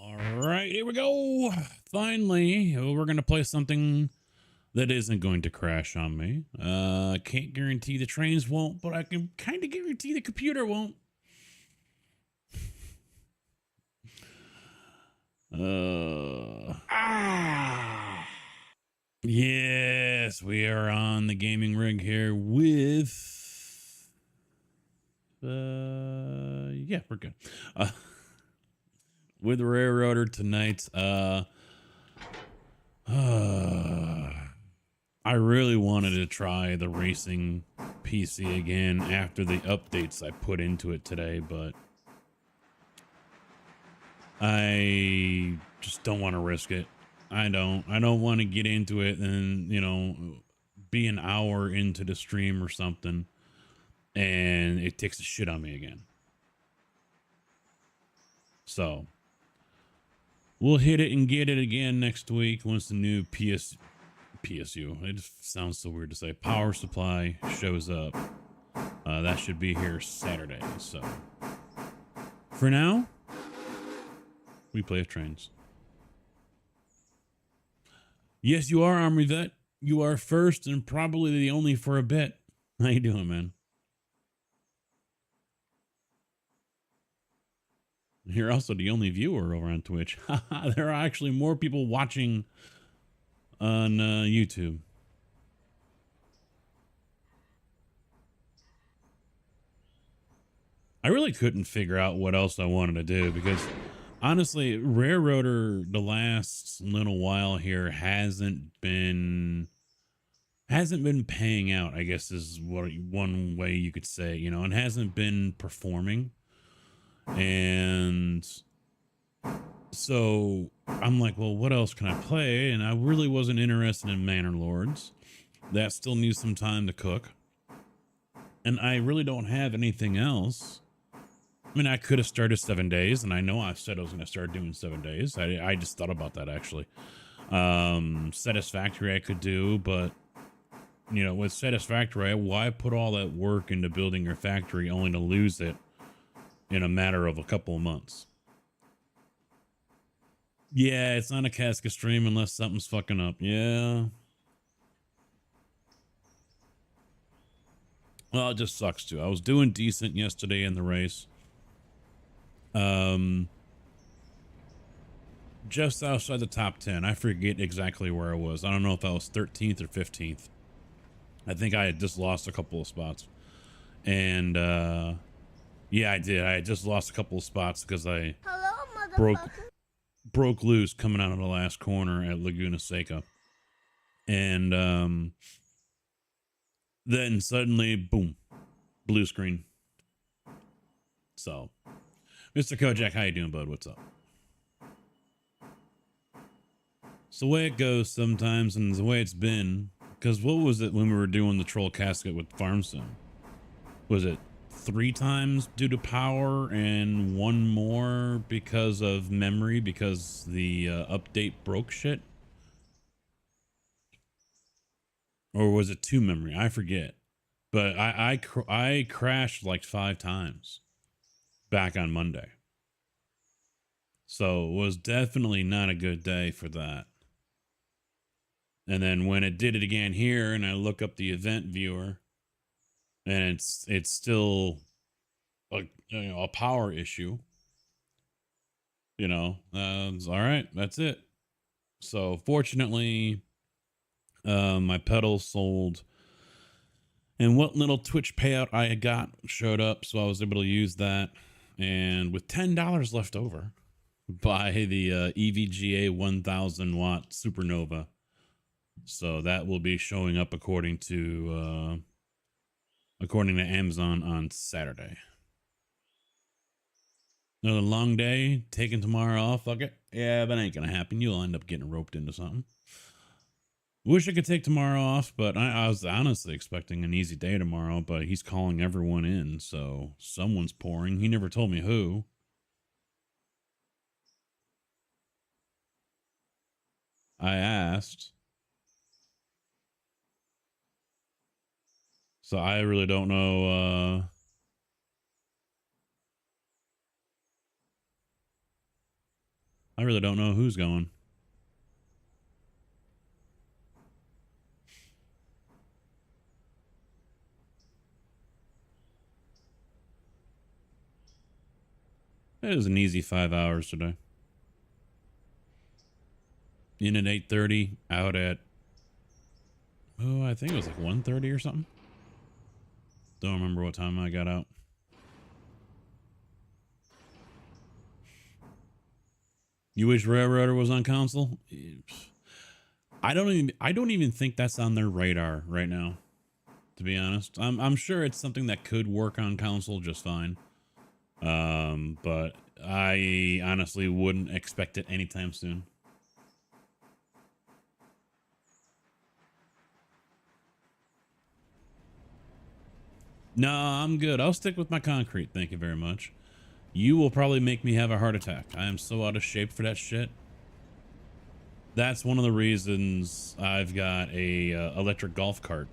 All right, here we go. Finally, we're going to play something that isn't going to crash on me. Can't guarantee the trains won't, but I can kind of guarantee the computer won't. Yes, we are on the gaming rig here with yeah, we're good. With Railroader tonight. I really wanted to try the racing PC again after the updates I put into it today, but I just don't want to risk it. I don't want to get into it and, be an hour into the stream or something and it takes a shit on me again. So we'll hit it and get it again next week once the new PSU, it just sounds so weird to say, power supply shows up. That should be here Saturday. So for now, we play with trains. Yes, you are, Armory Vet. You are first and probably the only for a bit. How you doing, man? You're also the only viewer over on Twitch. There are actually more people watching on YouTube. I really couldn't figure out what else I wanted to do because honestly, Railroader the last little while here hasn't been paying out, I guess is what one way you could say, and hasn't been performing. And so I'm like, well, what else can I play? And I really wasn't interested in Manor Lords. That still needs some time to cook. And I really don't have anything else. I mean, I could have started 7 days, and I know I said I was going to start doing 7 days. I just thought about that, actually. Satisfactory I could do, but, with Satisfactory, why put all that work into building your factory only to lose it in a matter of a couple of months? Yeah, it's not a Casca stream unless something's fucking up. Yeah. Well, it just sucks, too. I was doing decent yesterday in the race. Just outside the top 10. I forget exactly where I was. I don't know if I was 13th or 15th. I think I had just lost a couple of spots. And yeah, I did. I just lost a couple of spots because I broke loose coming out of the last corner at Laguna Seca. And then suddenly, boom, blue screen. So, Mr. Kojak, how you doing, bud? What's up? It's the way it goes sometimes, and the way it's been. Because what was it when we were doing the troll casket with Farm Sim? Was it 3 times due to power and 1 more because of memory because the update broke shit? Or was it 2 memory? I forget. But I crashed like 5 times back on Monday. So it was definitely not a good day for that. And then when it did it again here and I look up the event viewer and it's still a power issue, it's all right, that's it. So fortunately, my pedals sold and what little Twitch payout I got showed up, so I was able to use that. And with $10 left over, buy the EVGA 1000 watt Supernova. So that will be showing up according to Amazon on Saturday. Another long day, taking tomorrow off. Fuck it. Yeah, that ain't gonna happen. You'll end up getting roped into something. Wish I could take tomorrow off, but I was honestly expecting an easy day tomorrow, but he's calling everyone in, so someone's pouring. He never told me who. I asked. So I really don't know. I really don't know who's going. It was an easy 5 hours today. In at 8:30, out at, oh, I think it was like 1:30 or something. Don't remember what time I got out. You wish Railroader was on console? I don't even think that's on their radar right now, to be honest. I'm sure it's something that could work on console just fine. But I honestly wouldn't expect it anytime soon. No, I'm good. I'll stick with my concrete. Thank you very much. You will probably make me have a heart attack. I am so out of shape for that shit. That's one of the reasons I've got a electric golf cart,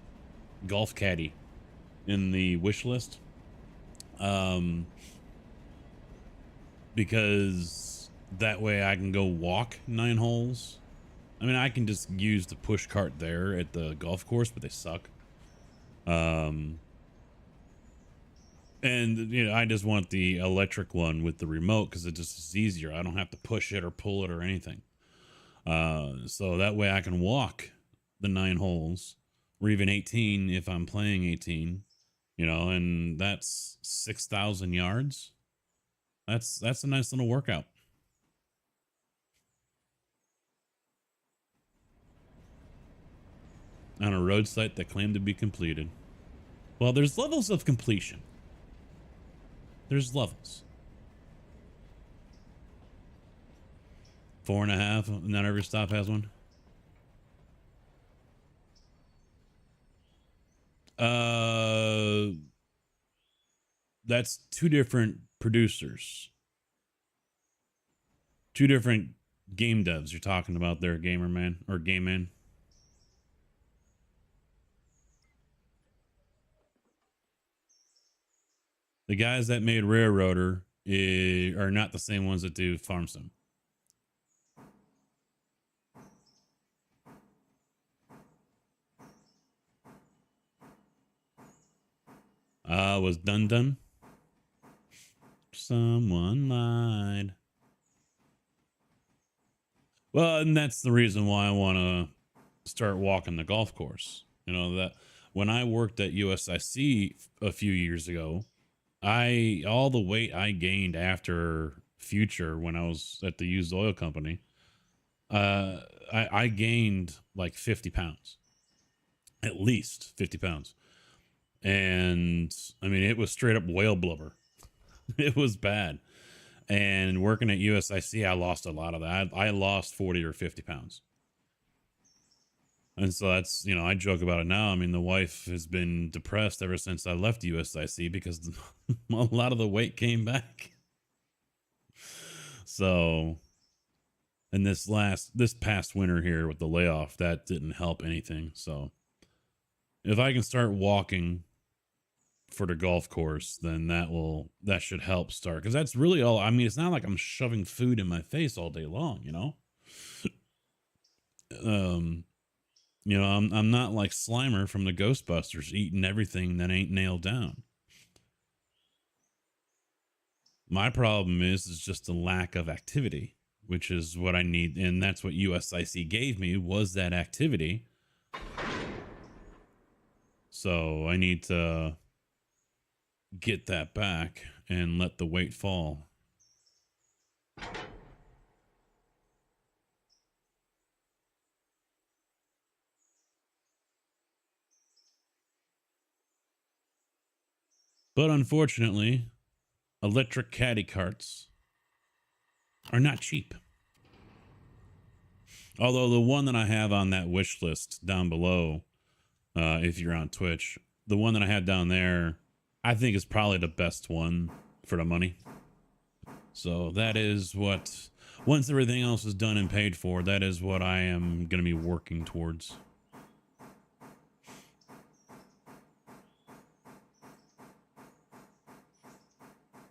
golf caddy, in the wish list. Because that way I can go walk 9 holes. I mean, I can just use the push cart there at the golf course, but they suck. And you know, I just want the electric one with the remote because it just is easier. I don't have to push it or pull it or anything. So that way I can walk the 9 holes, or even 18 if I'm playing 18, you know, and that's 6,000 yards. That's a nice little workout. On a road site that claimed to be completed. Well, there's levels of completion. There's levels. 4.5. Not every stop has one. That's 2 different producers. 2 different game devs you're talking about there, Gamer Man or Game Man. The guys that made Railroader are not the same ones that do Farm Sim. Was done. Someone lied. Well, and that's the reason why I want to start walking the golf course. You know, that when I worked at USIC a few years ago, all the weight I gained after Future when I was at the used oil company, I gained like 50 pounds, at least 50 pounds. And I mean, it was straight up whale blubber. It was bad. And working at USIC, I lost a lot of that. I lost 40 or 50 pounds. And so that's, you know, I joke about it now. I mean, the wife has been depressed ever since I left USIC because a lot of the weight came back. So, and this past winter here with the layoff, that didn't help anything. So if I can start walking for the golf course, then that should help start. Cause that's really all, I mean, it's not like I'm shoving food in my face all day long, you know? You know, I'm not like Slimer from the Ghostbusters eating everything that ain't nailed down. My problem is just the lack of activity, which is what I need. And that's what USIC gave me, was that activity. So I need to get that back and let the weight fall. But unfortunately, electric caddy carts are not cheap. Although the one that I have on that wish list down below, if you're on Twitch, the one that I have down there, I think is probably the best one for the money. So that is what, once everything else is done and paid for, that is what I am going to be working towards.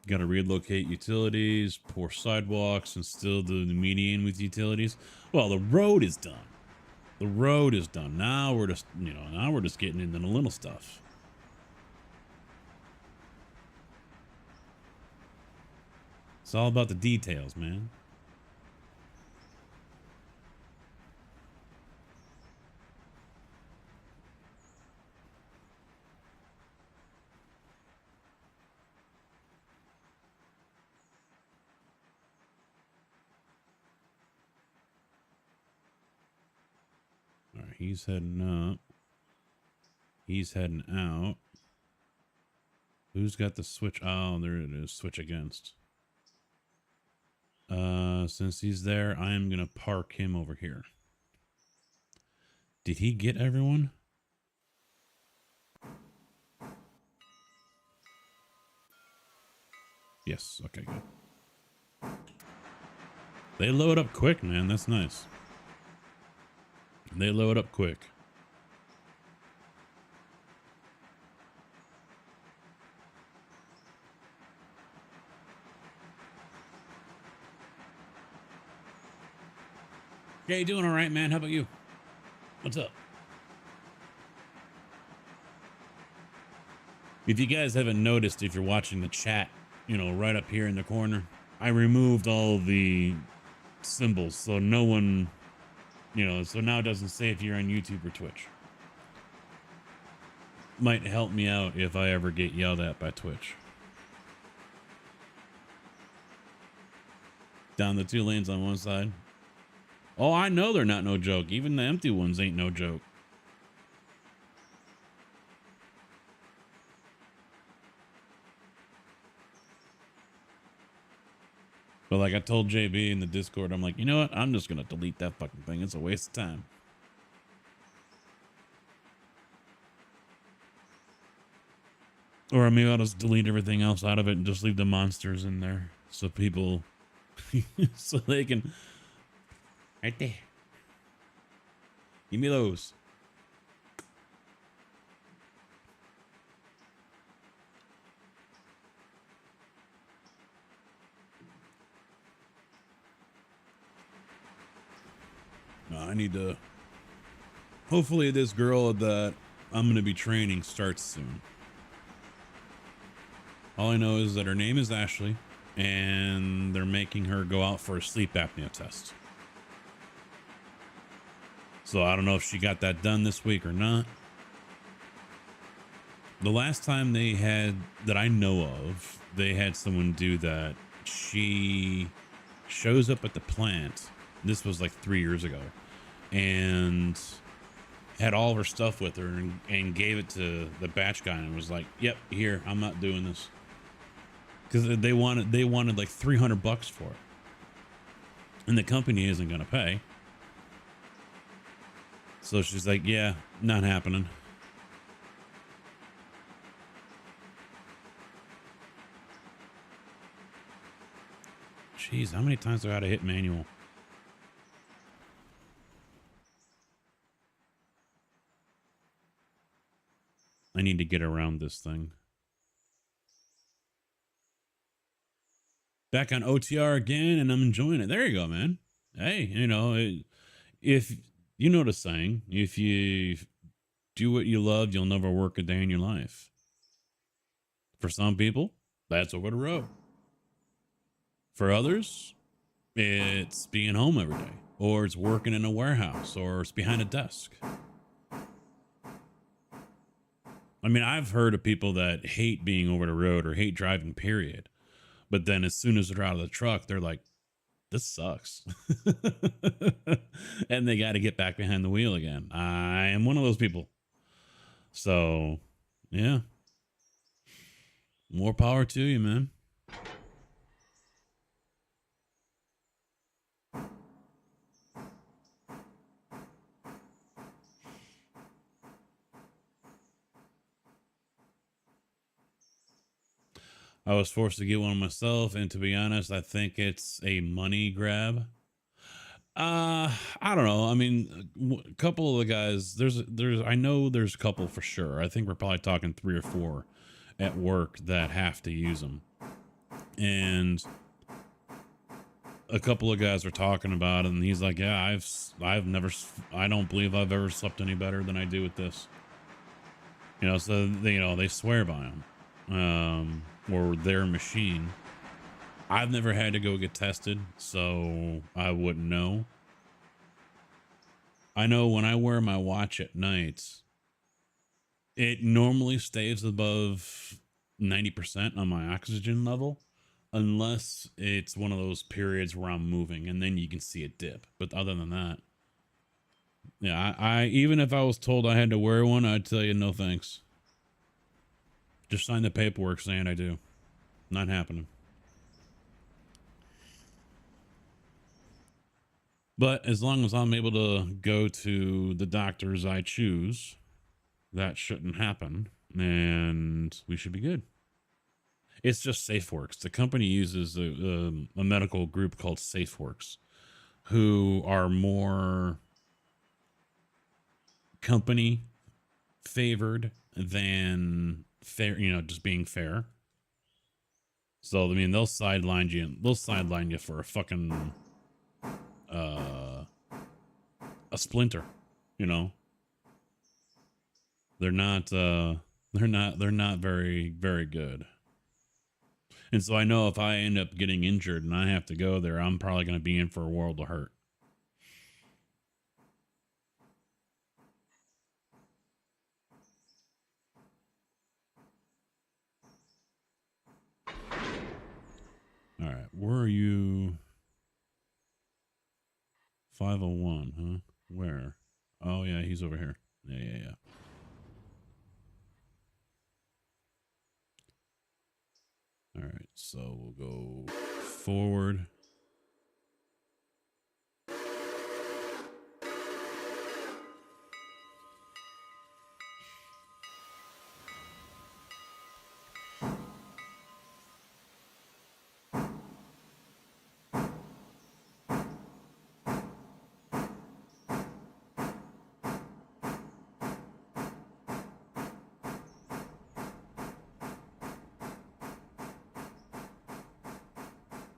Got to relocate utilities, pour sidewalks, and still do the median with utilities. Well, the road is done. The road is done. Now we're just, now we're just getting into the little stuff. It's all about the details, man. All right, he's heading up. He's heading out. Who's got the switch? Oh, there it is. Switch against. Since he's there, I am gonna park him over here. Did he get everyone? Yes. Okay, good. They load up quick, man. That's nice. They load up quick. Yeah, you doing all right, man? How about you? What's up? If you guys haven't noticed, if you're watching the chat, right up here in the corner, I removed all the symbols so no one, so now it doesn't say if you're on YouTube or Twitch. Might help me out if I ever get yelled at by Twitch. Down the 2 lanes on one side. Oh, I know they're not no joke. Even the empty ones ain't no joke. But like I told JB in the Discord, I'm like, you know what? I'm just going to delete that fucking thing. It's a waste of time. Or maybe I'll just delete everything else out of it and just leave the monsters in there. So people, so they can, right there. Give me those. No, I need to, hopefully this girl that I'm going to be training starts soon. All I know is that her name is Ashley and they're making her go out for a sleep apnea test. So I don't know if she got that done this week or not. The last time they had, that I know of, they had someone do that. She shows up at the plant. This was like 3 years ago, and had all of her stuff with her and gave it to the batch guy and was like, yep, here, I'm not doing this. Because they wanted like $300 for it. And the company isn't going to pay. So she's like, yeah, not happening. Jeez, how many times do I have to hit manual? I need to get around this thing. Back on OTR again, and I'm enjoying it. There you go, man. Hey, if you know the saying, if you do what you love, you'll never work a day in your life. For some people, that's over the road. For others, it's being home every day, or it's working in a warehouse, or it's behind a desk. I mean, I've heard of people that hate being over the road or hate driving, period. But then as soon as they're out of the truck, they're like, this sucks. And they got to get back behind the wheel again. I am one of those people. So, yeah. More power to you, man. I was forced to get one myself, and to be honest, I think it's a money grab. I don't know. I mean, a couple of the guys, I know there's a couple for sure. I think we're probably talking 3 or 4 at work that have to use them. And a couple of guys were talking about it, and he's like, yeah, I don't believe I've ever slept any better than I do with this. You know, so they swear by them, or their machine. I've never had to go get tested, so I wouldn't know. I know when I wear my watch at night, it normally stays above 90% on my oxygen level, unless it's one of those periods where I'm moving, and then you can see it dip. But other than that, yeah, I even if I was told I had to wear one, I'd tell you no thanks. Just sign the paperwork saying I do. Not happening. But as long as I'm able to go to the doctors I choose, that shouldn't happen, and we should be good. It's just SafeWorks. The company uses a medical group called SafeWorks, who are more company favored than fair, just being fair. So I mean, they'll sideline you. They'll sideline you for a fucking a splinter. They're not very, very good. And so I know if I end up getting injured and I have to go there, I'm probably going to be in for a world of hurt. All right, where are you? 501, huh? Where? Oh yeah, he's over here. Yeah. All right, so we'll go forward.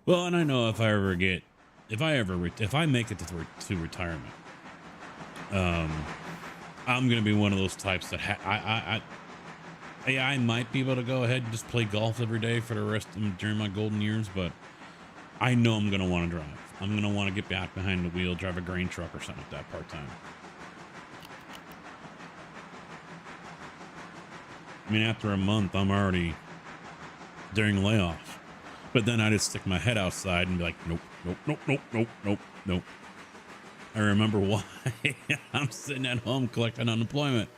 Well, and I know if I make it to retirement, I'm gonna be one of those types that I might be able to go ahead and just play golf every day for the rest during my golden years, but I know I'm gonna want to drive. I'm gonna want to get back behind the wheel, drive a grain truck or something like that part time. I mean, after a month, I'm already during layoff. But then I just stick my head outside and be like, nope. I remember why I'm sitting at home collecting unemployment.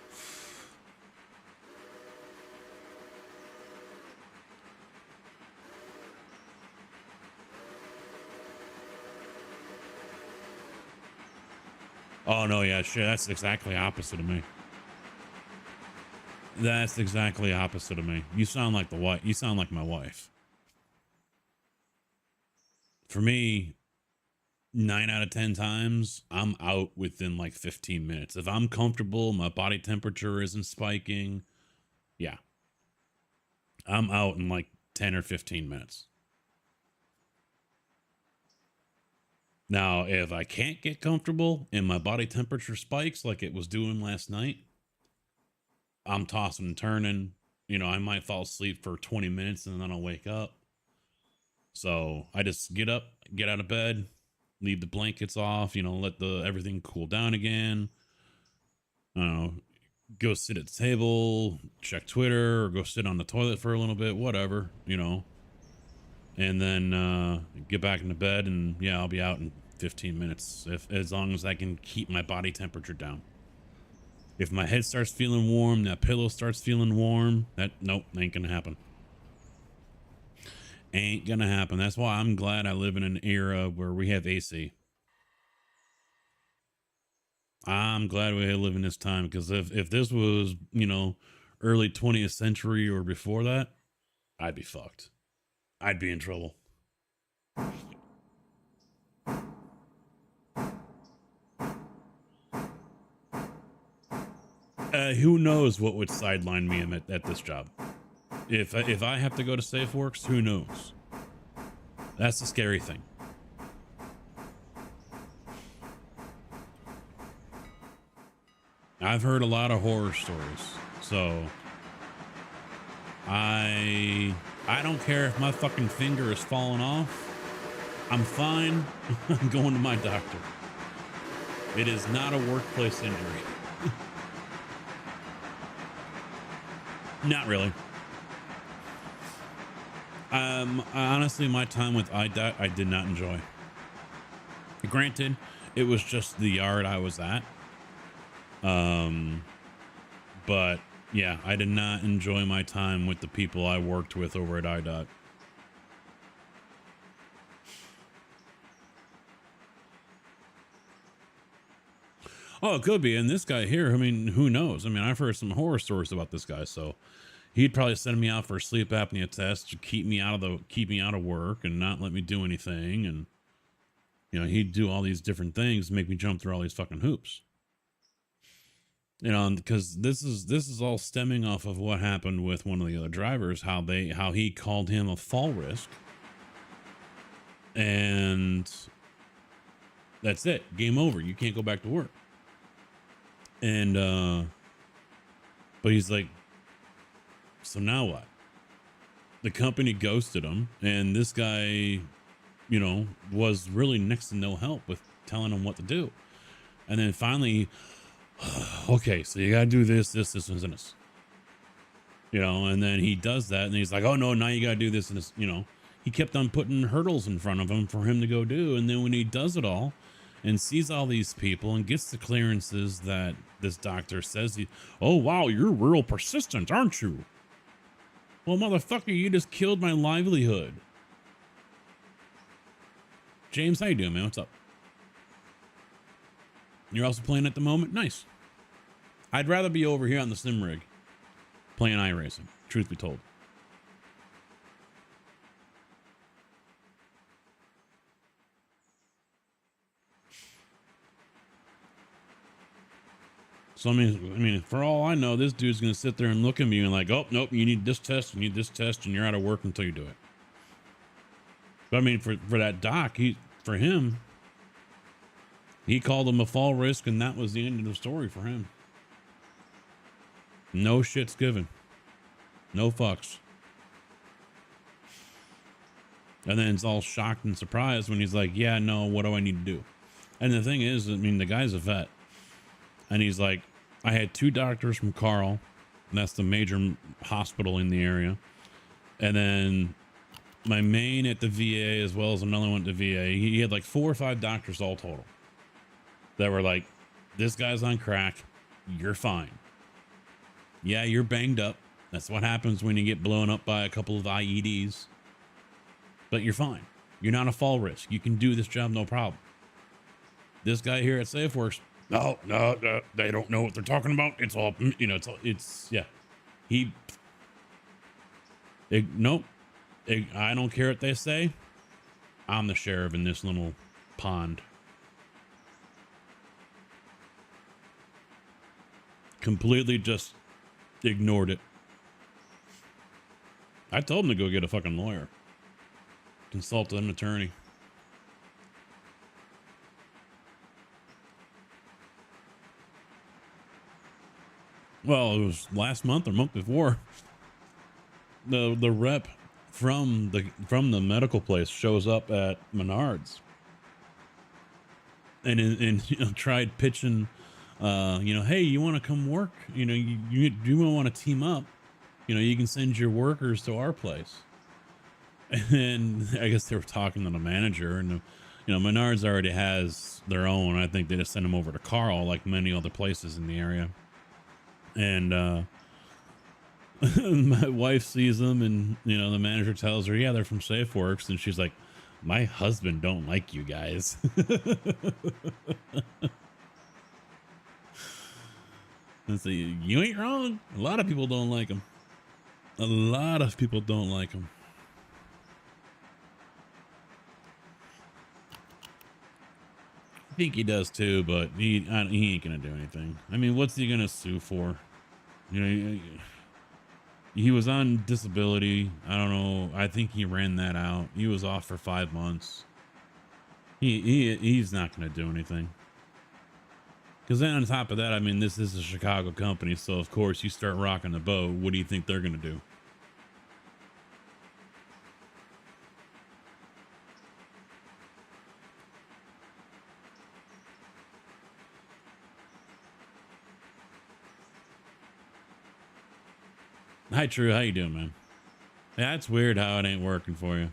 Oh, no, yeah, shit. That's exactly opposite of me. That's exactly opposite of me. You sound like you sound like my wife. For me, 9 out of 10 times, I'm out within like 15 minutes. If I'm comfortable, my body temperature isn't spiking. Yeah. I'm out in like 10 or 15 minutes. Now, if I can't get comfortable and my body temperature spikes like it was doing last night, I'm tossing and turning. I might fall asleep for 20 minutes and then I'll wake up. So I just get up, get out of bed, leave the blankets off, let everything cool down again. I don't know, go sit at the table, check Twitter, or go sit on the toilet for a little bit, whatever, and then get back into bed, and yeah, I'll be out in 15 minutes, as long as I can keep my body temperature down. If my head starts feeling warm, that pillow starts feeling warm, nope, ain't gonna happen. Ain't gonna happen. That's why I'm glad I live in an era where we have AC. I'm glad we live in this time, because if this was, early 20th century or before that, I'd be fucked. I'd be in trouble. Who knows what would sideline me at this job? If I have to go to SafeWorks, who knows? That's the scary thing. I've heard a lot of horror stories, so I don't care if my fucking finger is falling off. I'm fine. I'm going to my doctor. It is not a workplace injury. Not really. Honestly, my time with IDOT, I did not enjoy. Granted, it was just the yard I was at. But yeah, I did not enjoy my time with the people I worked with over at IDOT. Oh, it could be. And this guy here, I mean, who knows? I mean, I've heard some horror stories about this guy, so he'd probably send me out for a sleep apnea test to keep me out of work and not let me do anything. And you know, he'd do all these different things, make me jump through all these fucking hoops. You know, because this is all stemming off of what happened with one of the other drivers, how he called him a fall risk, and that's it, game over. You can't go back to work. And but he's like, so now what? The company ghosted him, and this guy, you know, was really next to no help with telling him what to do. And then finally, okay, so you gotta do this, and this. You know, and then he does that, and he's like, oh no, now you gotta do this and this. You know, he kept on putting hurdles in front of him for him to go do. And then when he does it all and sees all these people and gets the clearances that this doctor says, oh wow, you're real persistent, aren't you? Well, motherfucker, you just killed my livelihood. James, how you doing, man? What's up? You're also playing at the moment? Nice. I'd rather be over here on the sim rig playing iRacing, truth be told. So I mean, for all I know, this dude's gonna sit there and look at me and like, oh nope, you need this test, and you're out of work until you do it. But I mean, for that doc, for him, he called him a fall risk, and that was the end of the story for him. No shits given, no fucks. And then it's all shocked and surprised when he's like, yeah, no, what do I need to do? And the thing is, I mean, the guy's a vet, and he's like, I had 2 doctors from Carl, and that's the major hospital in the area. And then my main at the VA, as well as another one at the VA. He had like 4 or 5 doctors all total that were like, this guy's on crack. You're fine. Yeah, you're banged up. That's what happens when you get blown up by a couple of IEDs. But you're fine. You're not a fall risk. You can do this job, no problem. This guy here at SafeWorks, no, they don't know what they're talking about. It's all, you know, yeah. Nope. I don't care what they say. I'm the sheriff in this little pond. Completely just ignored it. I told him to go get a fucking lawyer. Consult an attorney. Well, it was last month or month before. The rep from the medical place shows up at Menards and you know, tried pitching, you know, hey, you want to come work? You know, you want to team up? You know, you can send your workers to our place. And I guess they were talking to the manager, and you know, Menards already has their own. I think they just send them over to Carl, like many other places in the area. And my wife sees them, and you know, the manager tells her, yeah, they're from SafeWorks, and she's like, my husband don't like you guys. And so you ain't wrong. A lot of people don't like him. A lot of people don't like him. I think he does too, but he ain't gonna do anything. I mean, what's he gonna sue for? You know, He was on disability. I don't know. I think he ran that out. He was off for 5 months. He's not going to do anything. Because then on top of that, I mean, this is a Chicago company, so of course you start rocking the boat. What do you think they're going to do? Hi, True. How you doing, man? Yeah, it's weird how it ain't working for you.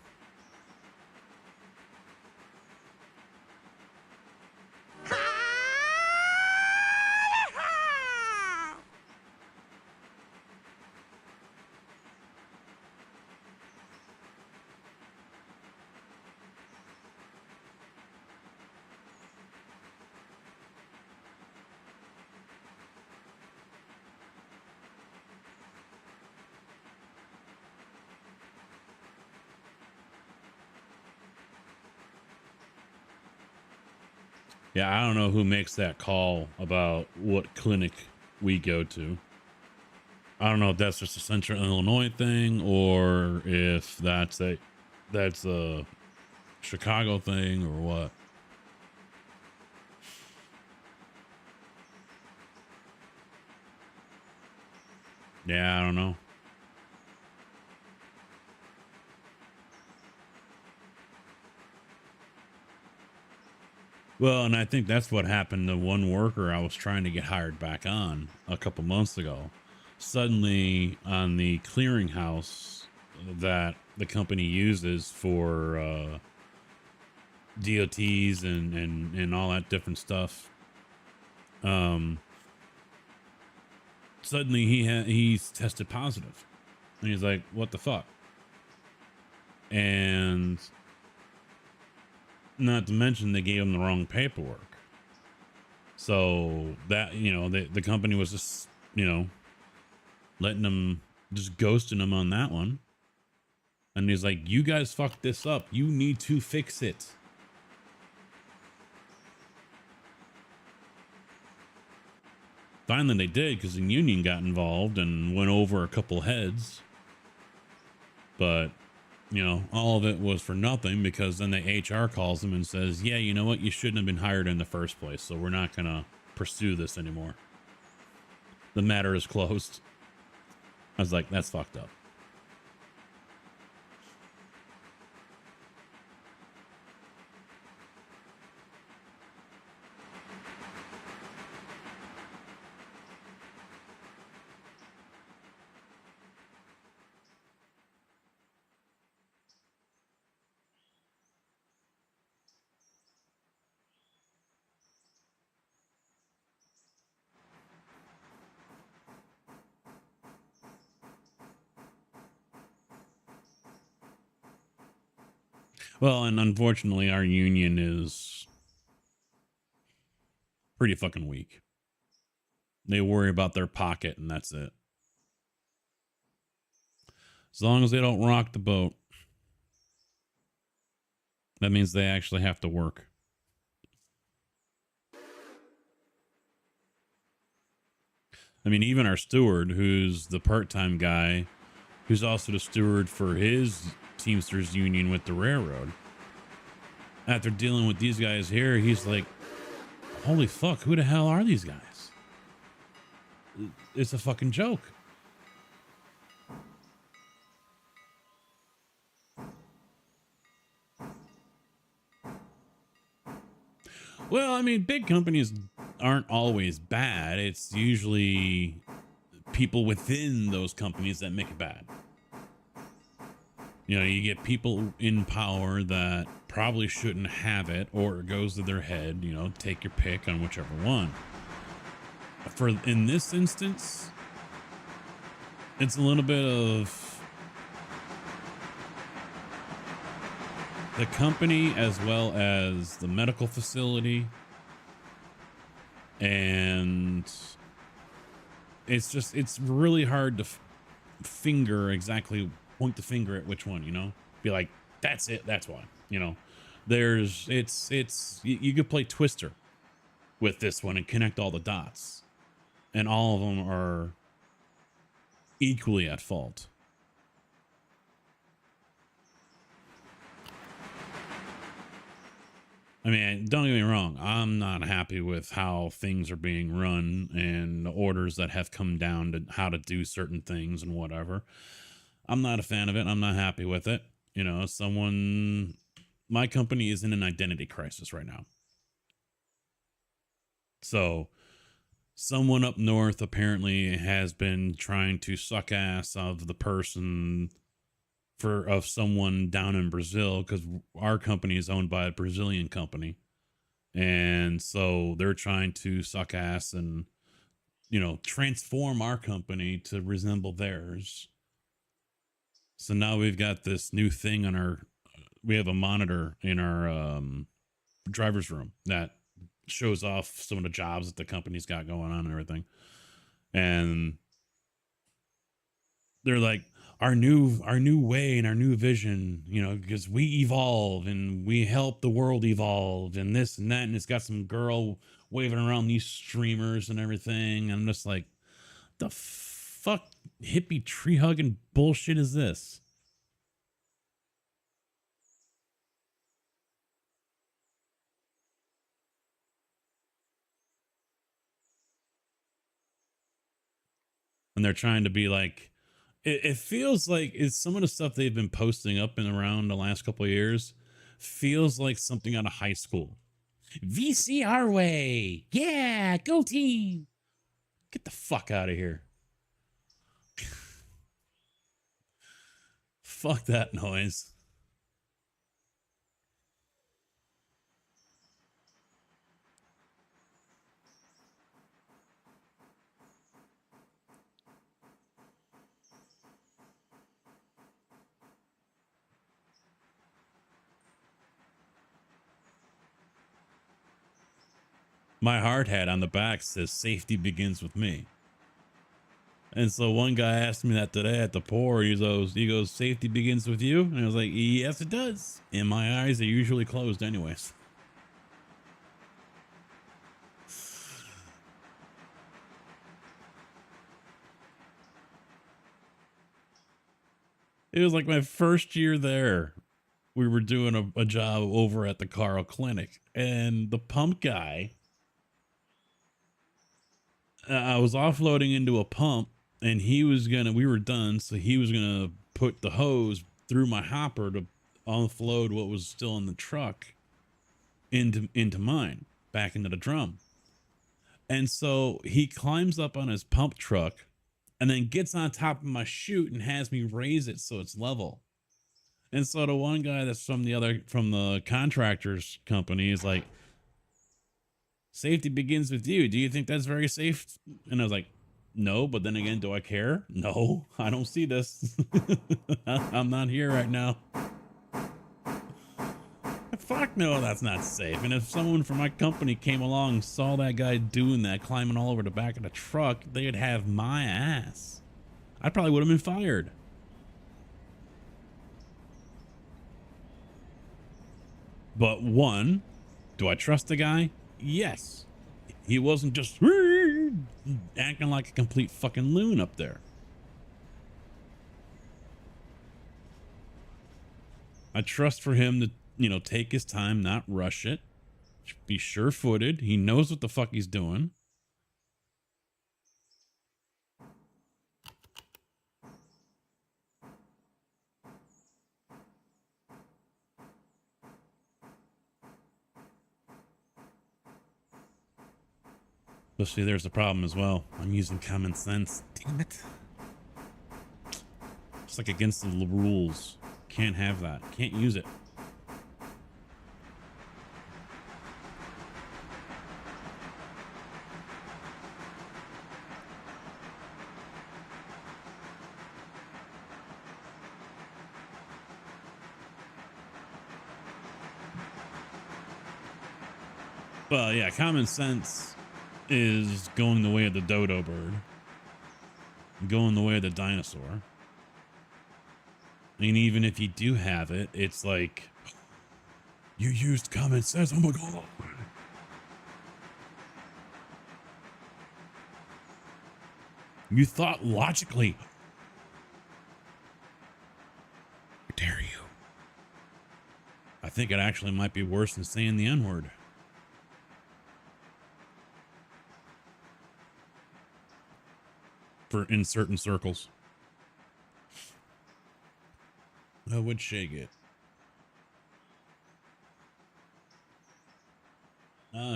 Yeah, I don't know who makes that call about what clinic we go to. I don't know if that's just a Central Illinois thing or if that's a Chicago thing or what. Yeah, I don't know. Well, and I think that's what happened to one worker I was trying to get hired back on a couple months ago. Suddenly, on the clearinghouse that the company uses for DOTs and all that different stuff, um, suddenly he's tested positive, and he's like, "What the fuck?" And not to mention they gave him the wrong paperwork. So that, the company was just, letting him, just ghosting him on that one. And he's like, "You guys fucked this up. You need to fix it." Finally, they did, because the union got involved and went over a couple heads. But, all of it was for nothing, because then the HR calls him and says, "Yeah, you know what? You shouldn't have been hired in the first place. So we're not going to pursue this anymore. The matter is closed." I was like, that's fucked up. Well, and unfortunately, our union is pretty fucking weak. They worry about their pocket, and that's it. As long as they don't rock the boat, that means they actually have to work. I mean, even our steward, who's the part-time guy, who's also the steward for his Teamsters union with the railroad, after dealing with these guys here, he's like, "Holy fuck, who the hell are these guys? It's a fucking joke." Well, I mean, big companies aren't always bad. It's usually people within those companies that make it bad. You get people in power that probably shouldn't have it, or it goes to their head. Take your pick on whichever one. For in this instance, it's a little bit of the company as well as the medical facility, and it's really hard to point the finger at which one. Be like, "That's it, that's why." You could play Twister with this one and connect all the dots, and all of them are equally at fault. I mean, don't get me wrong. I'm not happy with how things are being run and the orders that have come down to how to do certain things and whatever. I'm not a fan of it. I'm not happy with it. You know, my company is in an identity crisis right now. So someone up north apparently has been trying to suck ass of the person of someone down in Brazil, because our company is owned by a Brazilian company. And so they're trying to suck ass and, transform our company to resemble theirs. So now we've got this new thing we have a monitor in our driver's room that shows off some of the jobs that the company's got going on and everything. And they're like, our new way and our new vision, because we evolve and we help the world evolve and this and that. And it's got some girl waving around these streamers and everything. I'm just like, the fuck hippie tree hugging bullshit is this? And they're trying to be like, it feels like it's some of the stuff they've been posting up and around the last couple of years feels like something out of high school. VCR way. Yeah, go team. Get the fuck out of here. Fuck that noise. My hard hat on the back says safety begins with me. And so one guy asked me that today at the pour. He goes, safety begins with you? And I was like, yes, it does. And my eyes are usually closed anyways. It was like my first year there. We were doing a job over at the Carl Clinic, and the pump guy, I was offloading into a pump, and we were done, so he was gonna put the hose through my hopper to offload what was still in the truck into mine, back into the drum. And so he climbs up on his pump truck and then gets on top of my chute and has me raise it so it's level. And so the one guy that's from the contractor's company is like, safety begins with you. Do you think that's very safe? And I was like, no, but then again, do I care? No, I don't see this. I'm not here right now. Fuck no, that's not safe. And if someone from my company came along, saw that guy doing that, climbing all over the back of the truck, they'd have my ass. I probably would have been fired. But one, do I trust the guy? Yes. He wasn't just acting like a complete fucking loon up there. I trust for him to, take his time, not rush it. Be sure-footed. He knows what the fuck he's doing. But see, there's a problem as well. I'm using common sense. Damn it. It's like against the rules. Can't have that. Can't use it. Well, yeah, common sense is going the way of the dodo bird, going the way of the dinosaur. And even if you do have it, it's like, you used common sense. Oh my God. You thought logically. think it actually might be worse than saying the N-word. In certain circles. What'd Shay get?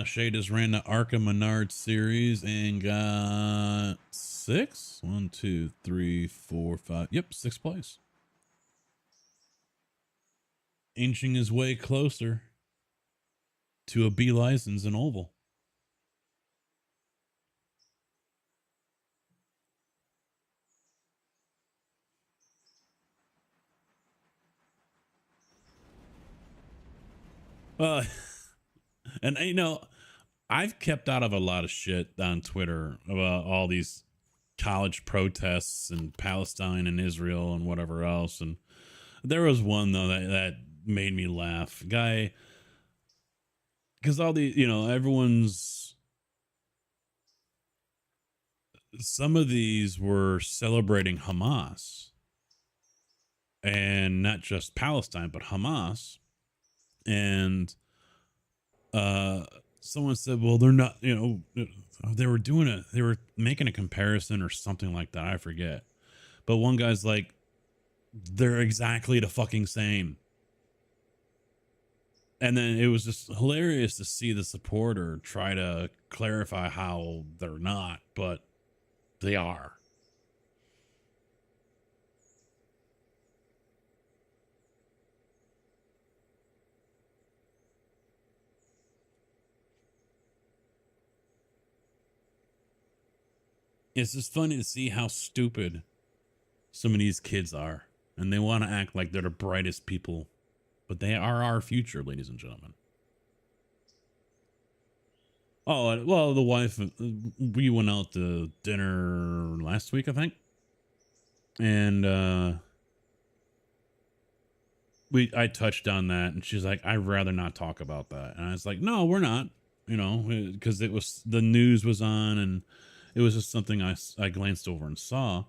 Shay just ran the Arkham Menard series and got 6? 1, 2, 3, 4, 5. Yep, 6th place. Inching his way closer to a B license in Oval. And you know, I've kept out of a lot of shit on Twitter about all these college protests and Palestine and Israel and whatever else. And there was one though that made me laugh. Guy, because all the, you know, some of these were celebrating Hamas and not just Palestine, but Hamas. And someone said, well, they're not, you know, they were making a comparison or something like that. I forget. But one guy's like, they're exactly the fucking same. And then it was just hilarious to see the supporter try to clarify how they're not, but they are. It's just funny to see how stupid some of these kids are. And they want to act like they're the brightest people, but they are our future, ladies and gentlemen. Oh, well, the wife, we went out to dinner last week, I think. And I touched on that, and she's like, I'd rather not talk about that. And I was like, no, we're not, you know, because it was, the news was on, and it was just something I glanced over and saw.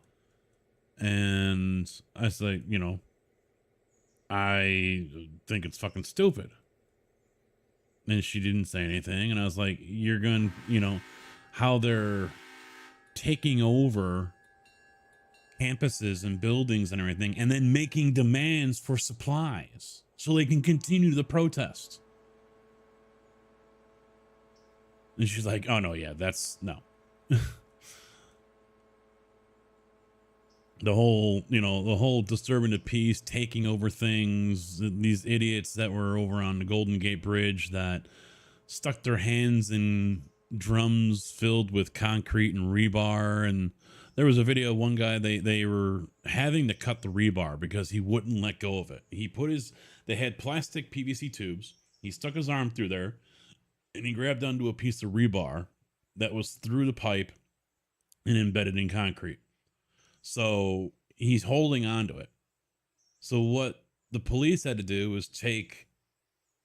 And I was like, you know, I think it's fucking stupid. And she didn't say anything. And I was like, you're going to, you know, how they're taking over campuses and buildings and everything, and then making demands for supplies so they can continue the protest. And she's like, oh no, yeah, that's no. The whole, you know, the whole disturbing the peace, taking over things, these idiots that were over on the Golden Gate Bridge that stuck their hands in drums filled with concrete and rebar. And there was a video of one guy, they were having to cut the rebar because he wouldn't let go of it. They had plastic PVC tubes. He stuck his arm through there and he grabbed onto a piece of rebar that was through the pipe and embedded in concrete. So he's holding on to it. So what the police had to do was take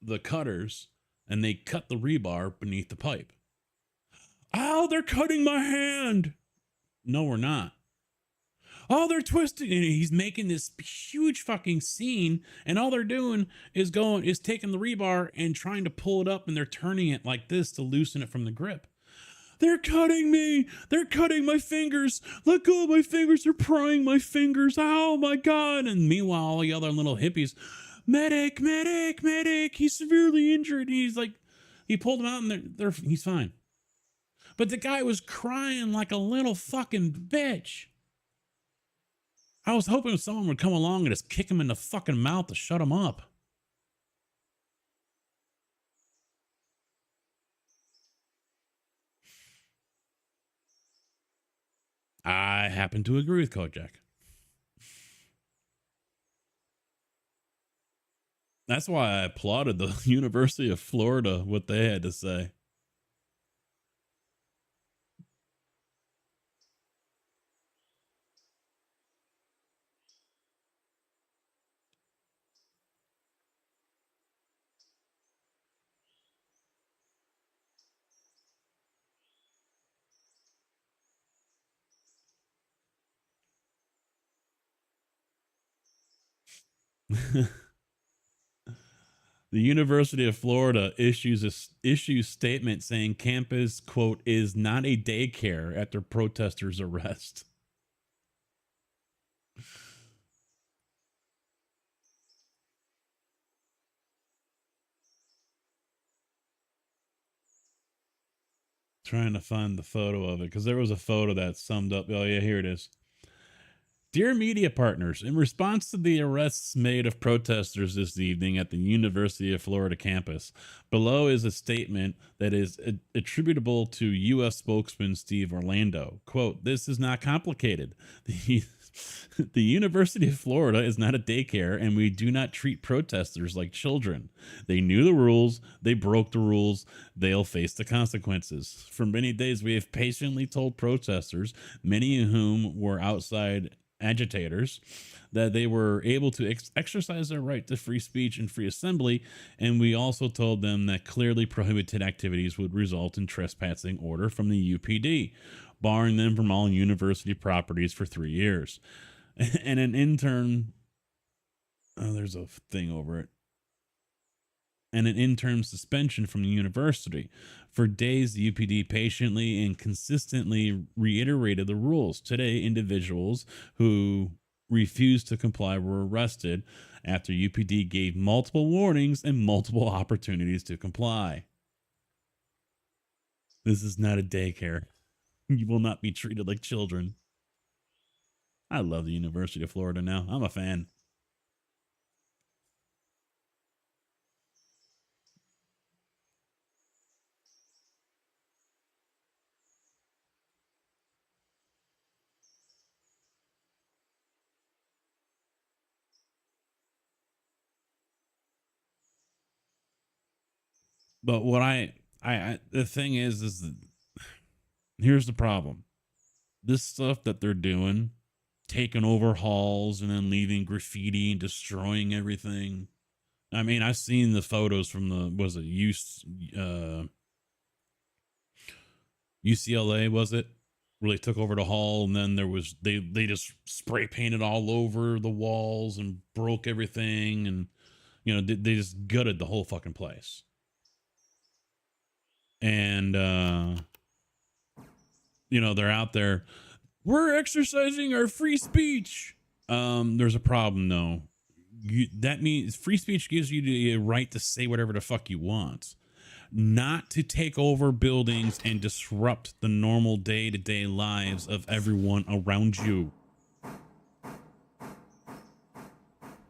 the cutters and they cut the rebar beneath the pipe. Oh, they're cutting my hand. No, we're not. Oh, they're twisting. And he's making this huge fucking scene, and all they're doing is taking the rebar and trying to pull it up, and they're turning it like this to loosen it from the grip. They're cutting me. They're cutting my fingers. Let go of my fingers. They're prying my fingers. Oh my God. And meanwhile, all the other little hippies, medic, medic, medic. He's severely injured. And he's like, he pulled him out and he's fine. But the guy was crying like a little fucking bitch. I was hoping someone would come along and just kick him in the fucking mouth to shut him up. I happen to agree with Kojak. That's why I applauded the University of Florida, what they had to say. The University of Florida issues statement saying campus, quote, is not a daycare after protesters' arrest. Trying to find the photo of it because there was a photo that summed up. Oh, yeah, here it is. Dear media partners, in response to the arrests made of protesters this evening at the University of Florida campus, below is a statement that is attributable to U.S. spokesman Steve Orlando. Quote, this is not complicated. The University of Florida is not a daycare, and we do not treat protesters like children. They knew the rules, they broke the rules, they'll face the consequences. For many days, we have patiently told protesters, many of whom were outside agitators, that they were able to exercise their right to free speech and free assembly, and we also told them that clearly prohibited activities would result in trespassing order from the UPD, barring them from all university properties for 3 years. And an intern, oh, there's a thing over it, and an interim suspension from the university. For days, the UPD patiently and consistently reiterated the rules. Today, individuals who refused to comply were arrested after UPD gave multiple warnings and multiple opportunities to comply. This is not a daycare. You will not be treated like children. I love the University of Florida now. I'm a fan. But what I the thing is that here's the problem. This stuff that they're doing, taking over halls and then leaving graffiti and destroying everything. I mean, I've seen the photos from UCLA, was it? Where they took over the hall, and then they just spray painted all over the walls and broke everything, and they just gutted the whole fucking place. And they're out there, we're exercising our free speech. There's a problem though. That means free speech gives you the right to say whatever the fuck you want, not to take over buildings and disrupt the normal day-to-day lives of everyone around you.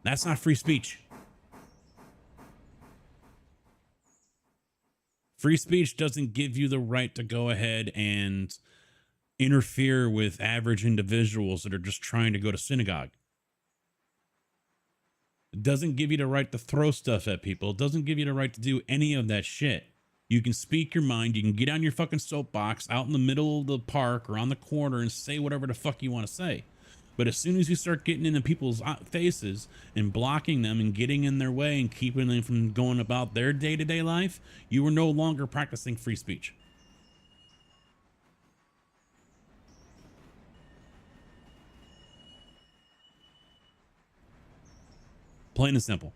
That's not free speech. Free speech doesn't give you the right to go ahead and interfere with average individuals that are just trying to go to synagogue. It doesn't give you the right to throw stuff at people. It doesn't give you the right to do any of that shit. You can speak your mind. You can get on your fucking soapbox out in the middle of the park or on the corner and say whatever the fuck you want to say. But as soon as you start getting into people's faces and blocking them and getting in their way and keeping them from going about their day-to-day life, you are no longer practicing free speech. Plain and simple.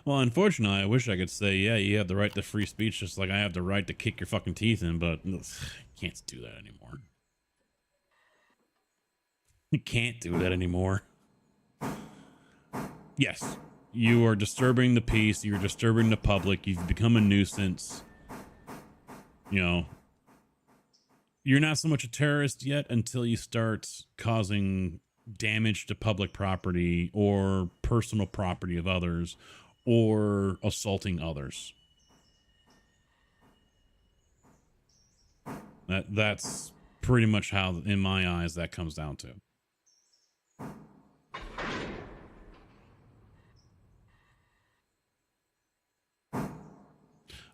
Well, unfortunately, I wish I could say, yeah, you have the right to free speech just like I have the right to kick your fucking teeth in, but ugh, can't do that anymore. You can't do that anymore. Yes, you are disturbing the peace. You're disturbing the public. You've become a nuisance. You're not so much a terrorist yet until you start causing damage to public property or personal property of others or assaulting others. That's pretty much how, in my eyes, that comes down to.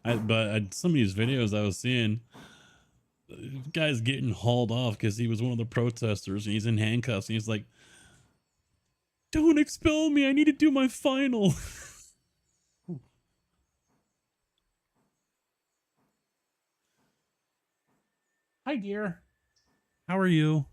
But some of these videos I was seeing, the guy's getting hauled off because he was one of the protesters and he's in handcuffs and he's like, don't expel me, I need to do my final. Hi, dear. How are you?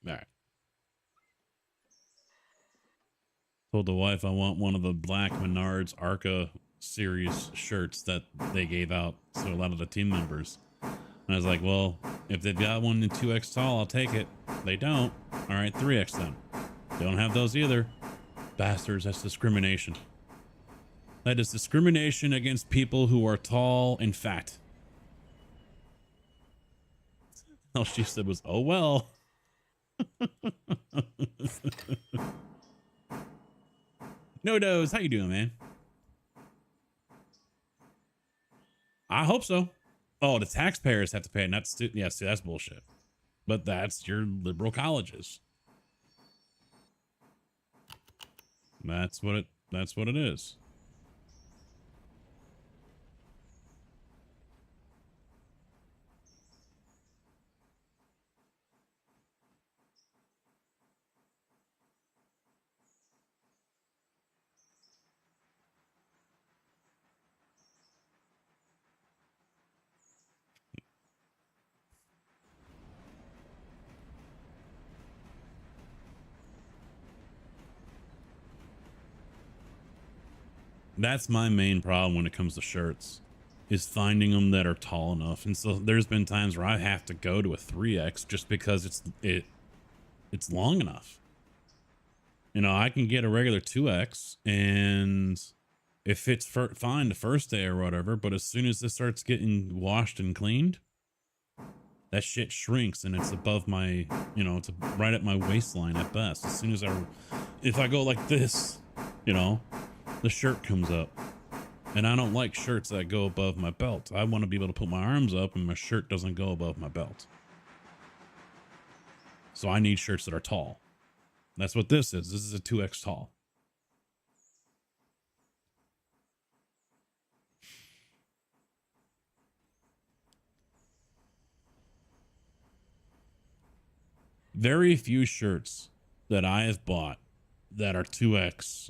All right. Told the wife I want one of the black Menards Arca series shirts that they gave out to a lot of the team members. And I was like, well, if they've got one in 2X tall, I'll take it. They don't. All right, 3X then. They don't have those either. Bastards, that's discrimination. That is discrimination against people who are tall and fat. All she said was, oh, well. No Dose, how you doing, man? I hope so. Oh, the taxpayers have to pay, not yeah, see, that's bullshit. But that's your liberal colleges. That's what it is. That's my main problem when it comes to shirts, is finding them that are tall enough. And so there's been times where I have to go to a 3X just because it's long enough. You know, I can get a regular 2X and it fits fine the first day or whatever, but as soon as this starts getting washed and cleaned, that shit shrinks and it's above my, you know, it's right at my waistline at best. As soon as if I go like this, you know, the shirt comes up. And I don't like shirts that go above my belt. I want to be able to put my arms up and my shirt doesn't go above my belt. So I need shirts that are tall. That's what this is. This is a 2X tall. Very few shirts that I have bought that are 2X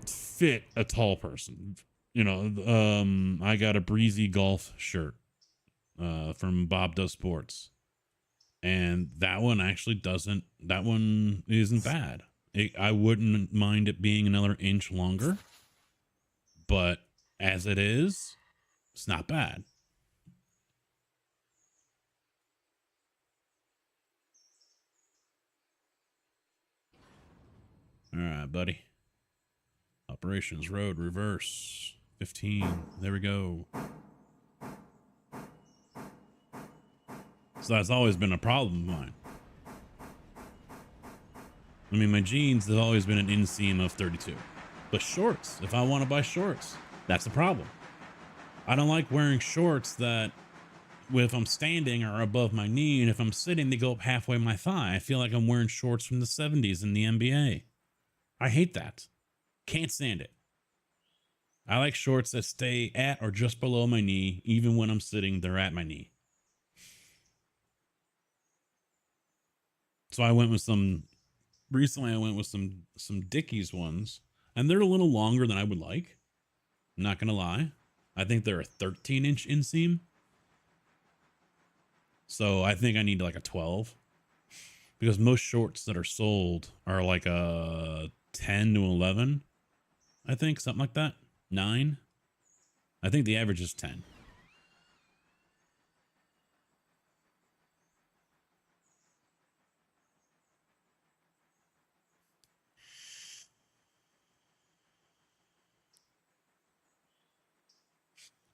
fit a tall person. You know, I got a Breezy Golf shirt from Bob Does Sports. And that one actually doesn't, that one isn't bad. I wouldn't mind it being another inch longer, but as it is, it's not bad. All right, buddy. Operations road reverse 15. There we go. So that's always been a problem of mine. I mean, my jeans have always been an inseam of 32. But shorts, if I want to buy shorts, that's a problem. I don't like wearing shorts that, if I'm standing, are above my knee, and if I'm sitting, they go up halfway my thigh. I feel like I'm wearing shorts from the 70s in the NBA. I hate that. Can't stand it. I like shorts that stay at or just below my knee. Even when I'm sitting, they're at my knee. So I went with recently I went with some Dickies ones, and they're a little longer than I would like. I'm not going to lie. I think they're a 13-inch inseam. So I think I need like a 12, because most shorts that are sold are like a 10 to 11. I think something like that. 9. I think the average is 10.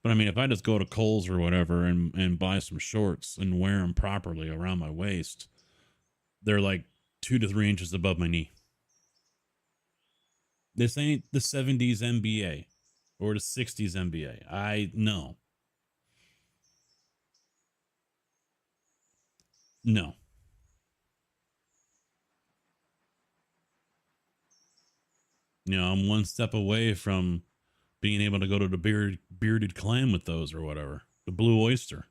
But I mean, if I just go to Kohl's or whatever and buy some shorts and wear them properly around my waist, they're like 2 to 3 inches above my knee. This ain't the 70s NBA or the 60s NBA. I know. No. You know, I'm one step away from being able to go to the bearded clam with those or whatever. The Blue Oyster.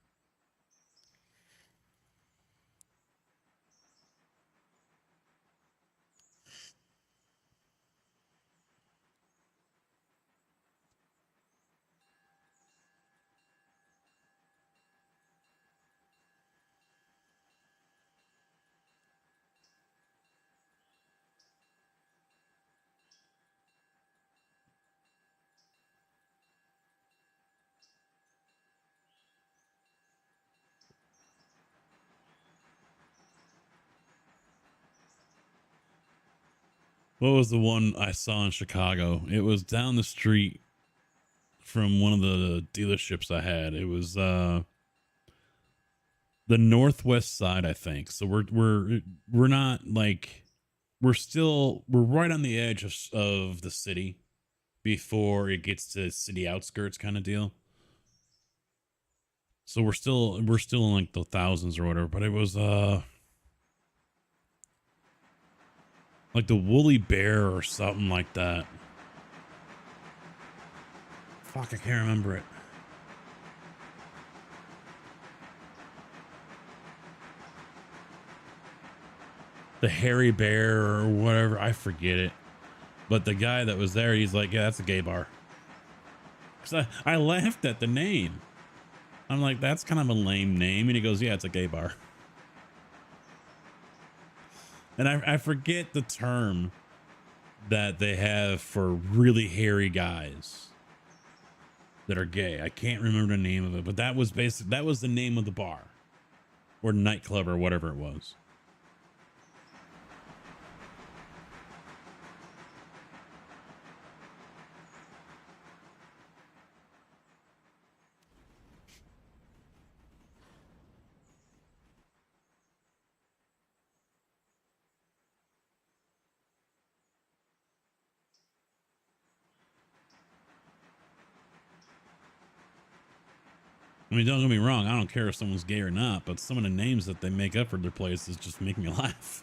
What was the one I saw in Chicago? It was down the street from one of the dealerships I had. It was the northwest side, I think. So we're not like, we're right on the edge of the city before it gets to city outskirts kind of deal. So we're still in like the thousands or whatever, but it was like the Woolly Bear or something like that. Fuck, I can't remember it. The Hairy Bear or whatever, I forget it. But the guy that was there, he's like, yeah, that's a gay bar. Cause I laughed at the name. I'm like, that's kind of a lame name. And he goes, yeah, it's a gay bar. And I forget the term that they have for really hairy guys that are gay. I can't remember the name of it, but that was the name of the bar or nightclub or whatever it was. I mean, don't get me wrong. I don't care if someone's gay or not, but some of the names that they make up for their places just make me laugh.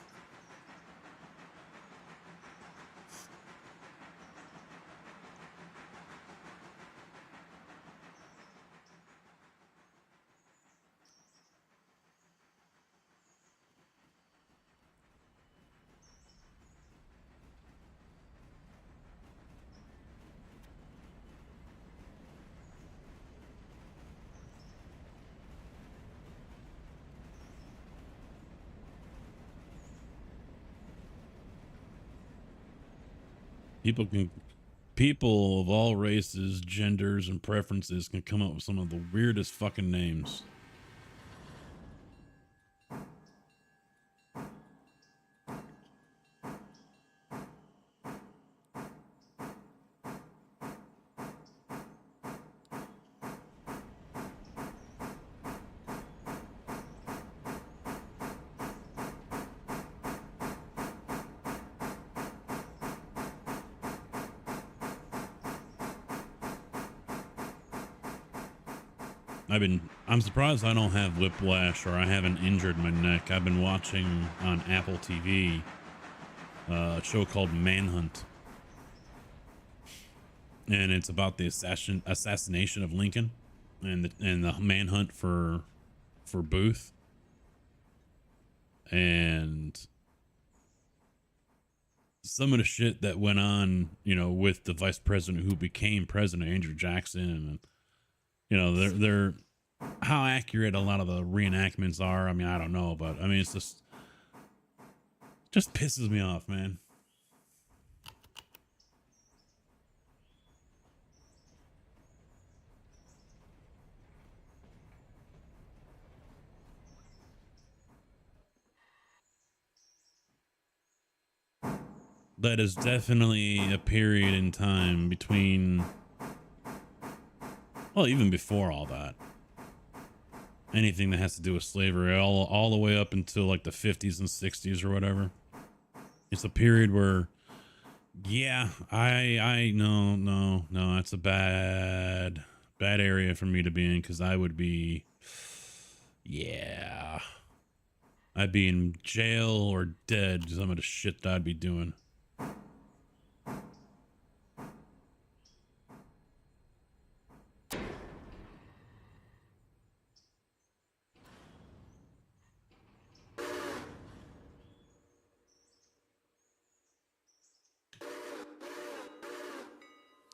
People of all races, genders, and preferences can come up with some of the weirdest fucking names. I'm surprised I don't have whiplash or I haven't injured my neck. I've been watching on Apple TV a show called Manhunt, and it's about the assassination of Lincoln and the manhunt for Booth. And some of the shit that went on, with the vice president who became president, Andrew Jackson, and You know, they're how accurate a lot of the reenactments are. I mean, I don't know, but I mean, it's just pisses me off, man. That is definitely a period in time between, well, even before all that. Anything that has to do with slavery, all the way up until like the 50s and 60s or whatever. It's a period where, yeah, I no, that's a bad area for me to be in, because I would be, yeah, I'd be in jail or dead. Some of the shit that I'd be doing.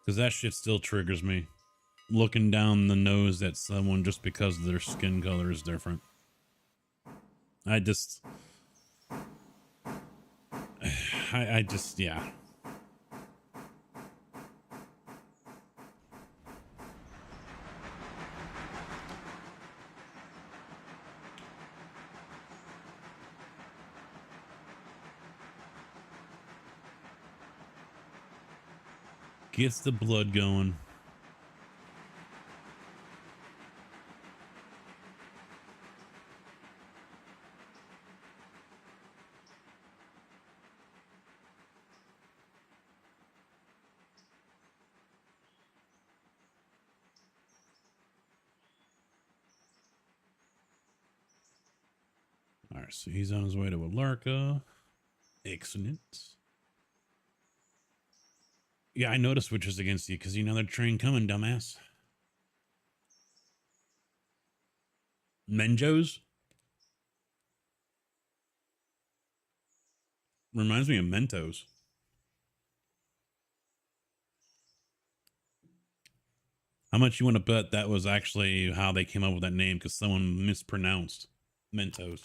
Because that shit still triggers me. Looking down the nose at someone just because their skin color is different. I just, yeah. Gets the blood going. All right, so he's on his way to Alarka. Excellent. Yeah, I noticed witches against you because you know that train coming, dumbass. Menjos? Reminds me of Mentos. How much you want to bet that was actually how they came up with that name, because someone mispronounced Mentos?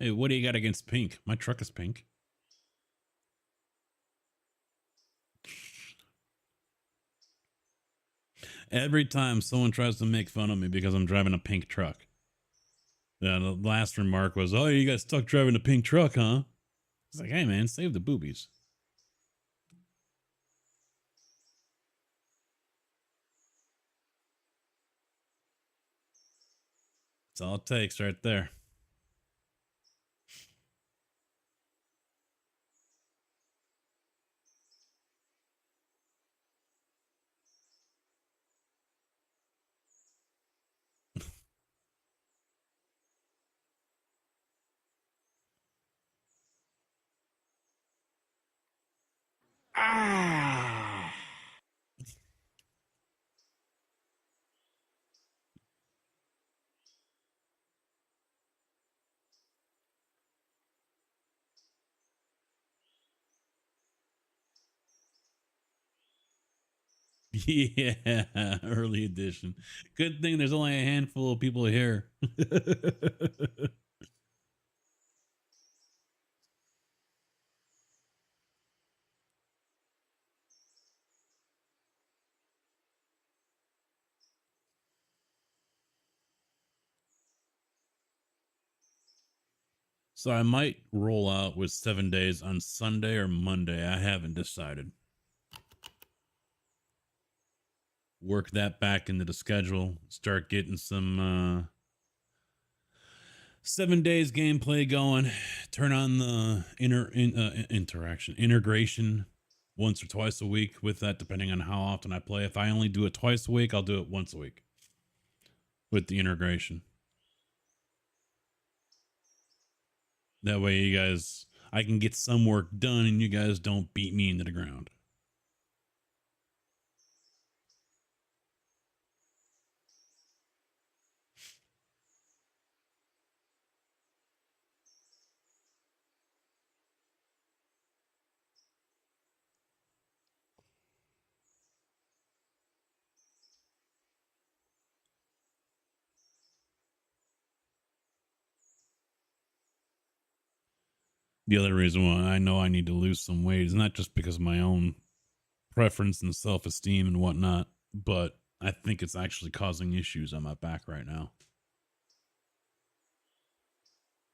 Hey, what do you got against pink? My truck is pink. Every time someone tries to make fun of me because I'm driving a pink truck, the last remark was, "Oh, you got stuck driving a pink truck, huh?" It's like, hey, man, save the boobies. That's all it takes right there. Ah. Yeah, early edition. Good thing there's only a handful of people here. So I might roll out with 7 days on Sunday or Monday. I haven't decided. Work that back into the schedule. Start getting some 7 days gameplay going. Turn on the integration once or twice a week with that, depending on how often I play. If I only do it twice a week, I'll do it once a week with the integration. That way you guys, I can get some work done and you guys don't beat me into the ground. The other reason why I know I need to lose some weight is not just because of my own preference and self-esteem and whatnot, but I think it's actually causing issues on my back right now.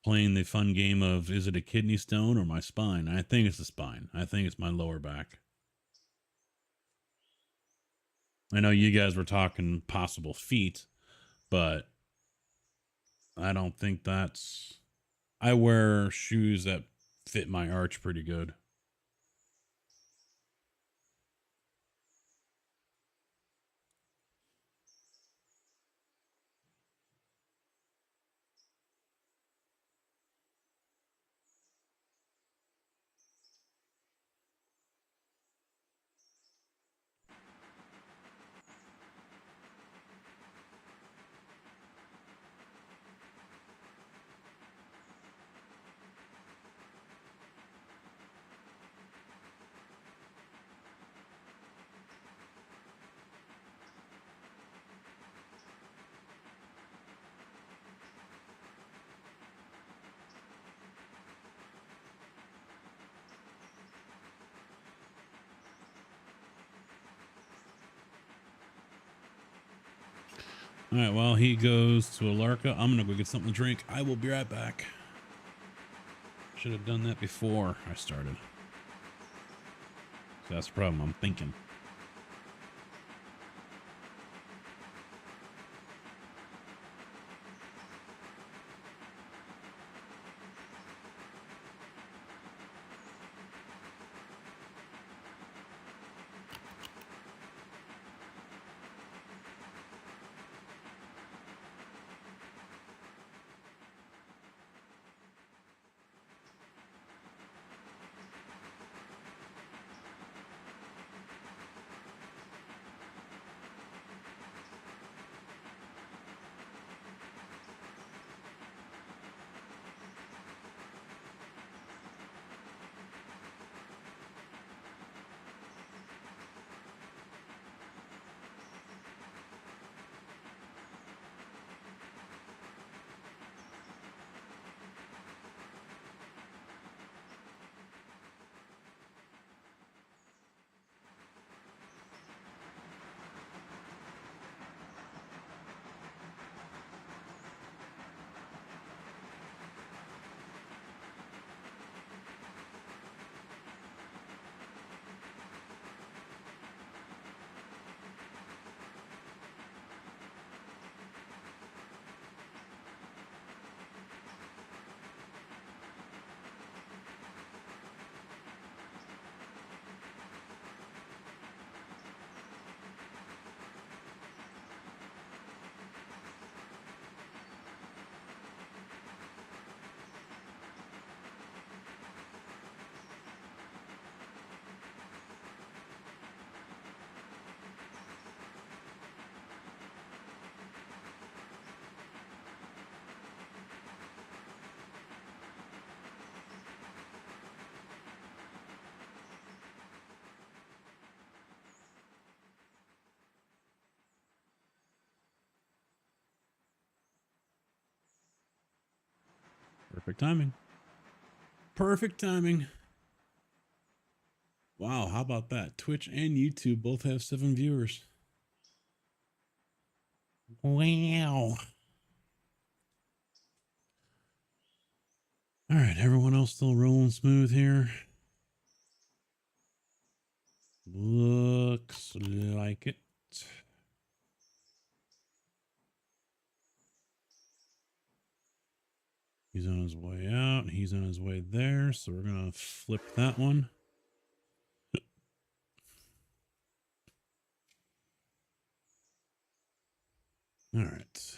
Playing the fun game of, is it a kidney stone or my spine? I think it's the spine. I think it's my lower back. I know you guys were talking possible feet, but I don't think that's... I wear shoes that fit my arch pretty good. All right, while he goes to Alarka, I'm going to go get something to drink. I will be right back. Should have done that before I started. So that's the problem. I'm thinking. Perfect timing. Perfect timing. Wow, how about that? Twitch and YouTube both have 7 viewers. Wow. All All right, everyone else still rolling smooth here? Looks like it. He's on his way out. He's on his way there. So we're going to flip that one. All right.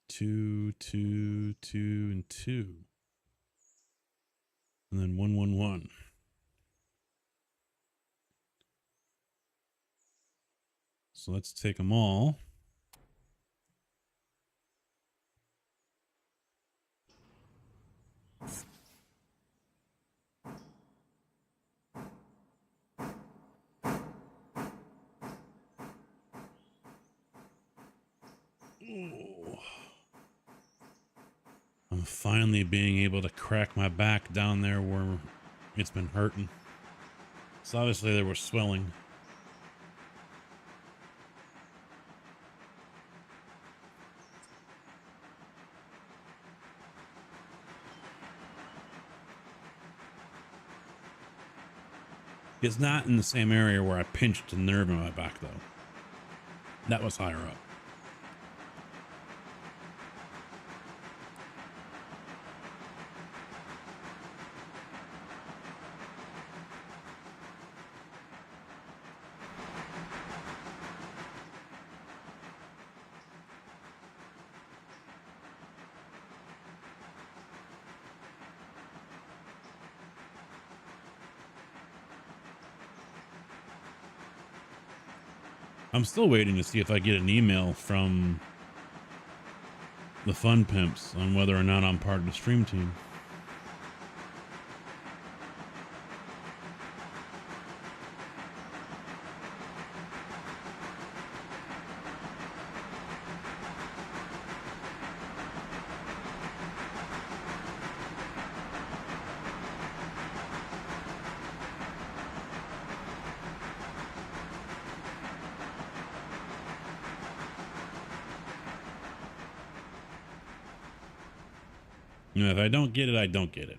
2, 2, 2, and 2. And then 1, 1, 1. So let's take them all. Ooh. I'm finally being able to crack my back down there where it's been hurting. So obviously there was swelling. It's not in the same area where I pinched a nerve in my back, though. That was higher up. I'm still waiting to see if I get an email from the Fun Pimps on whether or not I'm part of the stream team. You know, if I don't get it, I don't get it.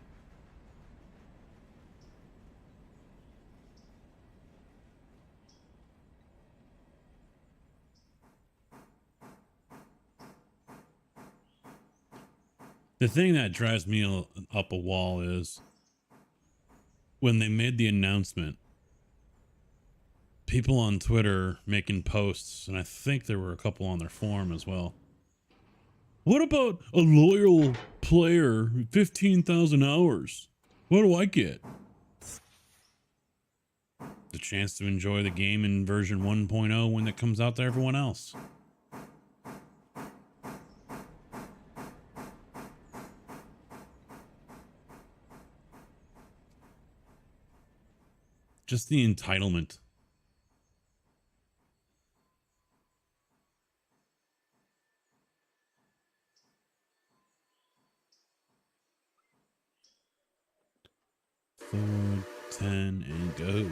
The thing that drives me up a wall is when they made the announcement, people on Twitter making posts, and I think there were a couple on their forum as well. What about a loyal player, 15,000 hours? What do I get? The chance to enjoy the game in version 1.0 when it comes out to everyone else. Just the entitlement. Four, 10, and go.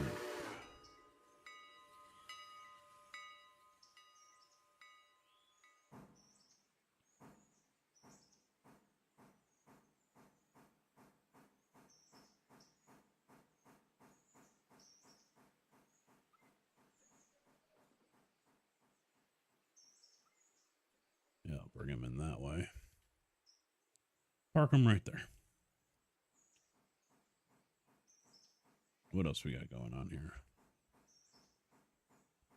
Yeah, I'll bring him in that way. Park him right there. What else we got going on here?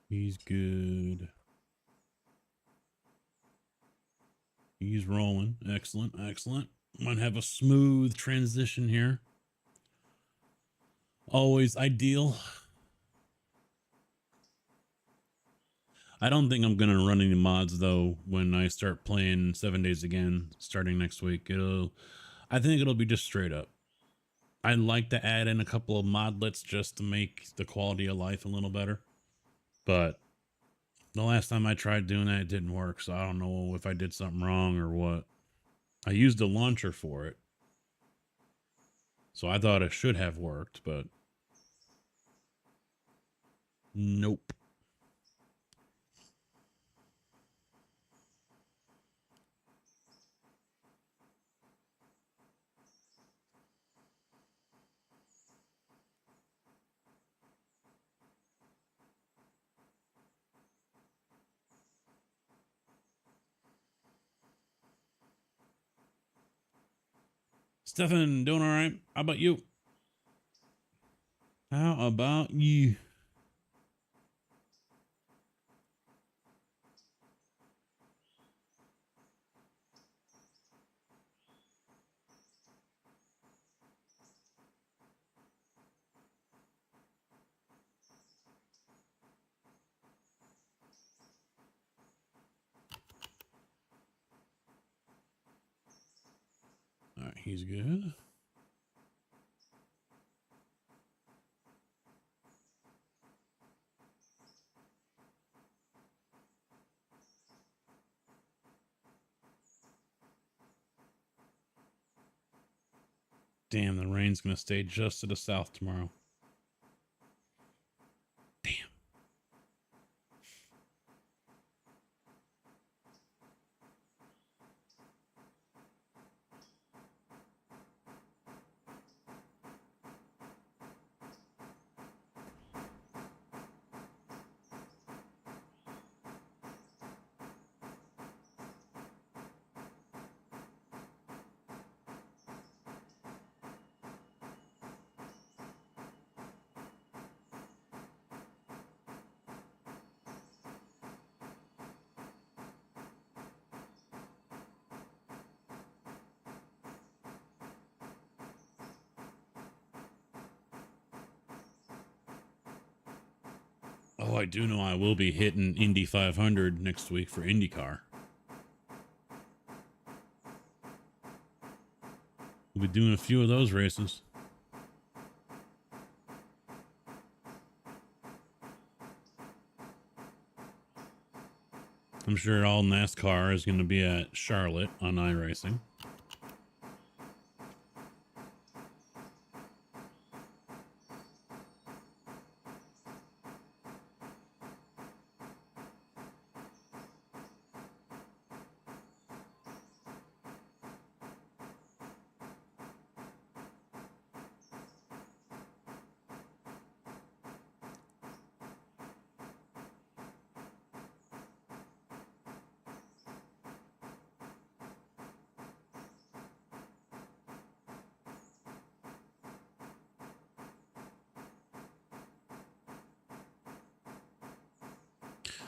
He's good. He's rolling. Excellent, excellent. Might have a smooth transition here. Always ideal. I don't think I'm gonna run any mods though when I start playing 7 days again starting next week. I think it'll be just straight up. I'd like to add in a couple of modlets just to make the quality of life a little better. But the last time I tried doing that, it didn't work. So I don't know if I did something wrong or what. I used a launcher for it. So I thought it should have worked, but nope. Stefan, doing all right? How about you? How about you? All right, he's good. Damn, the rain's gonna stay just to the south tomorrow. Damn. Oh, I do know I will be hitting Indy 500 next week for IndyCar. We'll be doing a few of those races. I'm sure all NASCAR is going to be at Charlotte on iRacing.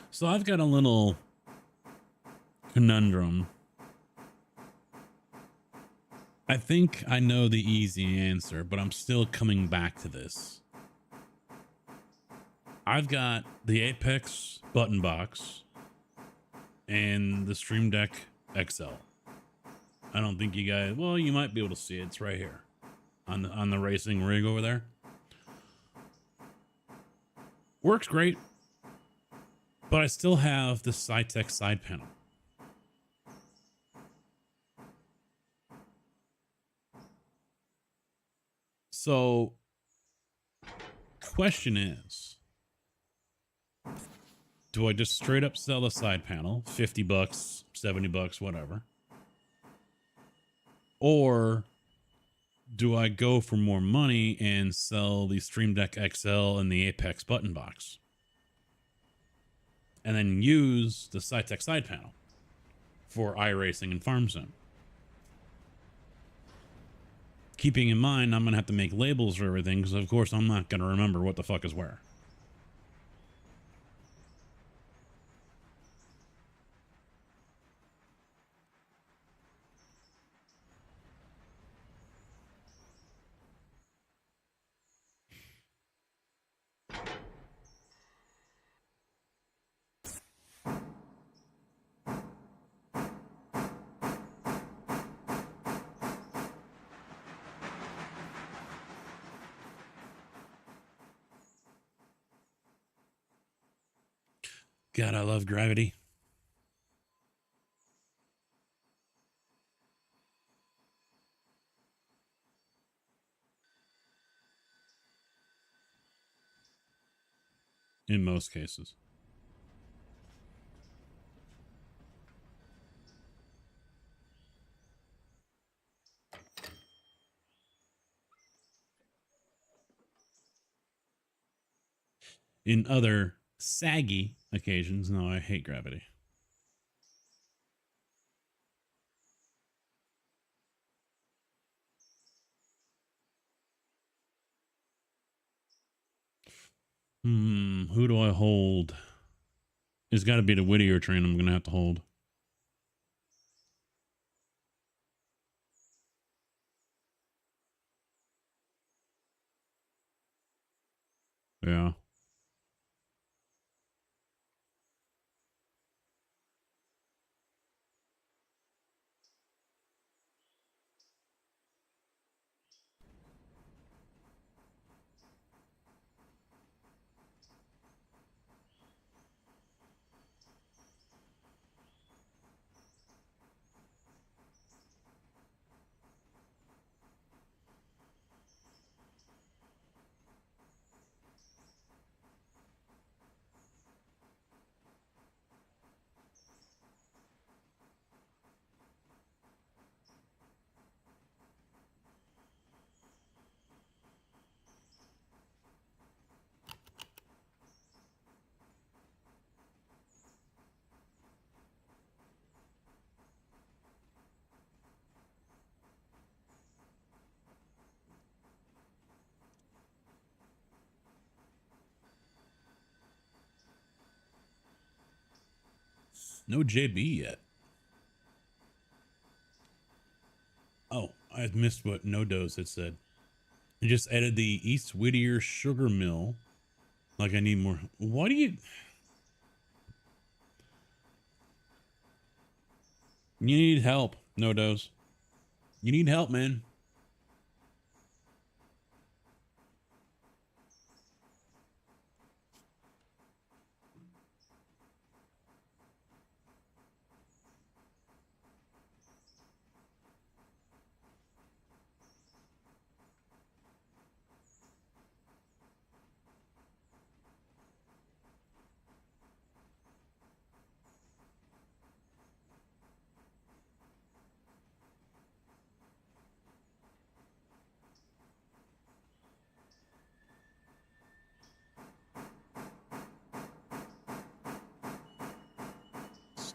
So I've got a little conundrum. I think I know the easy answer, but I'm still coming back to this. I've got the Apex button box and the Stream Deck XL. I don't think you guys, well, you might be able to see it. It's right here on the racing rig over there. Works great, but I still have the Cytec side panel. So, question is, do I just straight up sell the side panel, 50 bucks, 70 bucks, whatever? Or do I go for more money and sell the Stream Deck XL and the Apex button box? And then use the Cytec side panel for iRacing and Farm Sim. Keeping in mind, I'm going to have to make labels for everything because, of course, I'm not going to remember what the fuck is where. God, I love Gravity. In most cases. In other saggy occasions, no, I hate Gravity. Who do I hold? It's got to be the Whittier train I'm going to have to hold. Yeah. No JB yet. Oh, I missed what No Dose had said. I just added the East Whittier Sugar Mill. Like I need more. Why do you... You need help, No Dose. You need help, man.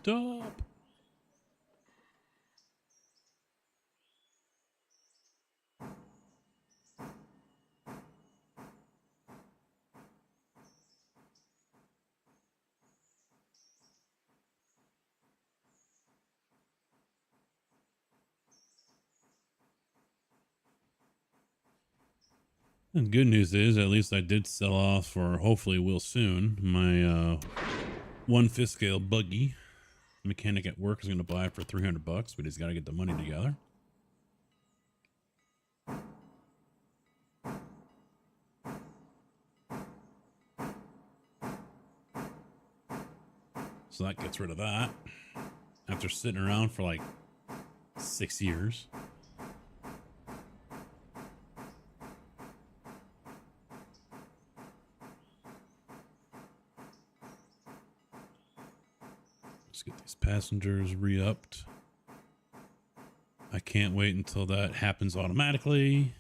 Stop. The good news is, at least I did sell off, or hopefully will soon, my 1/5 scale buggy. The mechanic at work is going to buy it for $300, but he's got to get the money together. So that gets rid of that after sitting around for like 6 years. Let's get these passengers re-upped. I can't wait until that happens automatically.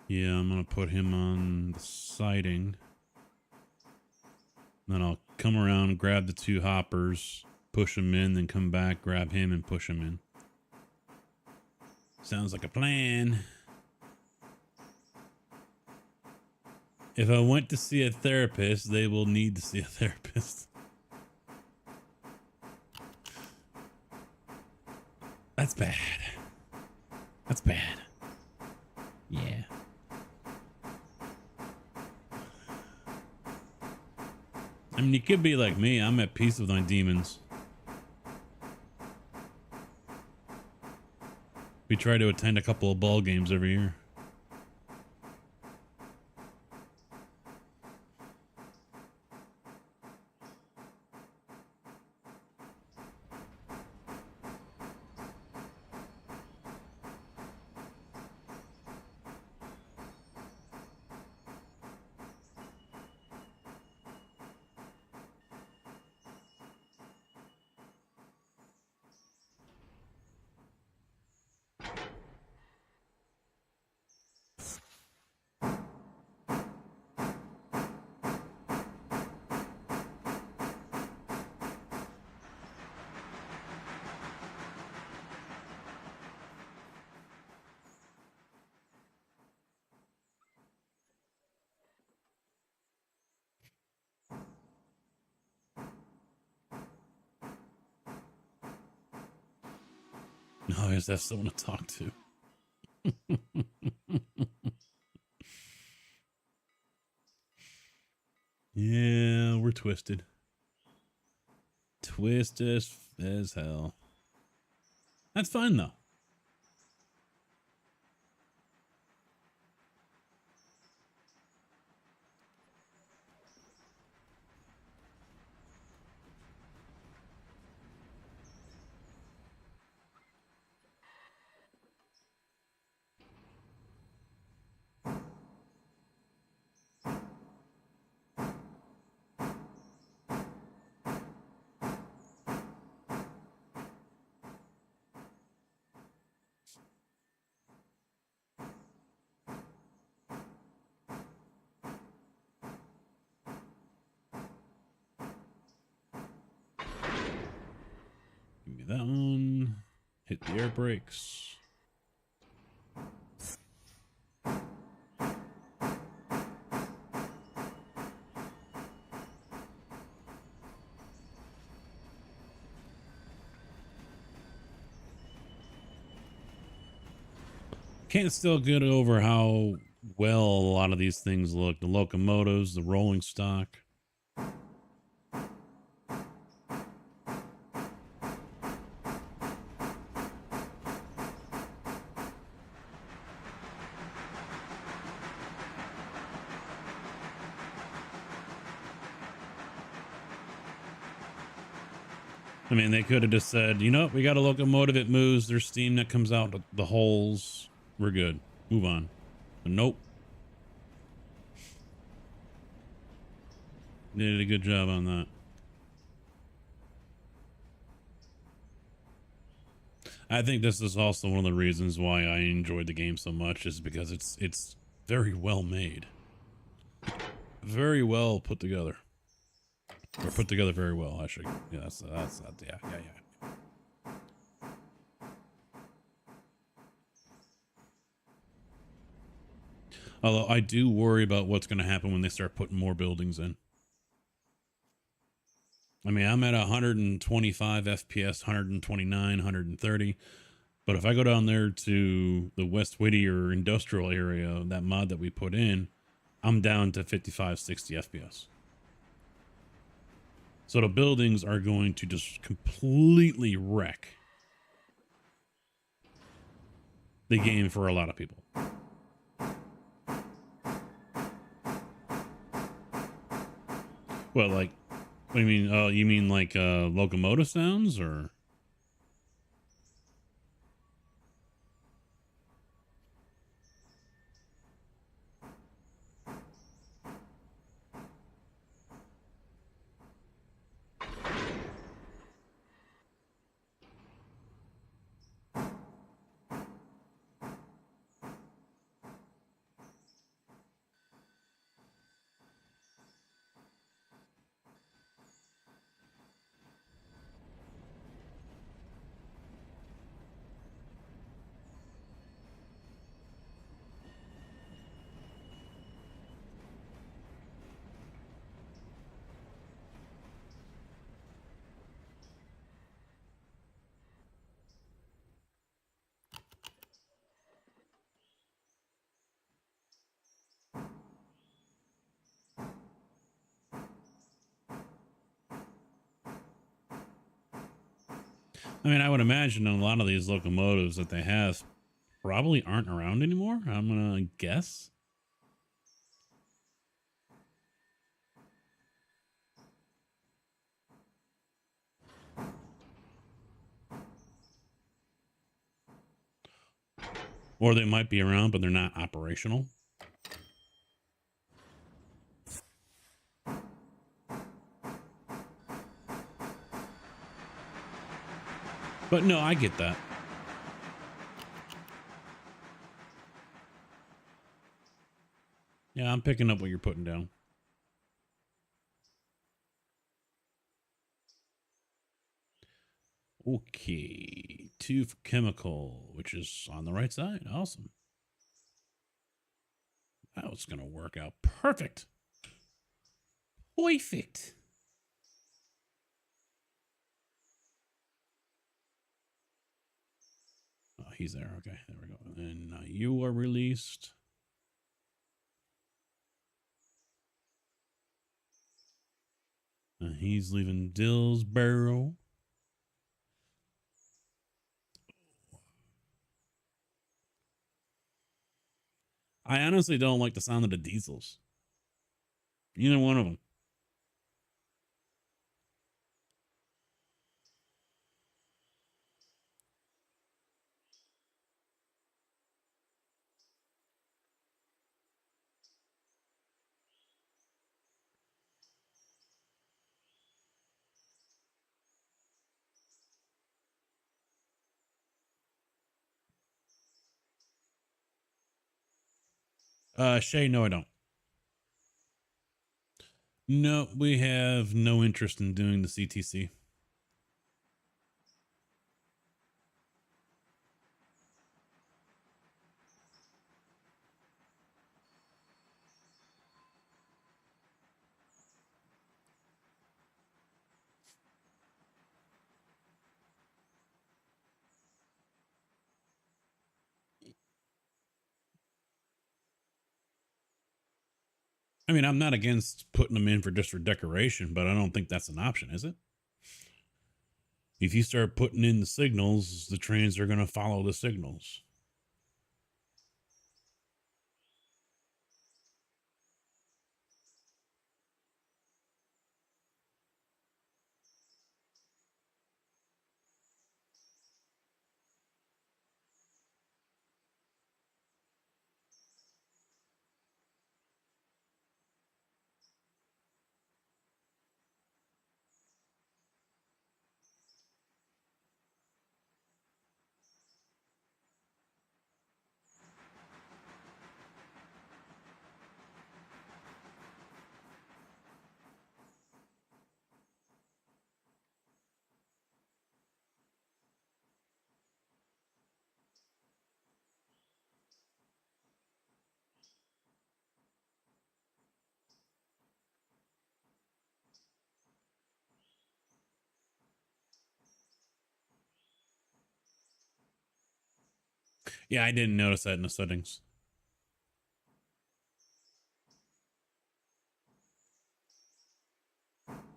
Yeah, I'm going to put him on the siding. Then I'll come around, grab the 2 hoppers, push them in, then come back, grab him, and push him in. Sounds like a plan. If I went to see a therapist, they will need to see a therapist. That's bad. That's bad. Yeah. I mean, you could be like me. I'm at peace with my demons. We try to attend a couple of ball games every year. Oh, I guess that's someone to talk to. Yeah, we're twisted. Twisted as hell. That's fine, though. Give me that one. Hit the air brakes. Can't still get over how well a lot of these things look. The locomotives, the rolling stock. I mean, they could have just said, you know, we got a locomotive, it moves, there's steam that comes out the holes. We're good. Move on. But nope. They did a good job on that. I think this is also one of the reasons why I enjoyed the game so much, is because it's very well made. Very well put together. Or put together very well, actually. Yeah, that's yeah. Although I do worry about what's going to happen when they start putting more buildings in. I mean, I'm at 125 FPS, 129, 130. But if I go down there to the West Whittier industrial area, that mod that we put in, I'm down to 55, 60 FPS. So the buildings are going to just completely wreck the game for a lot of people. Well, like, what do you mean? Oh, you mean like locomotive sounds, or? I mean, I would imagine a lot of these locomotives that they have probably aren't around anymore. I'm gonna guess. Or they might be around, but they're not operational. But no, I get that. Yeah, I'm picking up what you're putting down. Okay, 2 for chemical, which is on the right side. Awesome. That was going to work out perfect. Perfect. he's there. Okay, there we go. And you are released. He's leaving Dillsboro. I honestly don't like the sound of the diesels. Either one of them. Shay, no, I don't. No, we have no interest in doing the CTC. I mean, I'm not against putting them in for just for decoration, but I don't think that's an option, is it? If you start putting in the signals, the trains are going to follow the signals. Yeah, I didn't notice that in the settings.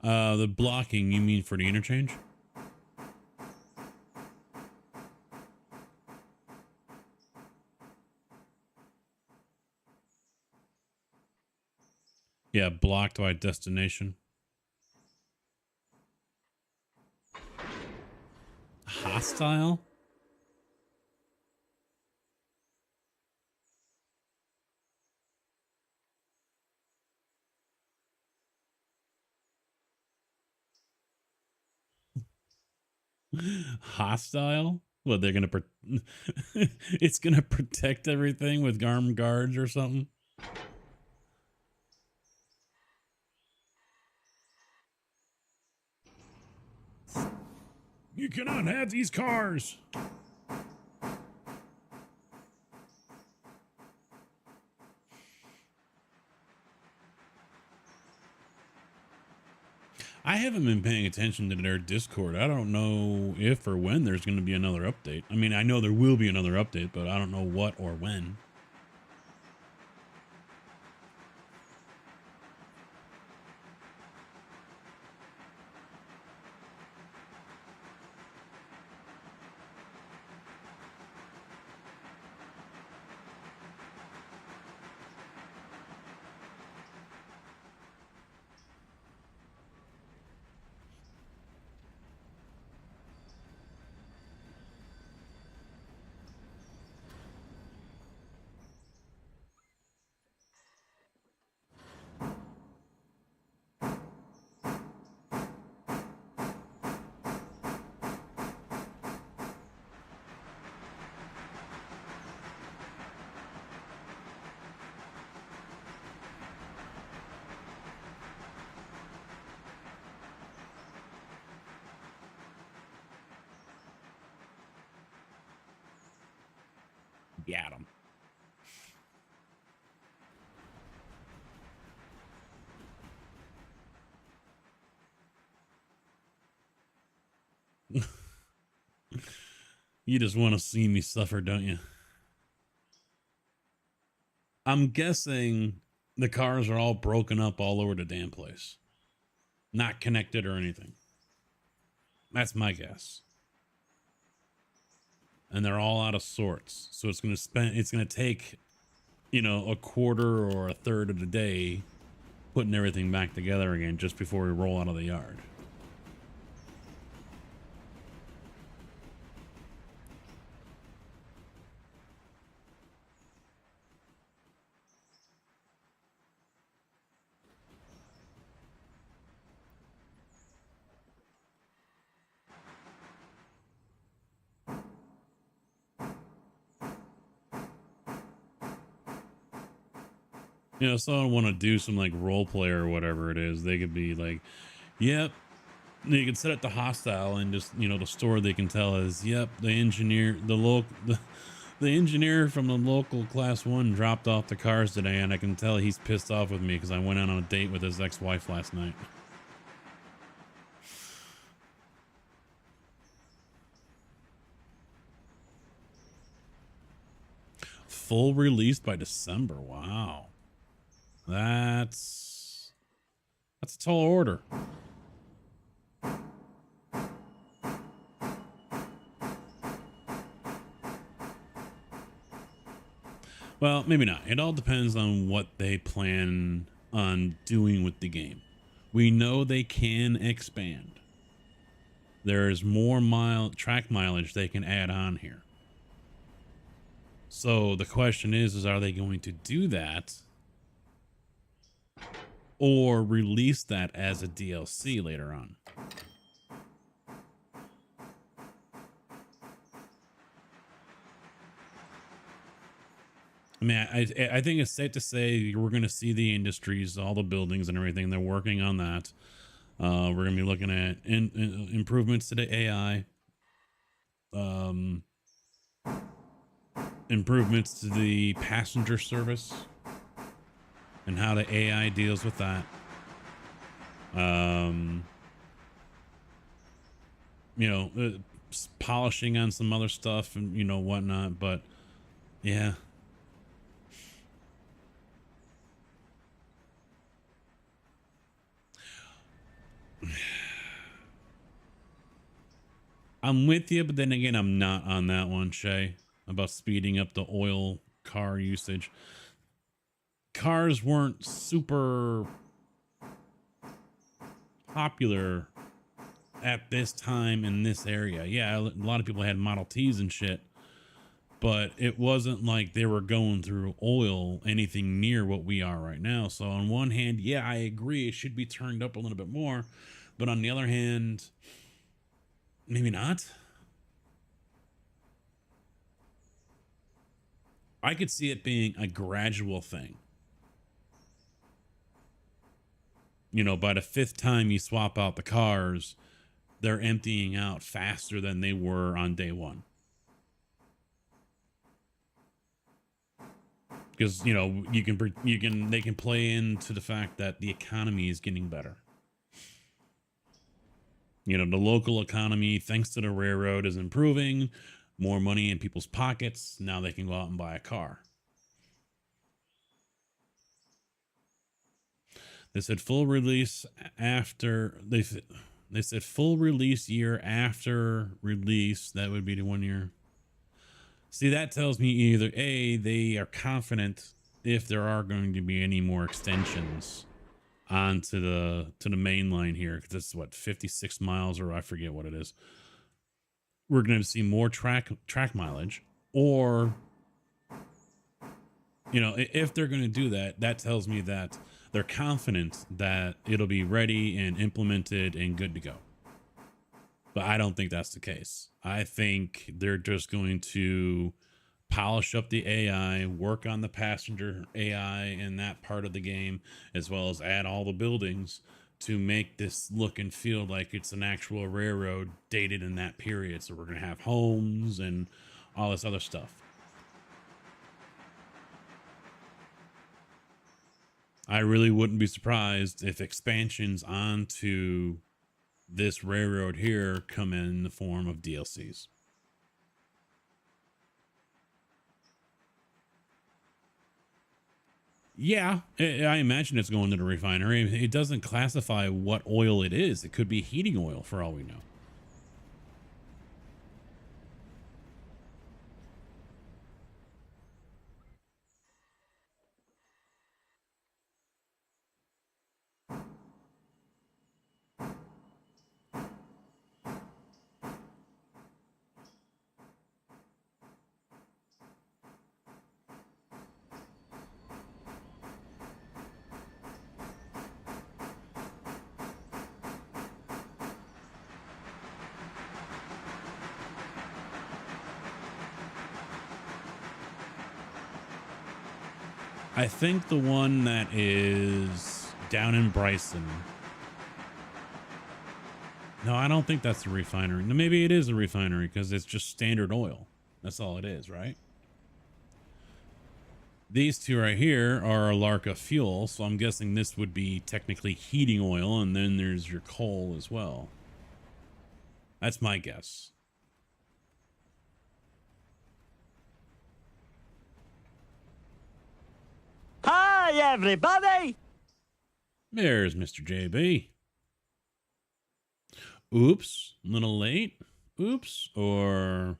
The blocking, you mean for the interchange? Yeah, blocked by destination. Hostile? Hostile? What, they're gonna it's gonna protect everything with armed guards or something? You cannot have these cars. I haven't been paying attention to their Discord. I don't know if or when there's going to be another update. I mean, I know there will be another update, but I don't know what or when. Got him. You just want to see me suffer, don't you? I'm guessing the cars are all broken up all over the damn place, not connected or anything. That's my guess. And they're all out of sorts. So it's going to take, a quarter or a third of the day putting everything back together again just before we roll out of the yard. Someone want to do some like role play or whatever it is, they could be like, yep, you can set it to hostile and just, the story they can tell is, yep, the engineer from the local class 1 dropped off the cars today, and I can tell he's pissed off with me because I went out on a date with his ex-wife last night. Full release by December. Wow. That's a tall order. Well, maybe not. It all depends on what they plan on doing with the game. We know they can expand. There's more track mileage they can add on here. So the question is are they going to do that or release that as a DLC later on? I mean, I think it's safe to say we're going to see the industries, all the buildings and everything. They're working on that. We're going to be looking at improvements to the AI, improvements to the passenger service, and how the AI deals with that. Polishing on some other stuff and whatnot. But yeah. I'm with you, but then again, I'm not on that one, Shay, about speeding up the oil car usage. Cars weren't super popular at this time in this area. Yeah, a lot of people had Model Ts and shit, but it wasn't like they were going through oil anything near what we are right now. So on one hand, yeah, I agree, it should be turned up a little bit more, but on the other hand, maybe not. I could see it being a gradual thing. By the 5th time you swap out the cars, they're emptying out faster than they were on day 1. Because, they can play into the fact that the economy is getting better. The local economy, thanks to the railroad, is improving. More money in people's pockets. Now they can go out and buy a car. They said full release after they said full release year after release. That would be the 1 year. See, that tells me either A, they are confident if there are going to be any more extensions onto the main line here, because it's what, 56 miles, or I forget what it is. We're going to see more track mileage, or if they're going to do that, that tells me that they're confident that it'll be ready and implemented and good to go. But I don't think that's the case. I think they're just going to polish up the AI, work on the passenger AI in that part of the game, as well as add all the buildings to make this look and feel like it's an actual railroad dated in that period. So we're going to have homes and all this other stuff. I really wouldn't be surprised if expansions onto this railroad here come in the form of DLCs. Yeah, I imagine it's going to the refinery. It doesn't classify what oil it is. It could be heating oil for all we know. I think the one that is down in Bryson. No, I don't think that's a refinery. No, maybe it is a refinery because it's just standard oil. That's all it is, right? These two right here are Alarka fuel, so I'm guessing this would be technically heating oil, and then there's your coal as well. That's my guess. Hi, everybody! There's Mr. JB. Oops, a little late. Oops, or...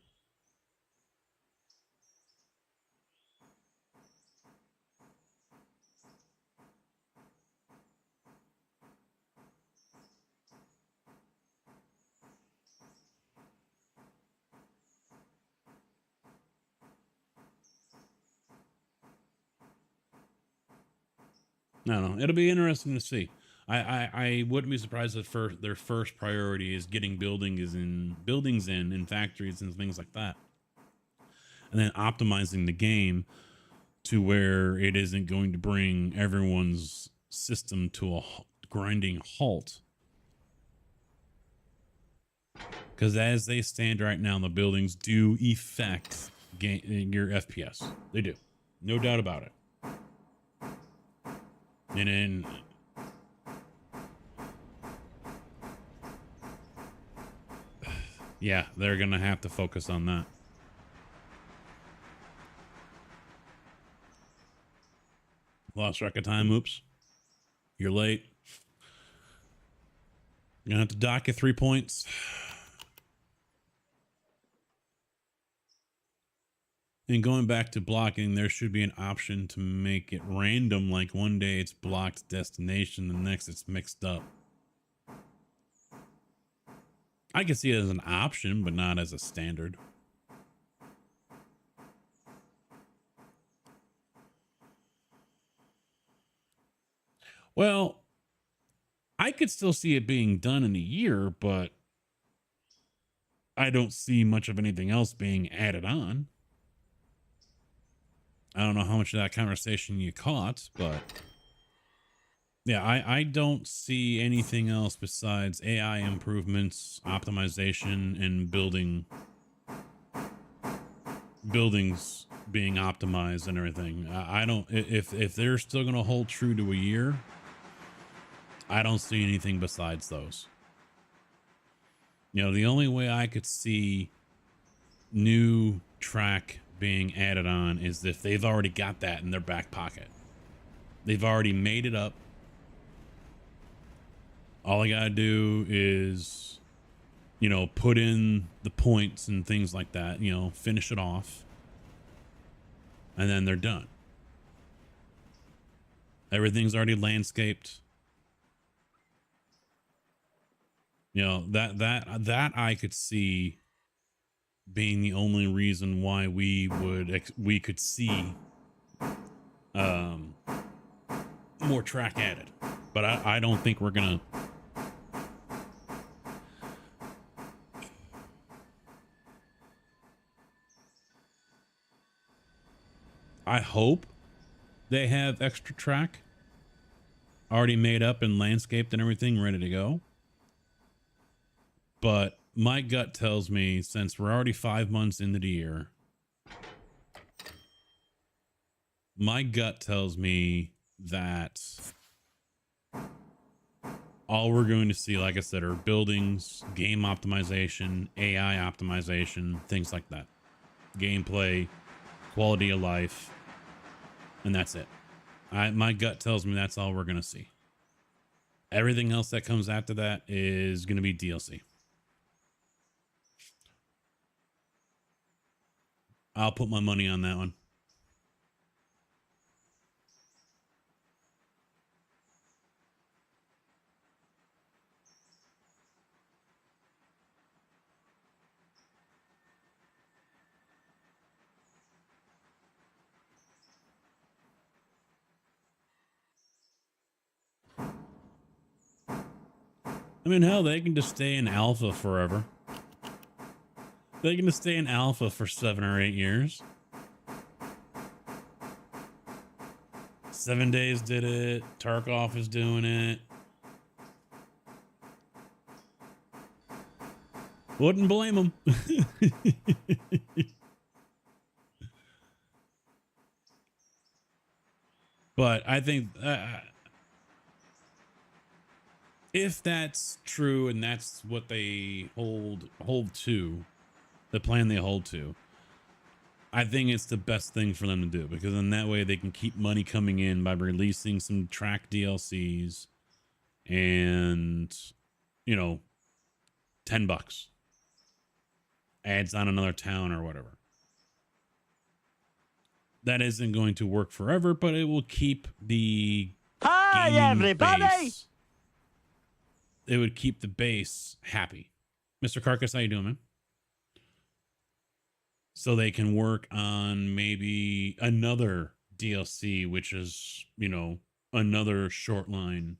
I don't know. It'll be interesting to see. I wouldn't be surprised if their first priority is getting buildings in factories and things like that, and then optimizing the game to where it isn't going to bring everyone's system to a grinding halt. Because as they stand right now, the buildings do affect your FPS. They do, no doubt about it. And then yeah, they're gonna have to focus on that. Lost track of time. Oops, you're late. You're gonna have to dock you 3 points. And going back to blocking, there should be an option to make it random. Like one day it's blocked destination, the next it's mixed up. I can see it as an option, but not as a standard. Well, I could still see it being done in a year, but I don't see much of anything else being added on. I don't know how much of that conversation you caught, but yeah, I don't see anything else besides AI improvements, optimization, and buildings being optimized and everything. I don't, if they're still going to hold true to a year, I don't see anything besides those. You know, the only way I could see new track being added on is if they've already got that in their back pocket. They've already made it up. All I gotta do is, you know, put in the points and things like that, you know, finish it off, and then they're done. Everything's already landscaped. You know, that I could see being the only reason why we could see more track added. But I don't think we're gonna. I hope they have extra track already made up and landscaped and everything ready to go. But my gut tells me, since we're already 5 months into the year, my gut tells me that all we're going to see, like I said, are buildings, game optimization, AI optimization, things like that. Gameplay, quality of life, and that's it. My gut tells me that's all we're gonna see. Everything else that comes after that is gonna be DLC. I'll put my money on that one. I mean, hell, they can just stay in alpha forever. They can just stay in alpha for 7 or 8 years. 7 Days did it. Tarkov is doing it. Wouldn't blame them. But I think if that's true and that's what they hold to, the plan they hold to, I think it's the best thing for them to do, because in that way they can keep money coming in by releasing some track DLCs and, you know, $10 adds on another town or whatever. That isn't going to work forever, but it will keep the Hi, everybody! base. It would keep the base happy. Mr. Carcass, how you doing, man? So they can work on maybe another DLC, which is, you know, another short line,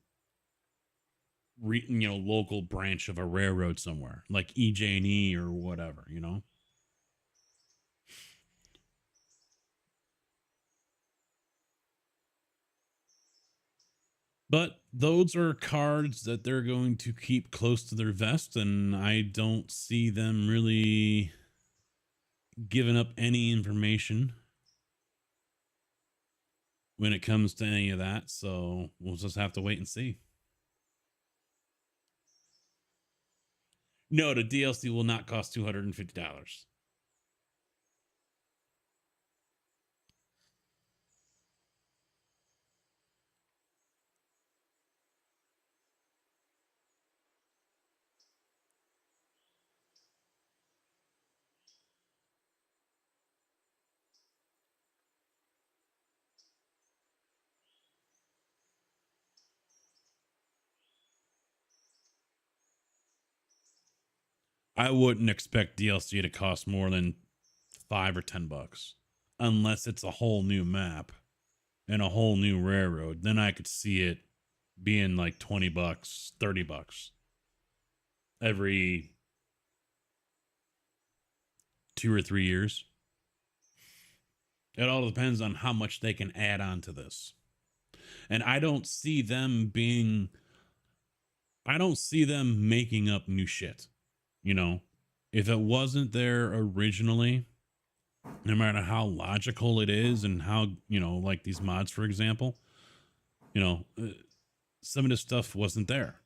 local branch of a railroad somewhere, like EJ&E or whatever, you know? But those are cards that they're going to keep close to their vest, and I don't see them really giving up any information when it comes to any of that. So we'll just have to wait and see. No, the DLC will not cost $250. I wouldn't expect DLC to cost more than $5 or $10, unless it's a whole new map and a whole new railroad. Then I could see it being like $20, $30 every 2 or 3 years. It all depends on how much they can add on to this. And I don't see them making up new shit. You know, if it wasn't there originally, no matter how logical it is and how, you know, like these mods, for example, you know, some of this stuff wasn't there.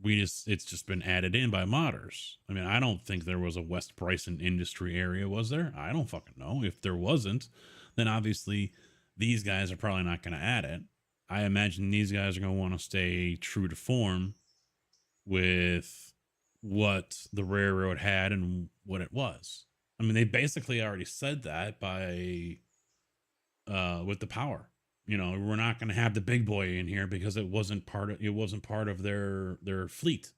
It's just been added in by modders. I mean, I don't think there was a West Bryson industry area, was there? I don't fucking know. If there wasn't, then obviously these guys are probably not going to add it. I imagine these guys are going to want to stay true to form with what the railroad had and what it was. I mean, they basically already said that by with the power. You know, we're not going to have the big boy in here because it wasn't part of their fleet.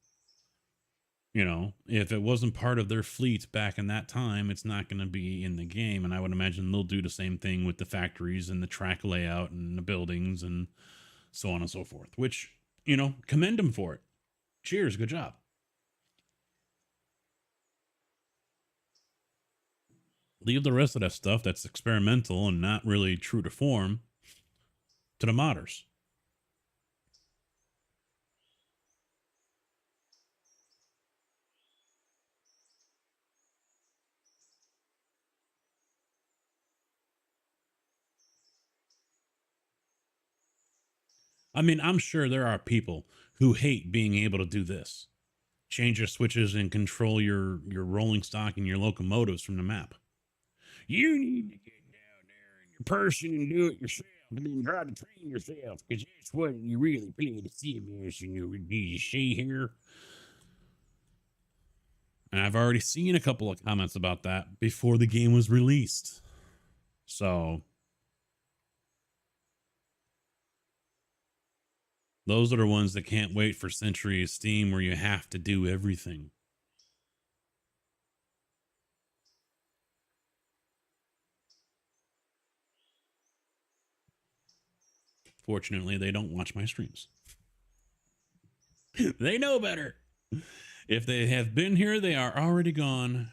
You know, if it wasn't part of their fleet back in that time, it's not going to be in the game. And I would imagine they'll do the same thing with the factories and the track layout and the buildings and so on and so forth, which, you know, commend them for it. Cheers. Good job. Leave the rest of that stuff that's experimental and not really true to form to the modders. I mean, I'm sure there are people who hate being able to do this. Change your switches and control your rolling stock and your locomotives from the map. You need to get down there in your person and do it yourself. and then try to train yourself, because that's what you really play the Sims, and you see here. And I've already seen a couple of comments about that before the game was released. So those are the ones that can't wait for Century of Steam, where you have to do everything. Fortunately, they don't watch my streams. They know better. If they have been here, they are already gone.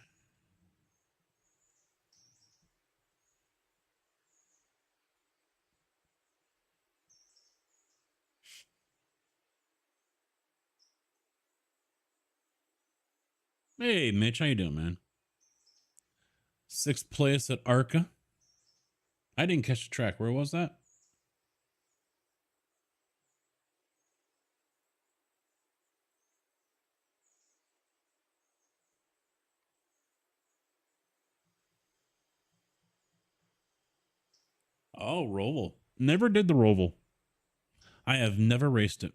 Hey, Mitch, how you doing, man? 6th place at Arca. I didn't catch the track. Where was that? Oh, Roval. Never did the Roval. I have never raced it.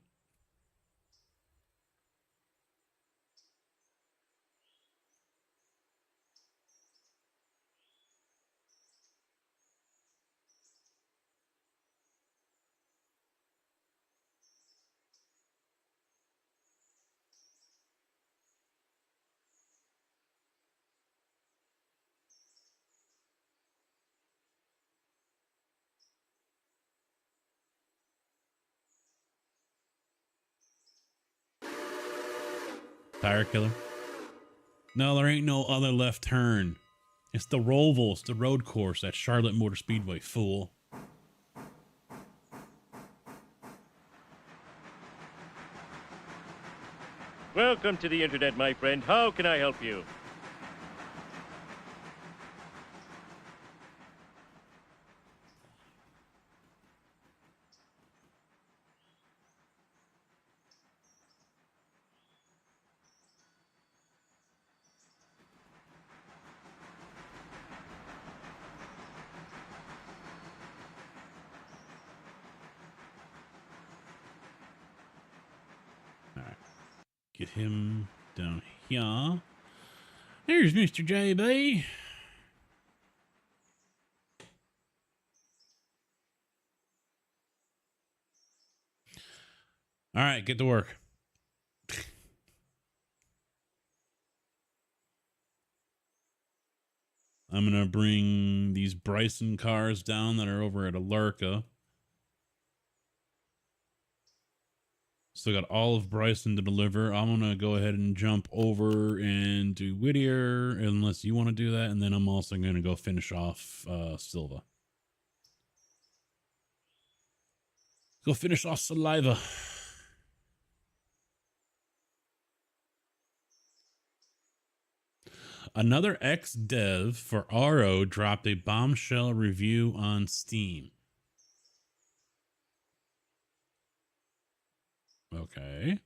Tire killer. No, there ain't no other left turn. It's the Roval. It's the road course at Charlotte Motor Speedway, fool. Welcome to the internet, my friend. How can I help you? All right. Get him down here. Here's Mr. JB. All right, get to work. I'm going to bring these Bryson cars down that are over at Alarka. Still got all of Bryson to deliver. I'm going to go ahead and jump over and do Whittier, unless you want to do that. And then I'm also going to go finish off Silva. Go finish off Saliva. Another ex-dev for RO dropped a bombshell review on Steam. Okay.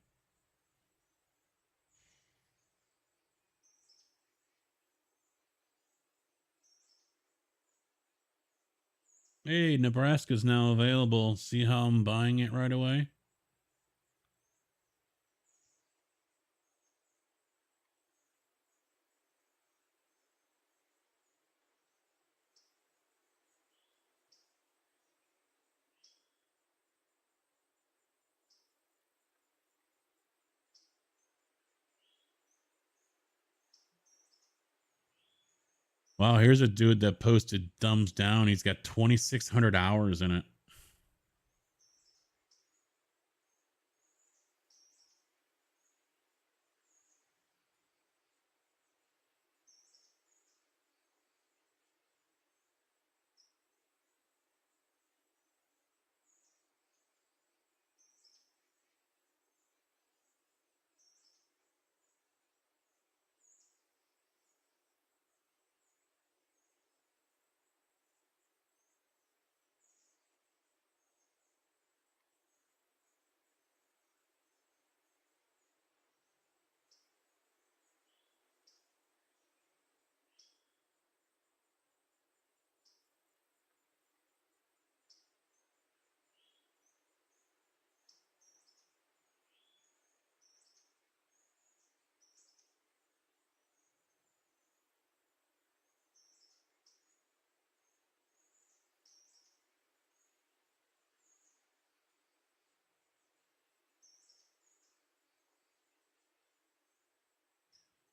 Hey, Nebraska's now available. See how I'm buying it right away? Wow, here's a dude that posted thumbs down. He's got 2,600 hours in it.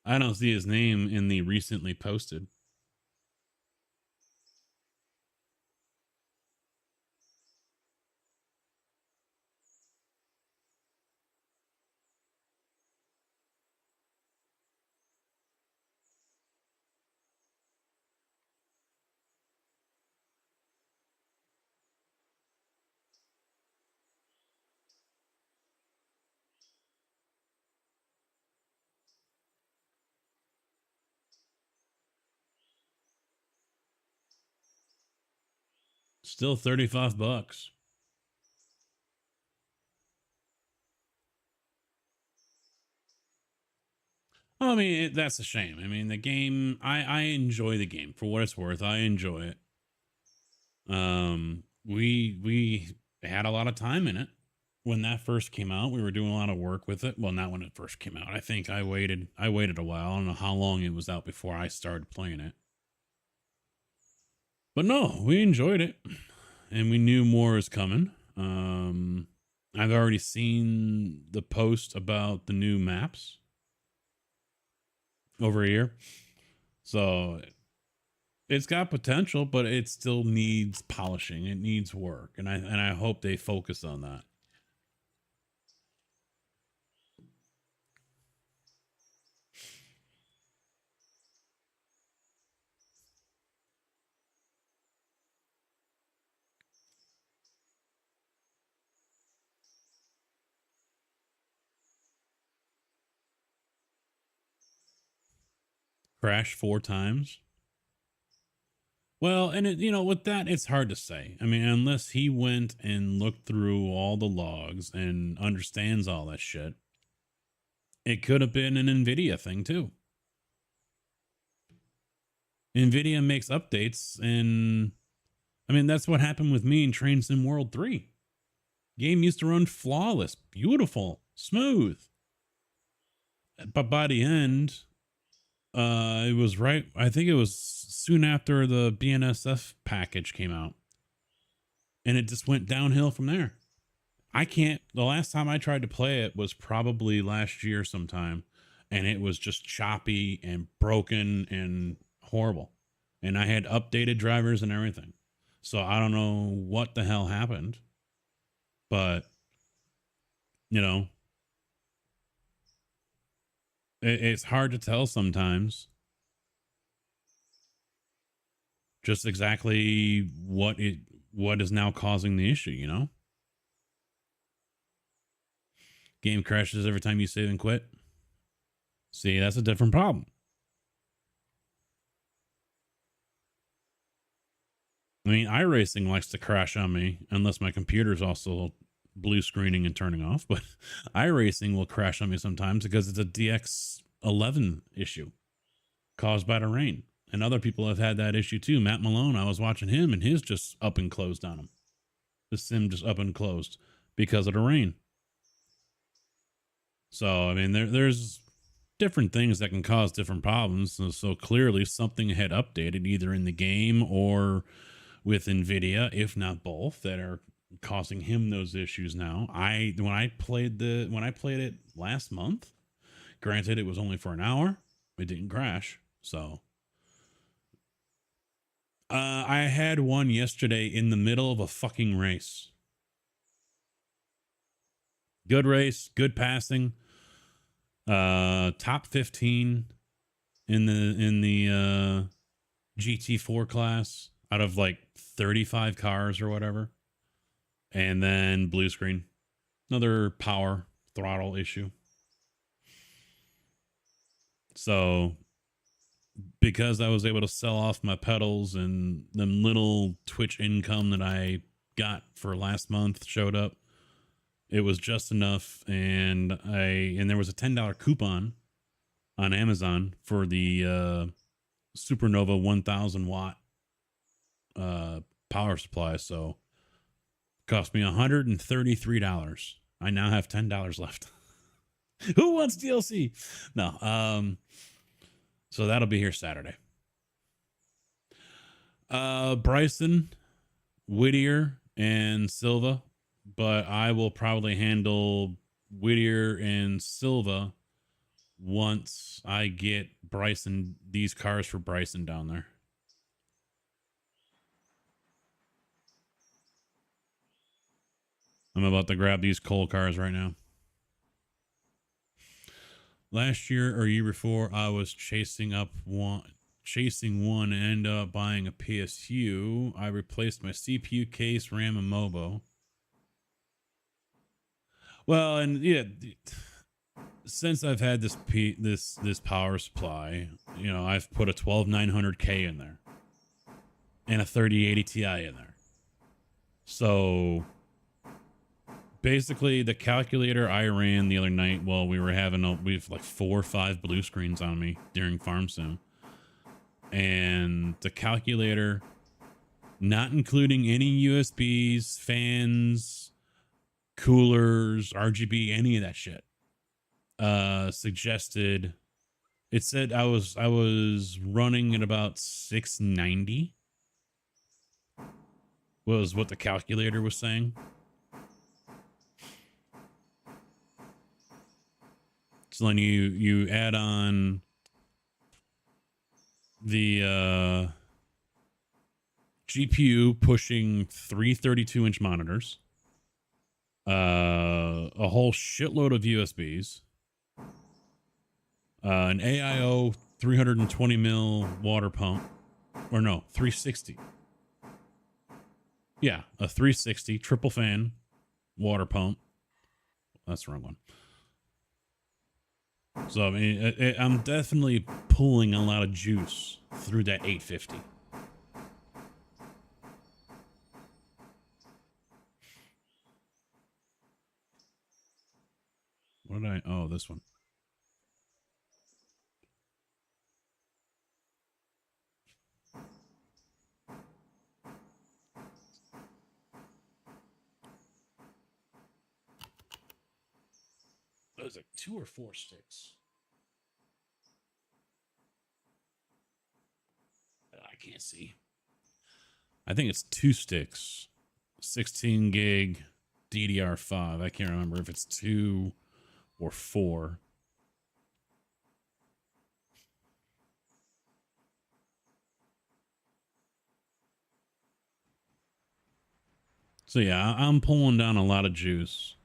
I don't see his name in the recently posted. Still $35. I mean, that's a shame. I mean, the game, I enjoy the game for what it's worth. I enjoy it. We had a lot of time in it when that first came out. We were doing a lot of work with it. Well, not when it first came out. I think I waited a while. I don't know how long it was out before I started playing it. But no, we enjoyed it and we knew more is coming. I've already seen the post about the new maps over here. So it's got potential, but it still needs polishing. It needs work. And I hope they focus on that. Crash 4 times. Well, and with that, it's hard to say. I mean, unless he went and looked through all the logs and understands all that shit, it could have been an NVIDIA thing too. NVIDIA makes updates, and I mean, that's what happened with me in Train Sim World 3. Game used to run flawless, beautiful, smooth. But by the end, it was right. I think it was soon after the BNSF package came out, and it just went downhill from there. The last time I tried to play it was probably last year sometime, and it was just choppy and broken and horrible. And I had updated drivers and everything. So I don't know what the hell happened, but it's hard to tell sometimes just exactly what is now causing the issue. Game crashes every time you save and quit. See, that's a different problem. I mean, iRacing likes to crash on me unless my computer's also blue screening and turning off, but iRacing will crash on me sometimes because it's a DX11 issue caused by the rain. And other people have had that issue too. Matt Malone, I was watching him and his just up and closed on him. The sim just up and closed because of the rain. So, I mean, there's different things that can cause different problems. So clearly something had updated either in the game or with NVIDIA, if not both, that are causing him those issues now. When I played it last month, granted it was only for an hour, it didn't crash. So I had one yesterday in the middle of a fucking race. Good race, good passing. Top 15 in the GT4 class out of like 35 cars or whatever. And then blue screen. Another power throttle issue. So because I was able to sell off my pedals and the little Twitch income that I got for last month showed up, it was just enough. And there was a $10 coupon on Amazon for the Supernova 1000 watt power supply. So it cost me $133. I now have $10 left. Who wants DLC? No. So that'll be here Saturday. Bryson, Whittier, and Silva, but I will probably handle Whittier and Silva once I get Bryson, these cars for Bryson down there. I'm about to grab these coal cars right now. Last year or year before, I was chasing one and ended up buying a PSU. I replaced my CPU case, RAM, and MOBO. Well, and yeah, since I've had this power supply, you know, I've put a 12900K in there and a 3080 Ti in there. So basically, the calculator I ran the other night while we have like 4 or 5 blue screens on me during farm sim, and the calculator, not including any USBs, fans, coolers, RGB, any of that shit, suggested, it said I was running at about 690 was what the calculator was saying. So then you add on the GPU pushing 3 32-inch monitors, a whole shitload of USBs, an AIO 320 mil water pump, or no, 360. Yeah, a 360 triple fan water pump. That's the wrong one. So I mean, I'm definitely pulling a lot of juice through that 850. What did I? Oh, this one. That was like 2 or 4 sticks. I can't see. I think it's 2 sticks, 16 gig DDR5. I can't remember if it's 2 or 4. So yeah, I'm pulling down a lot of juice.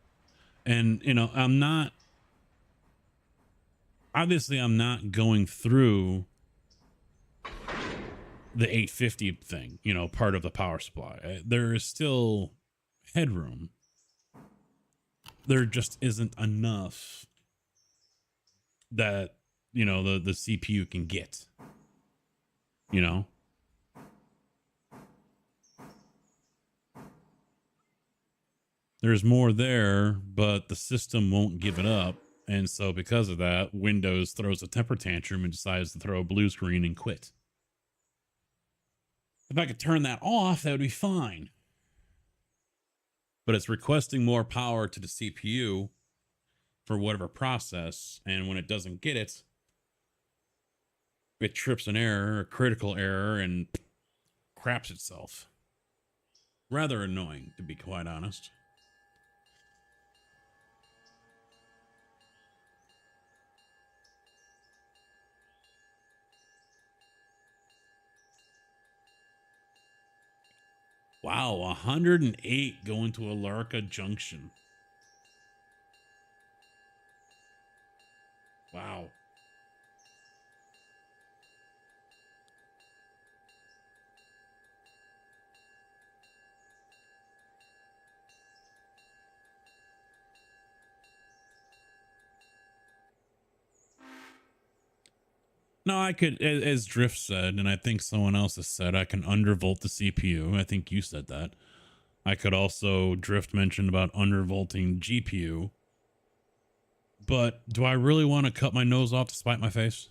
And, you know, I'm not going through the 850 thing, you know, part of the power supply. There is still headroom. There just isn't enough that, you know, the CPU can get, you know. There's more there, but the system won't give it up. And so because of that, Windows throws a temper tantrum and decides to throw a blue screen and quit. If I could turn that off, that would be fine. But it's requesting more power to the CPU for whatever process. And when it doesn't get it, it trips an error, a critical error, and craps itself. Rather annoying, to be quite honest. Wow, 108 going to Alarka Junction. Wow. No, I could, as Drift said, and I think someone else has said, I can undervolt the CPU. I think you said that. I could also, Drift mentioned about undervolting GPU. But do I really want to cut my nose off to spite my face?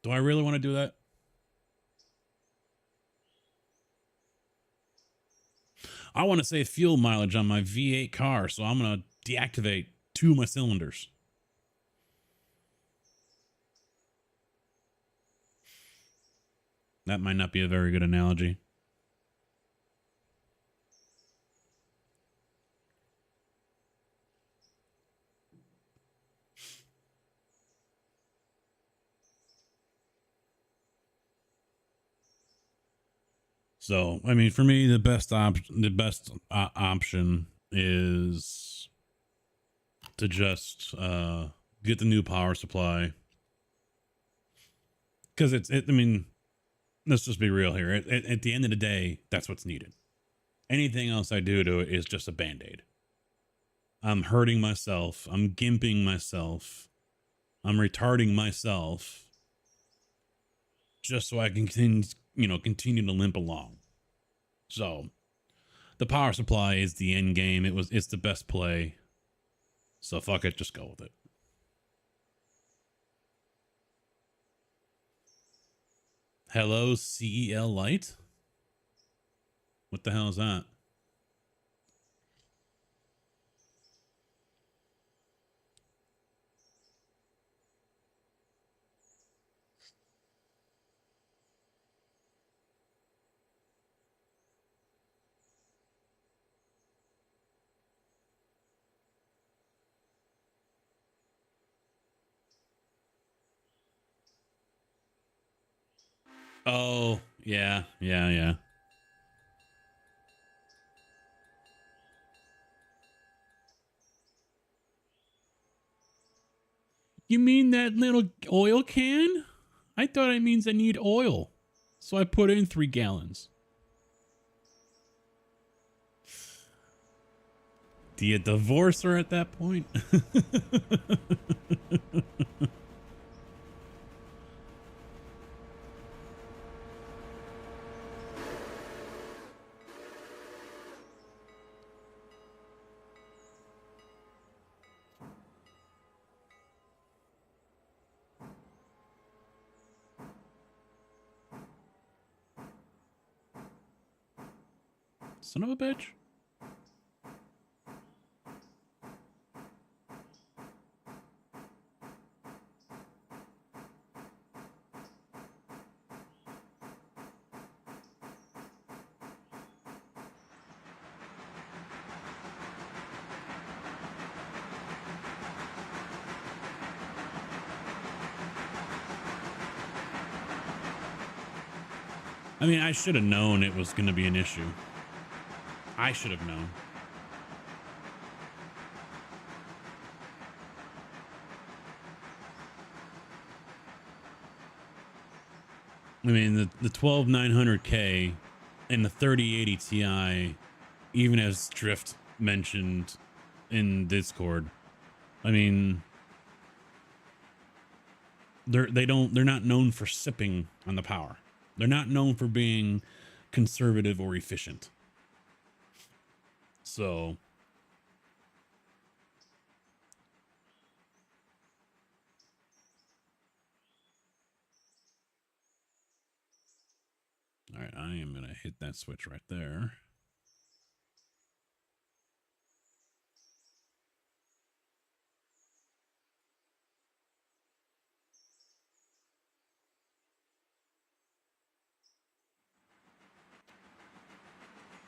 Do I really want to do that? I want to save fuel mileage on my V8 car, so I'm going to deactivate 2 of my cylinders. That might not be a very good analogy. So, I mean, for me, the best option is to just get the new power supply, because I mean, let's just be real here. At the end of the day, that's what's needed. Anything else I do to it is just a band-aid. I'm hurting myself. I'm gimping myself. I'm retarding myself just so I can continue to limp along. So the power supply is the end game. It's the best play. So fuck it, just go with it. Hello, CEL Light? What the hell is that? Oh, yeah. You mean that little oil can? I thought it means I need oil. So I put in 3 gallons. Do you divorce her at that point? Son of a bitch. I mean, I should have known it was going to be an issue. I should have known. I mean, the 12900K and the 3080 Ti, even as Drift mentioned in Discord, I mean, they're not known for sipping on the power. They're not known for being conservative or efficient. So all right, I am going to hit that switch right there.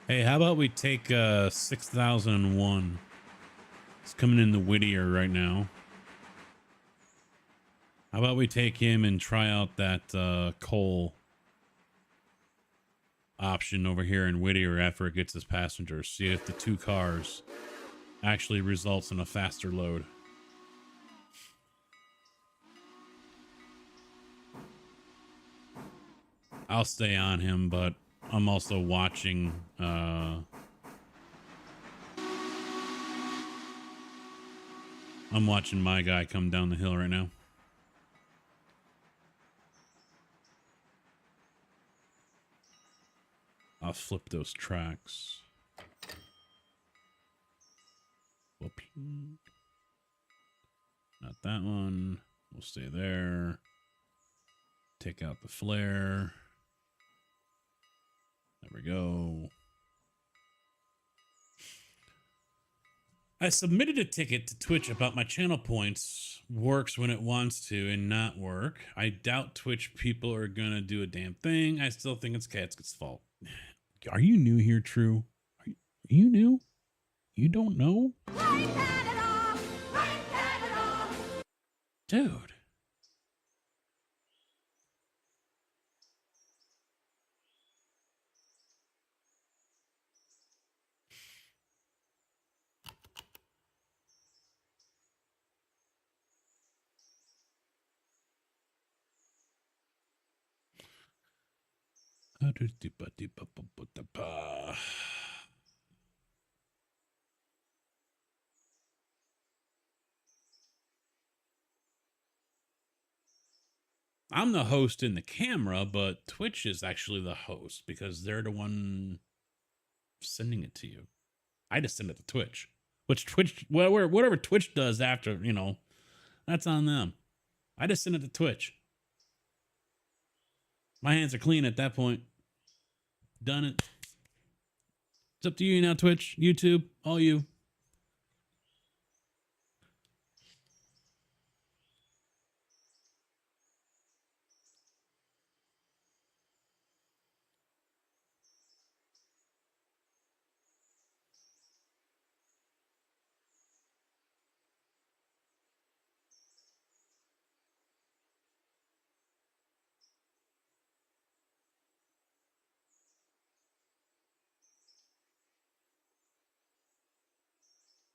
Hey, how about we take 6001? It's coming in the Whittier right now. How about we take him and try out that coal option over here in Whittier after it gets his passengers. See if the 2 cars actually results in a faster load. I'll stay on him, but I'm also watching I'm watching my guy come down the hill right now. I'll flip those tracks. Whooping. Not that one. We'll stay there. Take out the flare. There we go. I submitted a ticket to Twitch about my channel points. Works when it wants to and not work. I doubt Twitch people are going to do a damn thing. I still think it's Catskit's fault. Are you new here, True? Are you new? You don't know? Dude. I'm the host in the camera, but Twitch is actually the host because they're the one sending it to you. I just send it to Twitch, which Twitch, whatever Twitch does after, that's on them. I just send it to Twitch. My hands are clean at that point. Done it. It's up to you now, Twitch, YouTube, all you.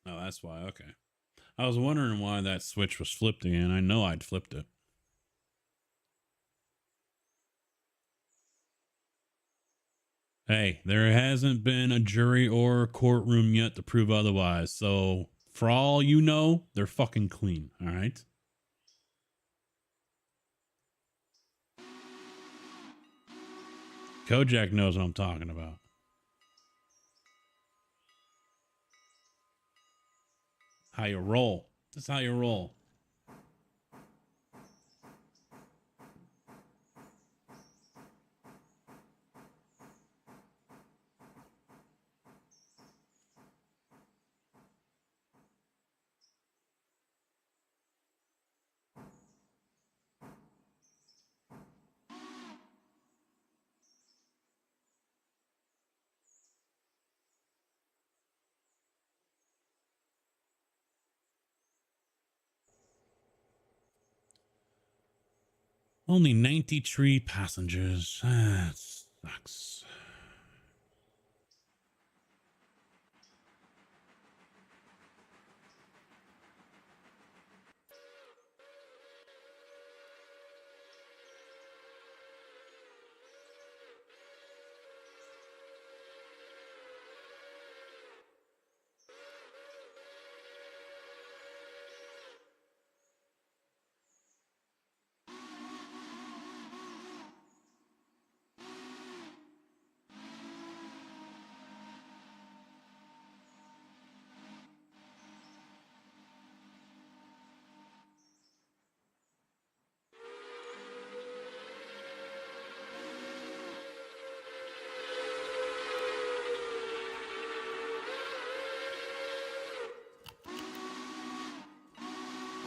Oh, that's why. Okay. I was wondering why that switch was flipped again. I know I'd flipped it. Hey, there hasn't been a jury or a courtroom yet to prove otherwise. So, for all you know, they're fucking clean. All right. Kojak knows what I'm talking about. How you roll. That's how you roll. Only 93 passengers. That sucks.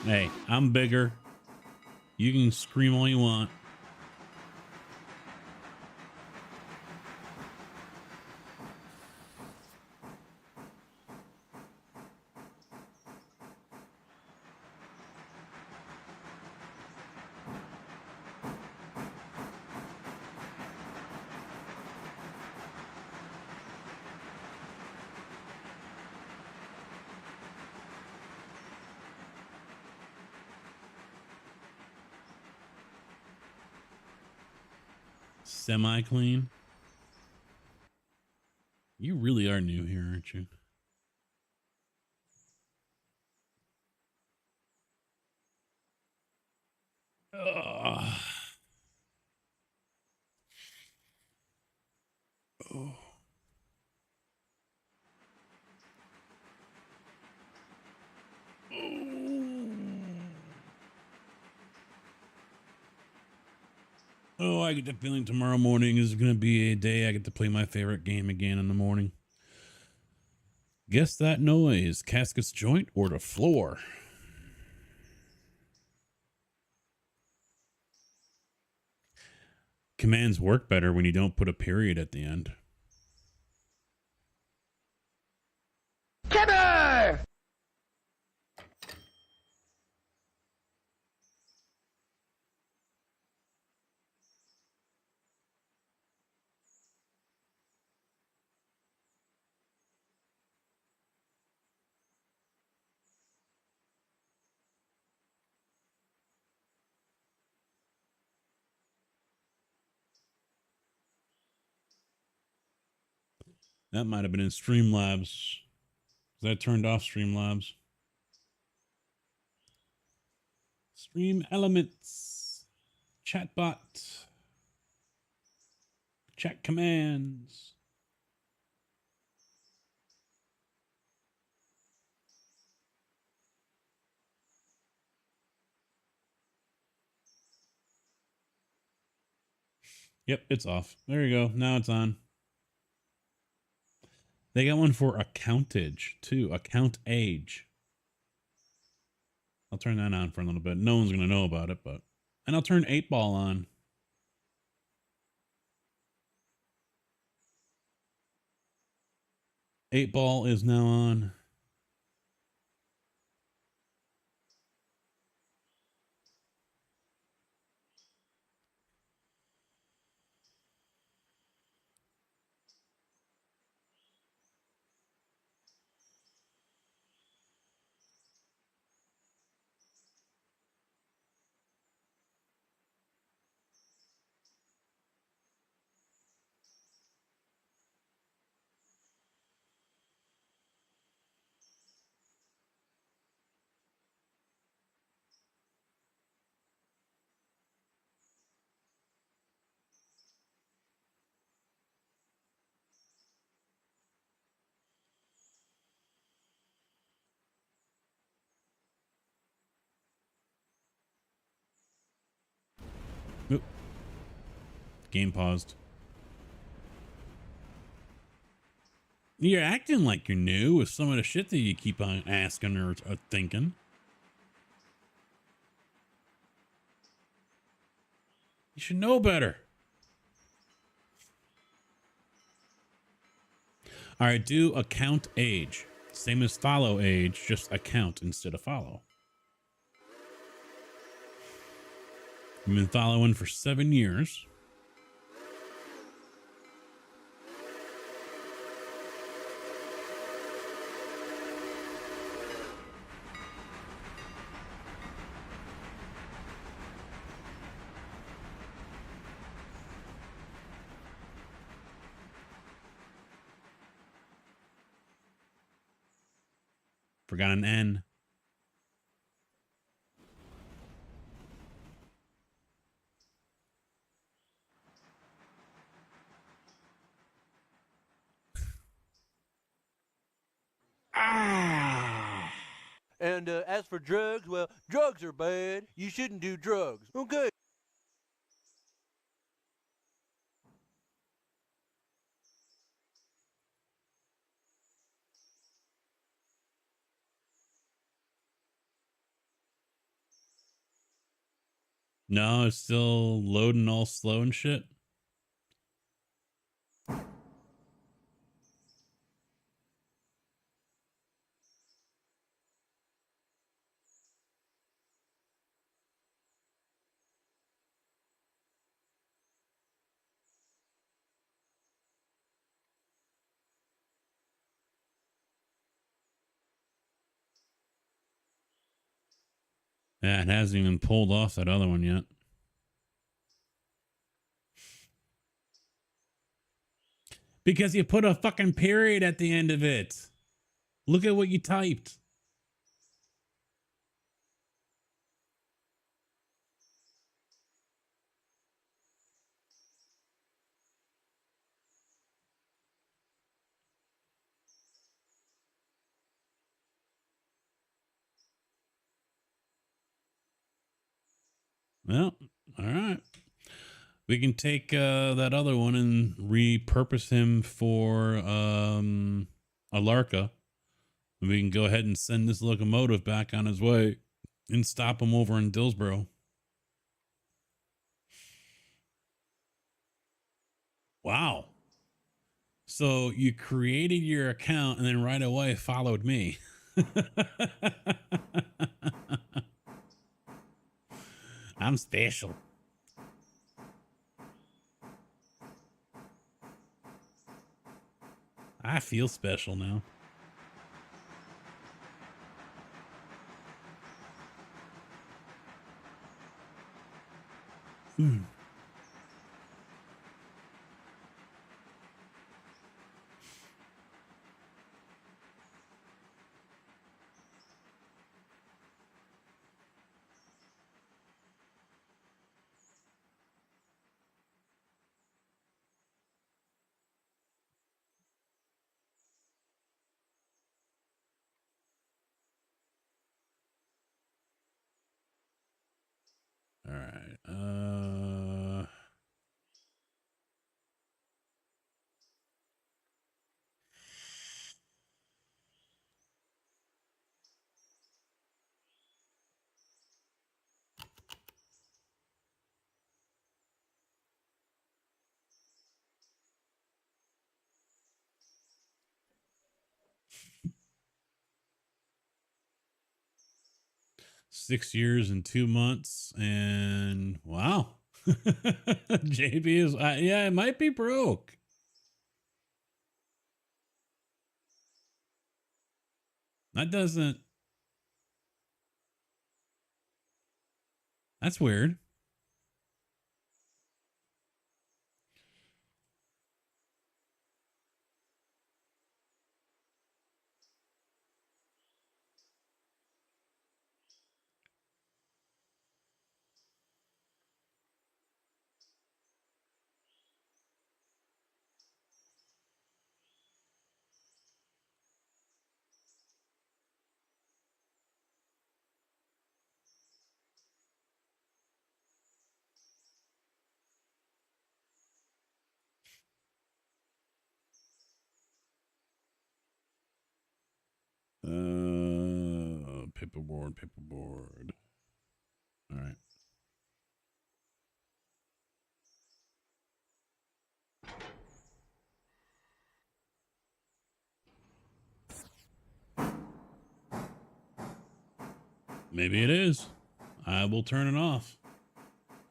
Hey, I'm bigger. You can scream all you want. Semi-clean. You really are new here, aren't you? Ugh. Oh. Oh, I get the feeling tomorrow morning is going to be a day I get to play my favorite game again in the morning. Guess that noise. Casket's joint or the floor? Commands work better when you don't put a period at the end. Kibber! That might have been in Streamlabs. I turned off Streamlabs. Stream Elements. Chatbot. Chat commands. Yep, it's off. There you go. Now it's on. They got one for accountage too. Account age. I'll turn that on for a little bit. No one's gonna know about it, but and I'll turn 8Ball on. 8Ball is now on. Oop. Game paused. You're acting like you're new with some of the shit that you keep on asking or thinking. You should know better. All right, do account age. Same as follow age, just account instead of follow. I've been following for 7 years. Forgot an N. Ah. And as for drugs, well, drugs are bad. You shouldn't do drugs. Okay. No, it's still loading all slow and shit. Yeah, it hasn't even pulled off that other one yet. Because you put a fucking period at the end of it. Look at what you typed. Well, all right. We can take that other one and repurpose him for a Larka. And we can go ahead and send this locomotive back on his way and stop him over in Dillsboro. Wow. So you created your account and then right away followed me. I'm special. I feel special now. 6 years and 2 months, and wow. JB is, yeah, it might be broke. That doesn't, that's weird. Paperboard. All right. Maybe it is. I will turn it off.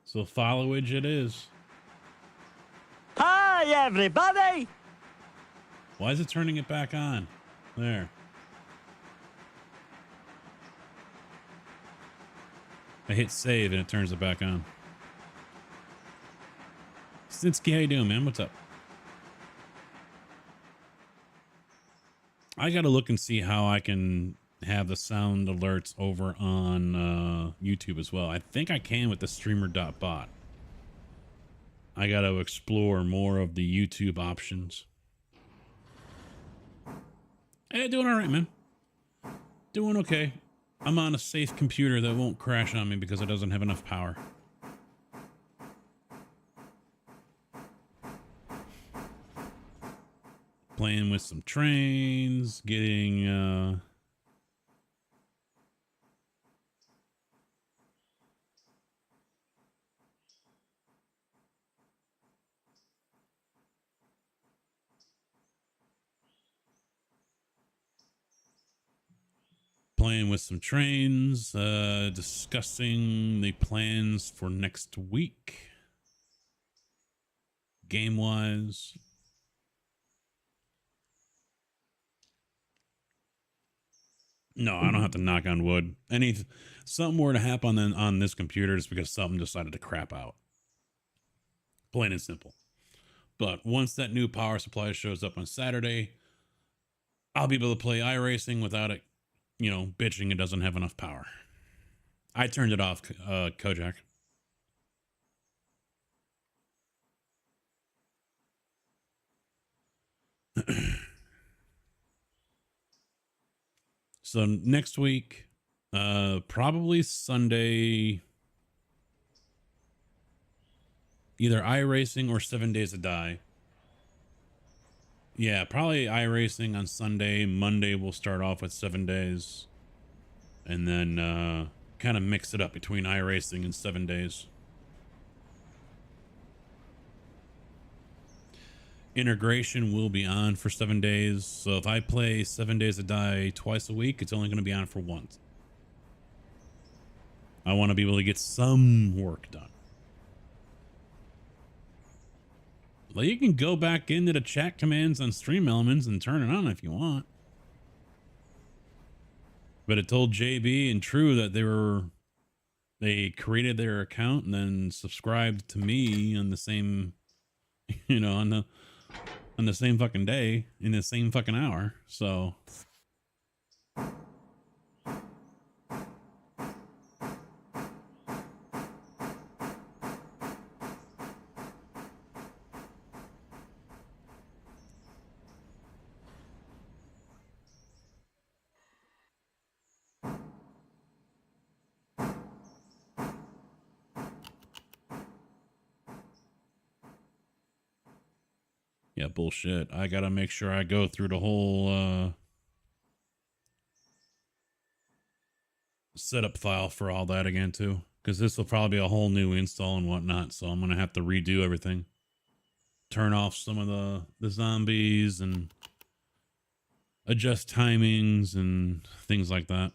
So followage it is. Hi, everybody! Why is it turning it back on? There. I hit save and it turns it back on. Stinsky, how you doing, man? What's up? I gotta look and see how I can have the sound alerts over on YouTube as well. I think I can with the streamer.bot. I gotta explore more of the YouTube options. Hey, doing all right, man. Doing okay. I'm on a safe computer that won't crash on me because it doesn't have enough power. Playing with some trains, getting playing with some trains, discussing the plans for next week, game-wise. No, I don't have to knock on wood. Something were to happen on this computer just because something decided to crap out. Plain and simple. But once that new power supply shows up on Saturday, I'll be able to play iRacing without it, you know, bitching it doesn't have enough power. I turned it off, Kojak. So next week, probably Sunday, either iRacing or 7 Days to Die. Yeah, probably iRacing on Sunday. Monday we'll start off with 7 days. And then kind of mix it up between iRacing and 7 days. Integration will be on for 7 days. So if I play 7 Days to Die twice a week, it's only going to be on for once. I want to be able to get some work done. Well, you can go back into the chat commands on Stream Elements and turn it on if you want. But it told JB and True that they created their account and then subscribed to me on the same, you know, on the same fucking day in the same fucking hour. So yeah, bullshit. I gotta make sure I go through the whole setup file for all that again too, because this will probably be a whole new install and whatnot. So I'm gonna have to redo everything, turn off some of the zombies and adjust timings and things like that.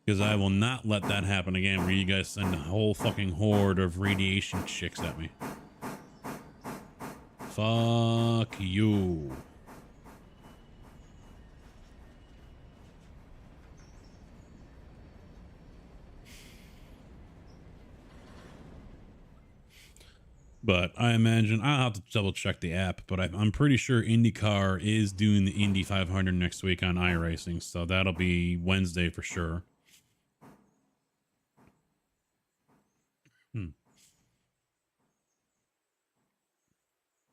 Because I will not let that happen again where you guys send a whole fucking horde of radiation chicks at me. Fuck you. But I imagine I'll have to double check the app, but I'm pretty sure IndyCar is doing the Indy 500 next week on iRacing. So that'll be Wednesday for sure.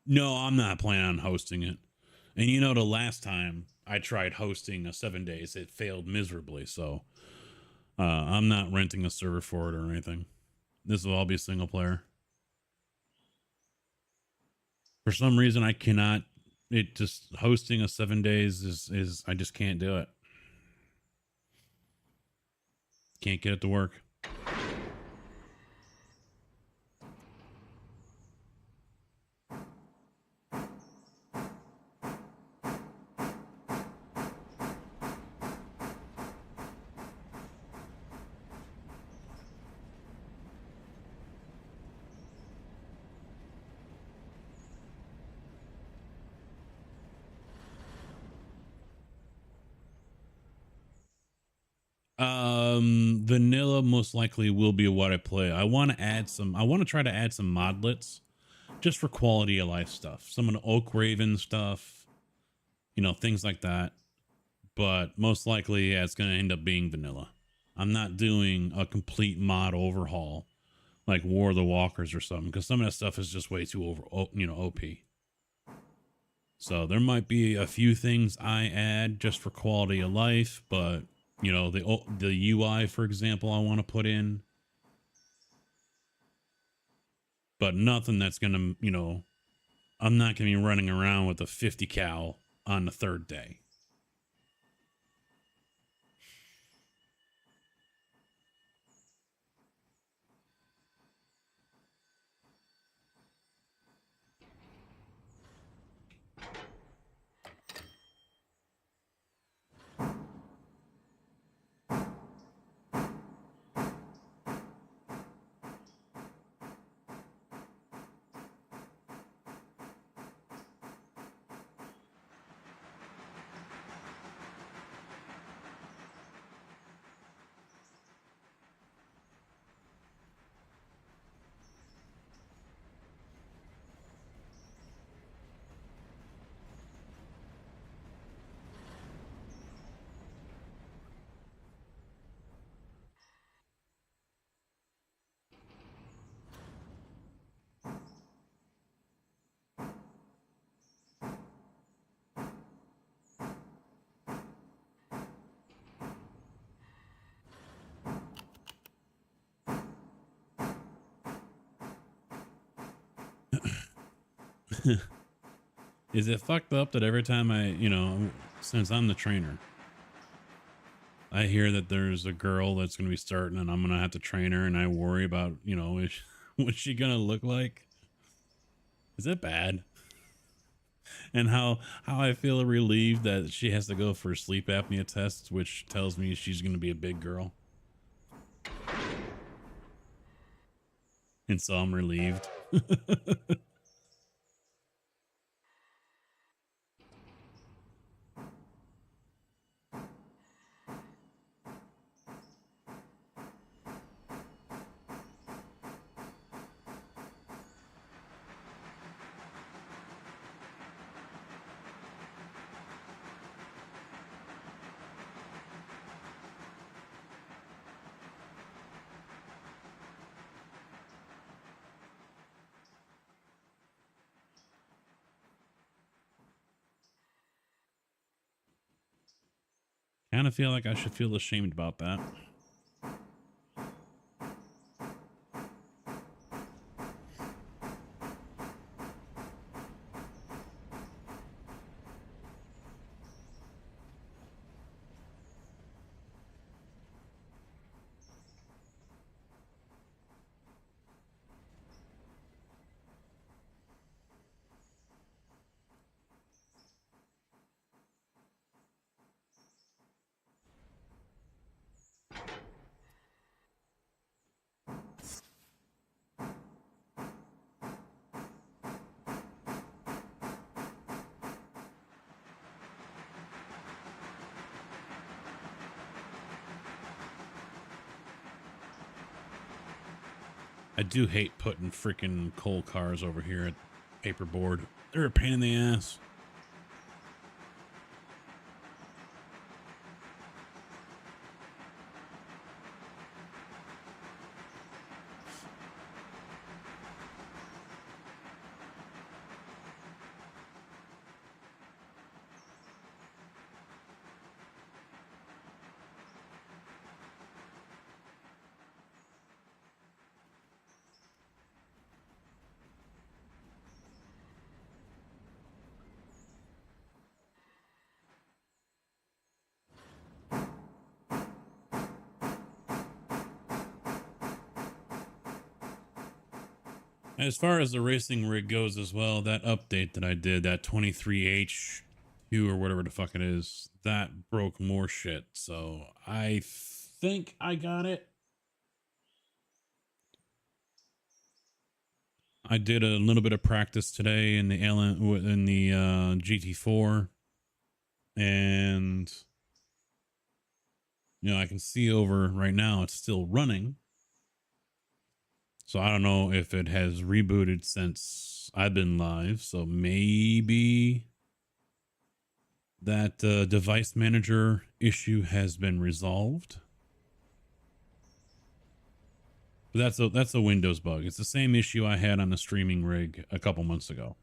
No, I'm not planning on hosting it. And you know, the last time I tried hosting a 7 days, it failed miserably. So I'm not renting a server for it or anything. This will all be single player. For some reason, I cannot. It just hosting a 7 days is I just can't do it. Can't get it to work. Vanilla most likely will be what I play. I want to try to add some modlets just for quality of life stuff. Some of the Oak Raven stuff, you know, things like that. But most likely, yeah, it's going to end up being vanilla. I'm not doing a complete mod overhaul like War of the Walkers or something, because some of that stuff is just way too OP. So there might be a few things I add just for quality of life, but you know, the UI, for example, I want to put in, but nothing that's going to, you know, I'm not going to be running around with a 50 cal on the third day. Is it fucked up that every time since I'm the trainer, I hear that there's a girl that's going to be starting and I'm going to have to train her and I worry about, what's she going to look like? Is it bad? And how I feel relieved that she has to go for sleep apnea tests, which tells me she's going to be a big girl. And so I'm relieved. Kind of feel like I should feel ashamed about that. I do hate putting freaking coal cars over here at Paperboard. They're a pain in the ass. As far as the racing rig goes as well, that update that I did, that 23H2 or whatever the fuck it is, that broke more shit. So I think I got it. I did a little bit of practice today in the GT4, and I can see over right now it's still running. So I don't know if it has rebooted since I've been live. So maybe that device manager issue has been resolved. But that's a Windows bug. It's the same issue I had on the streaming rig a couple months ago.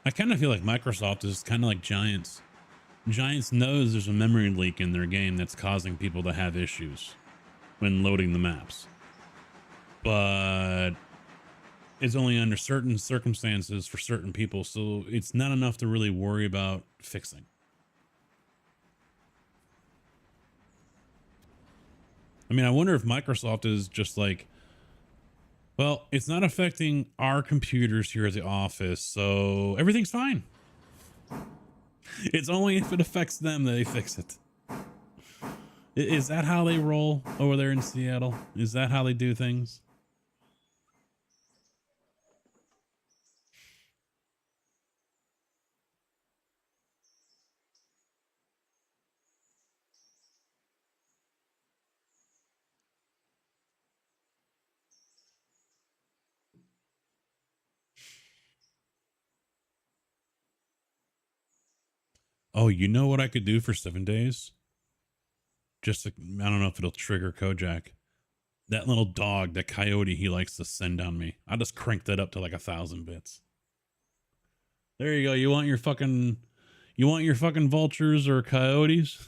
I kind of feel like Microsoft is kind of like Giants. Giants knows there's a memory leak in their game that's causing people to have issues when loading the maps. But it's only under certain circumstances for certain people, so it's not enough to really worry about fixing. I mean, I wonder if Microsoft is just like, well, it's not affecting our computers here at the office, so everything's fine. It's only if it affects them that they fix it. Is that how they roll over there in Seattle? Is that how they do things? Oh, you know what I could do for 7 days? Just, I don't know if it'll trigger Kojak. That little dog, that coyote he likes to send on me. I just cranked that up to like 1,000 bits. There you go. You want your fucking vultures or coyotes?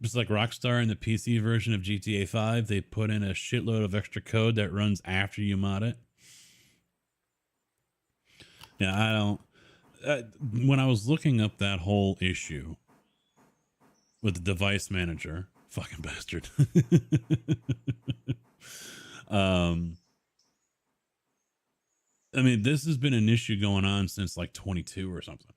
Just like Rockstar in the PC version of GTA 5, they put in a shitload of extra code that runs after you mod it. Yeah, I don't. When I was looking up that whole issue with the device manager, fucking bastard. I mean, this has been an issue going on since like 22 or something.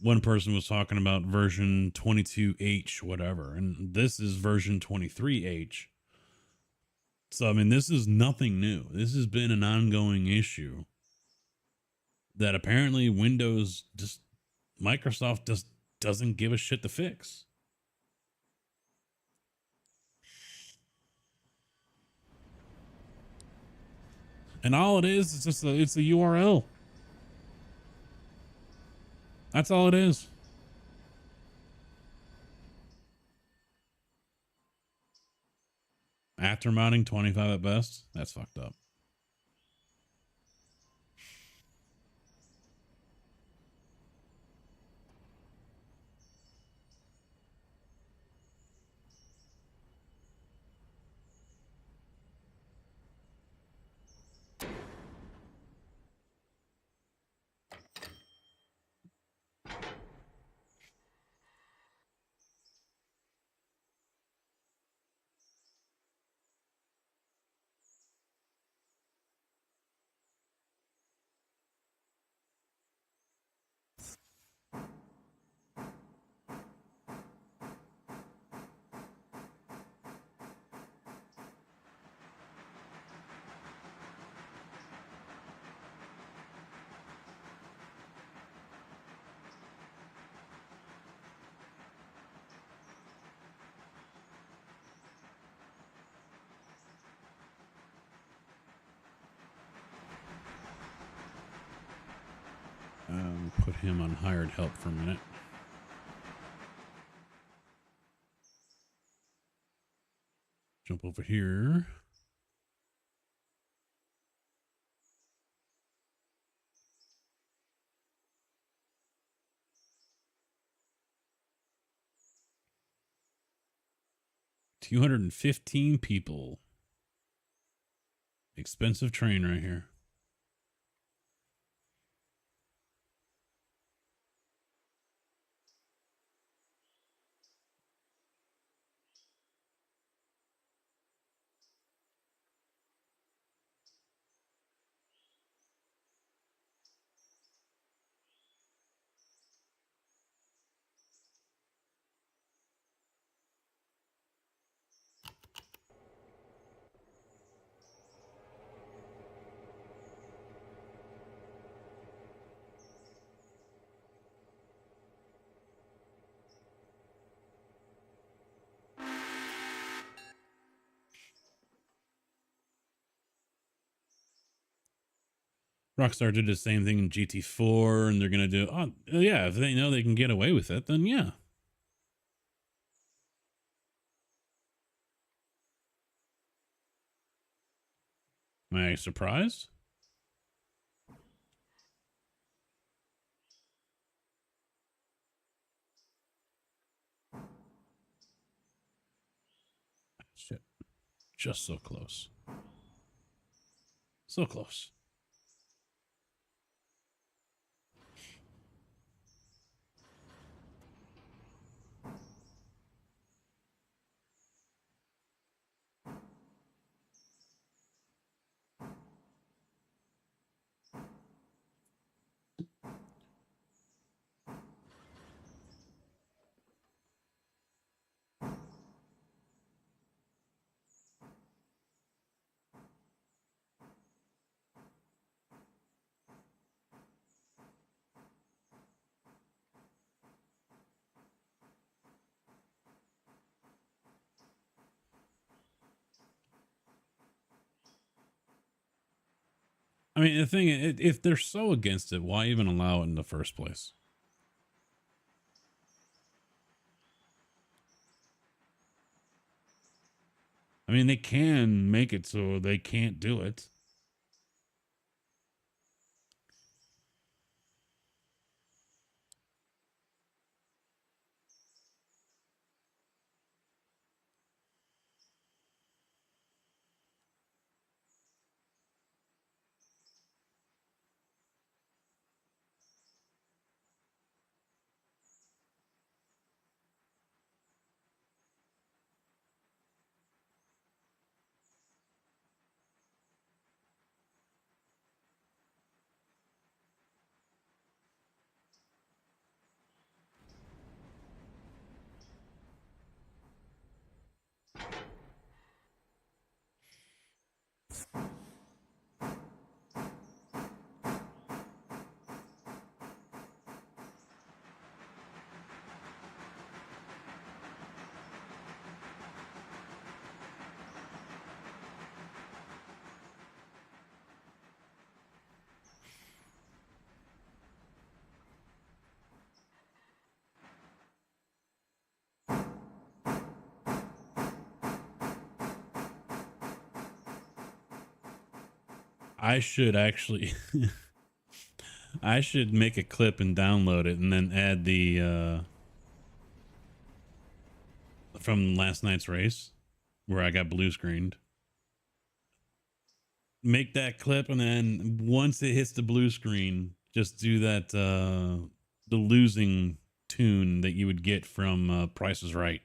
One person was talking about version 22H, whatever, and this is version 23H. So, I mean, this is nothing new. This has been an ongoing issue that apparently Microsoft just doesn't give a shit to fix. And all it is just it's a URL. That's all it is. After modding 25 at best, that's fucked up. put him on hired help for a minute. Jump over here. $215 people. Expensive train right here. Rockstar did the same thing in GT4, and they're going to do, oh, yeah, if they know they can get away with it, then yeah. Am I surprised? Shit. Just so close. So close. I mean, the thing, if they're so against it, why even allow it in the first place? I mean, they can make it so they can't do it. I should actually I should make a clip and download it and then add the from last night's race where I got blue screened. Make that clip, and then once it hits the blue screen, just do that the losing tune that you would get from Price is Right.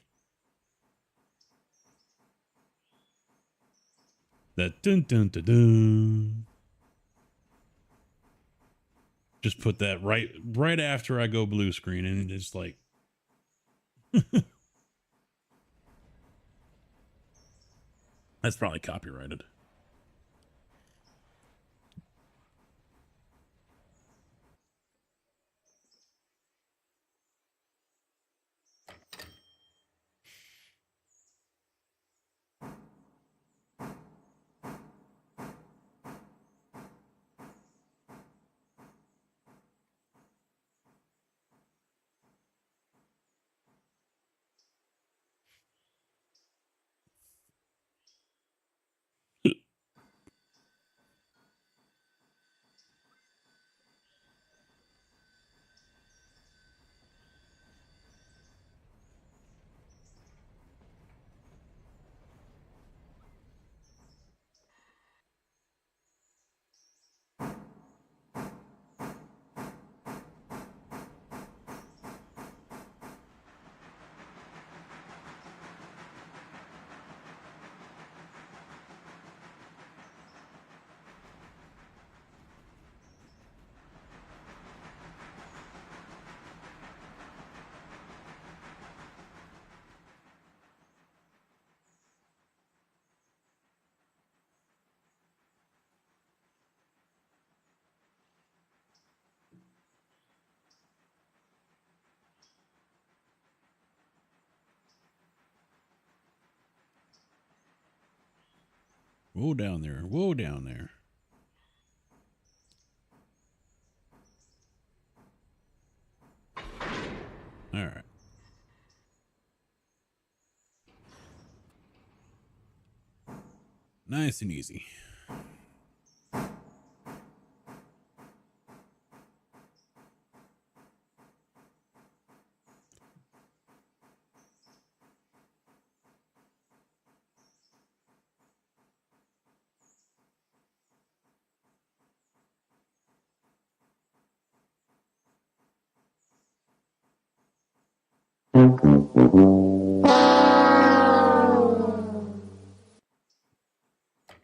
That dun dun dun dun. Just put that right after I go blue screen, and it's like that's probably copyrighted. Whoa down there. Whoa down there. All right. Nice and easy.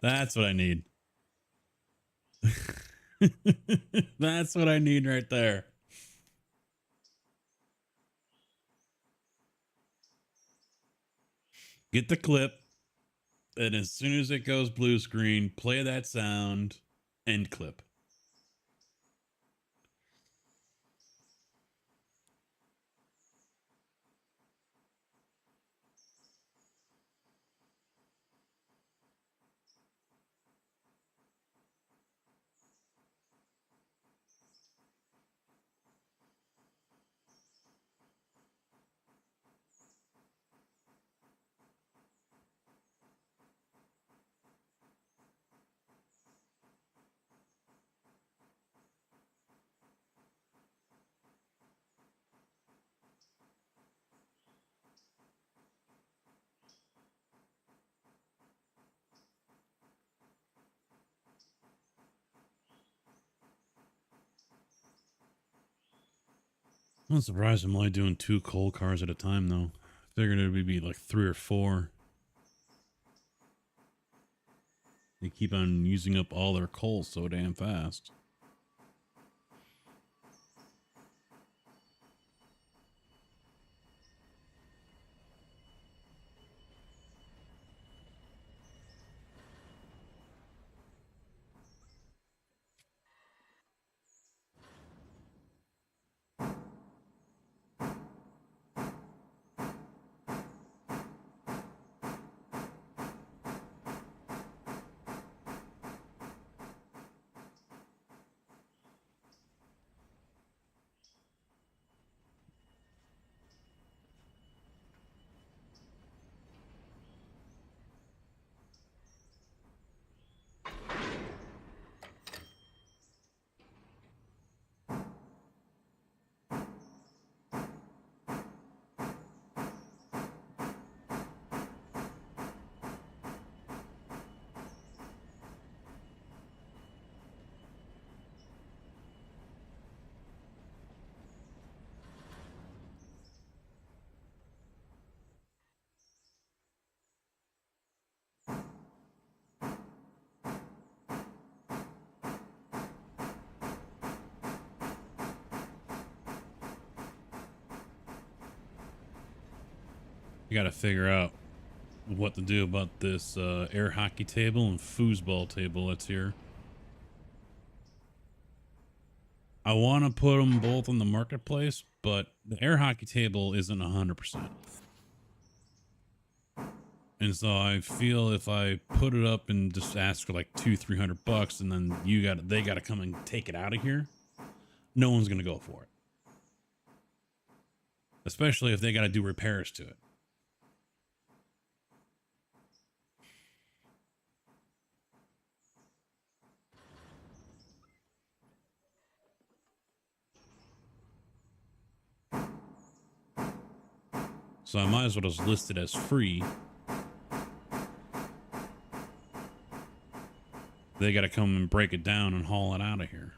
That's what I need. That's what I need right there. Get the clip, and as soon as it goes blue screen, play that sound, end clip. I'm surprised I'm only doing 2 coal cars at a time, though. I figured it would be like 3 or 4. They keep on using up all their coal so damn fast. You got to figure out what to do about this air hockey table and foosball table that's here. I want to put them both on the marketplace, but the air hockey table isn't 100%. And so I feel if I put it up and just ask for like $200-300 and then they got to come and take it out of here, no one's going to go for it. Especially if they got to do repairs to it. So I might as well just list it as free. They got to come and break it down and haul it out of here.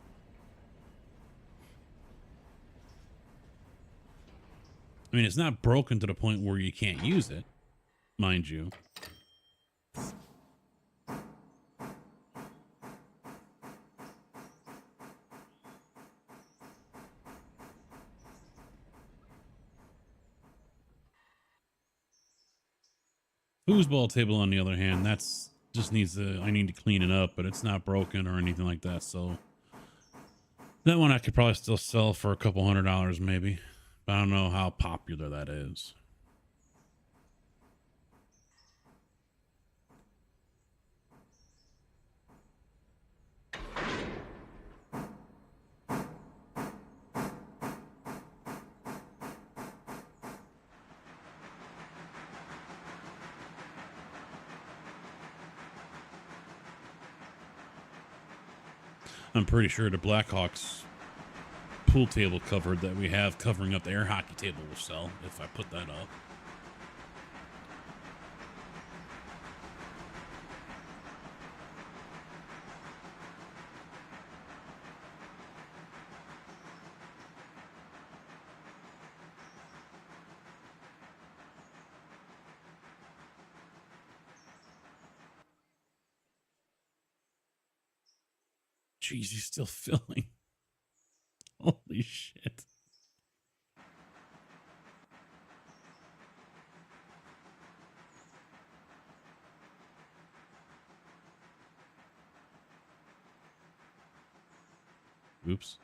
I mean, it's not broken to the point where you can't use it, mind you. Foosball table, on the other hand, that's just I need to clean it up, but it's not broken or anything like that. So that one I could probably still sell for a couple $100 maybe. But I don't know how popular that is. I'm pretty sure the Blackhawks pool table cover that we have covering up the air hockey table will sell if I put that up. Jeez, he's still filling. Holy shit. Oops.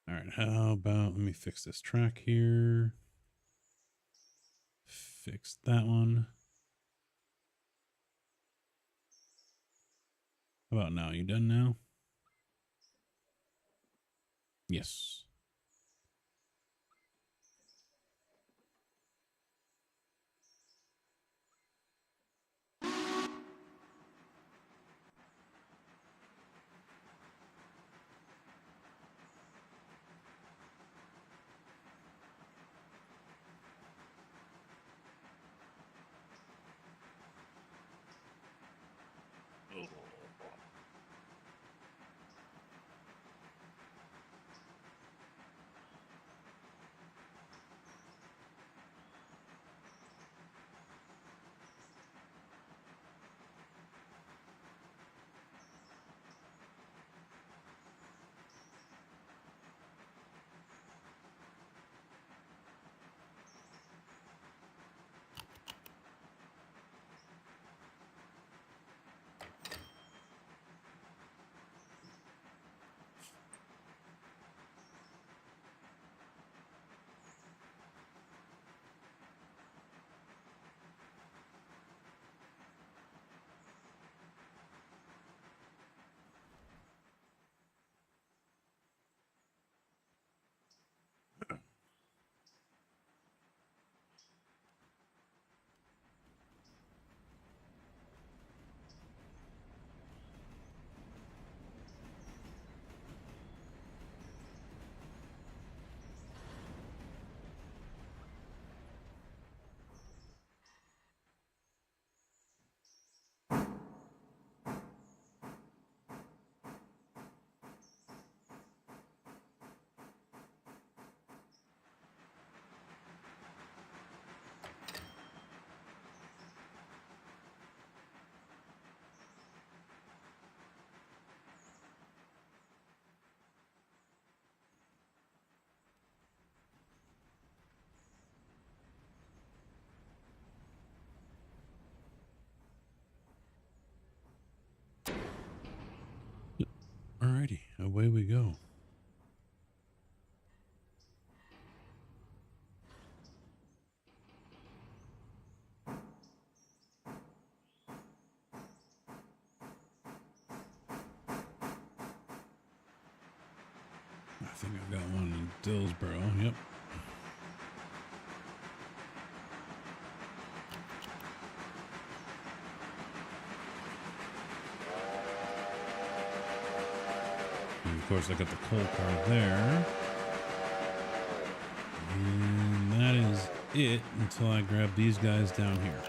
All right, how about let me fix this track here. Fix that one. How about now? You done now? Yes. Alrighty, away we go. I think I've got one in Dillsboro. Yep. Of course, I got the coal car there. And that is it until I grab these guys down here.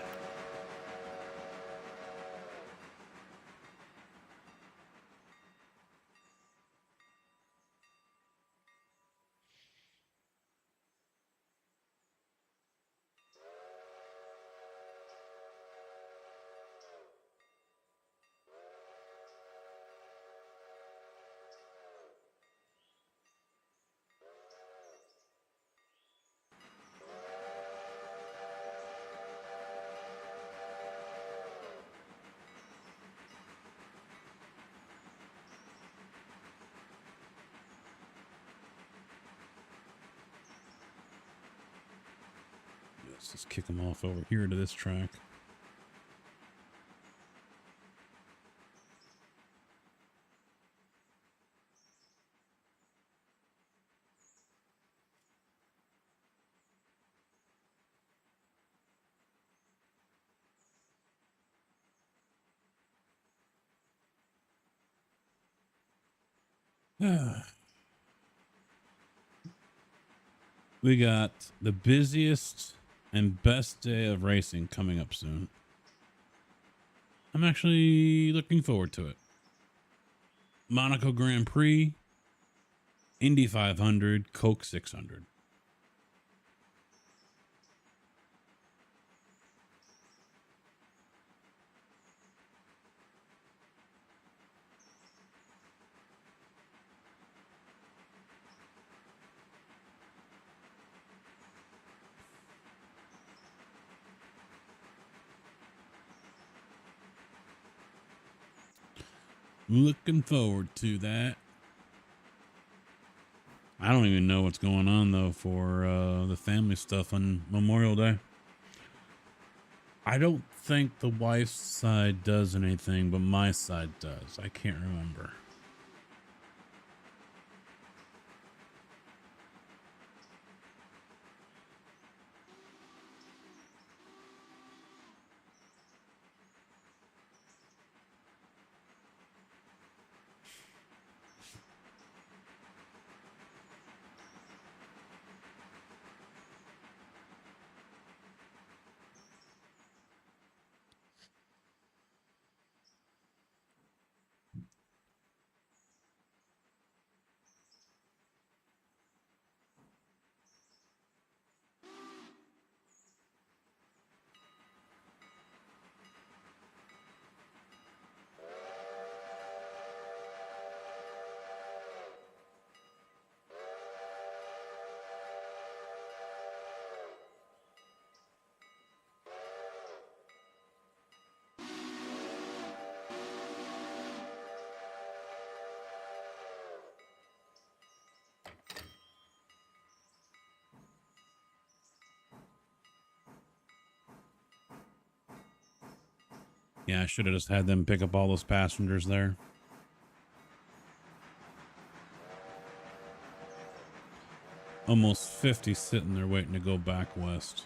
Let's just kick them off over here to this track. We got the busiest and best day of racing coming up soon. I'm actually looking forward to it. Monaco Grand Prix, Indy 500, Coke 600. Looking forward to that. I don't even know what's going on though for the family stuff on Memorial Day. I don't think the wife's side does anything, but my side does. I can't remember. Yeah, I should have just had them pick up all those passengers there. Almost 50 sitting there waiting to go back west.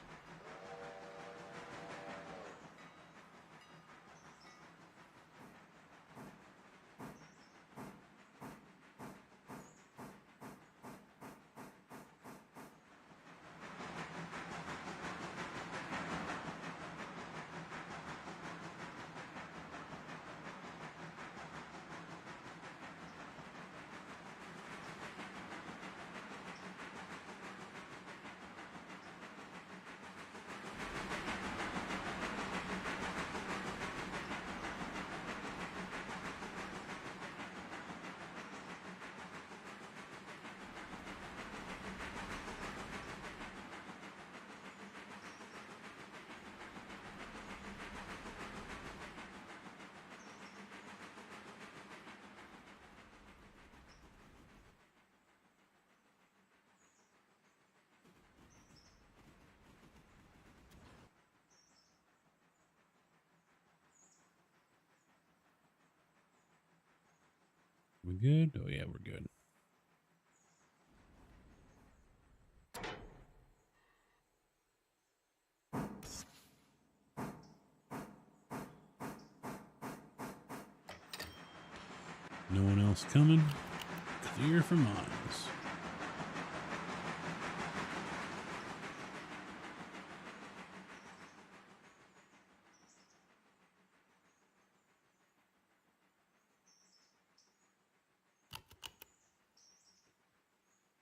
We good? Oh yeah, we're good. No one else coming? Steer for miles.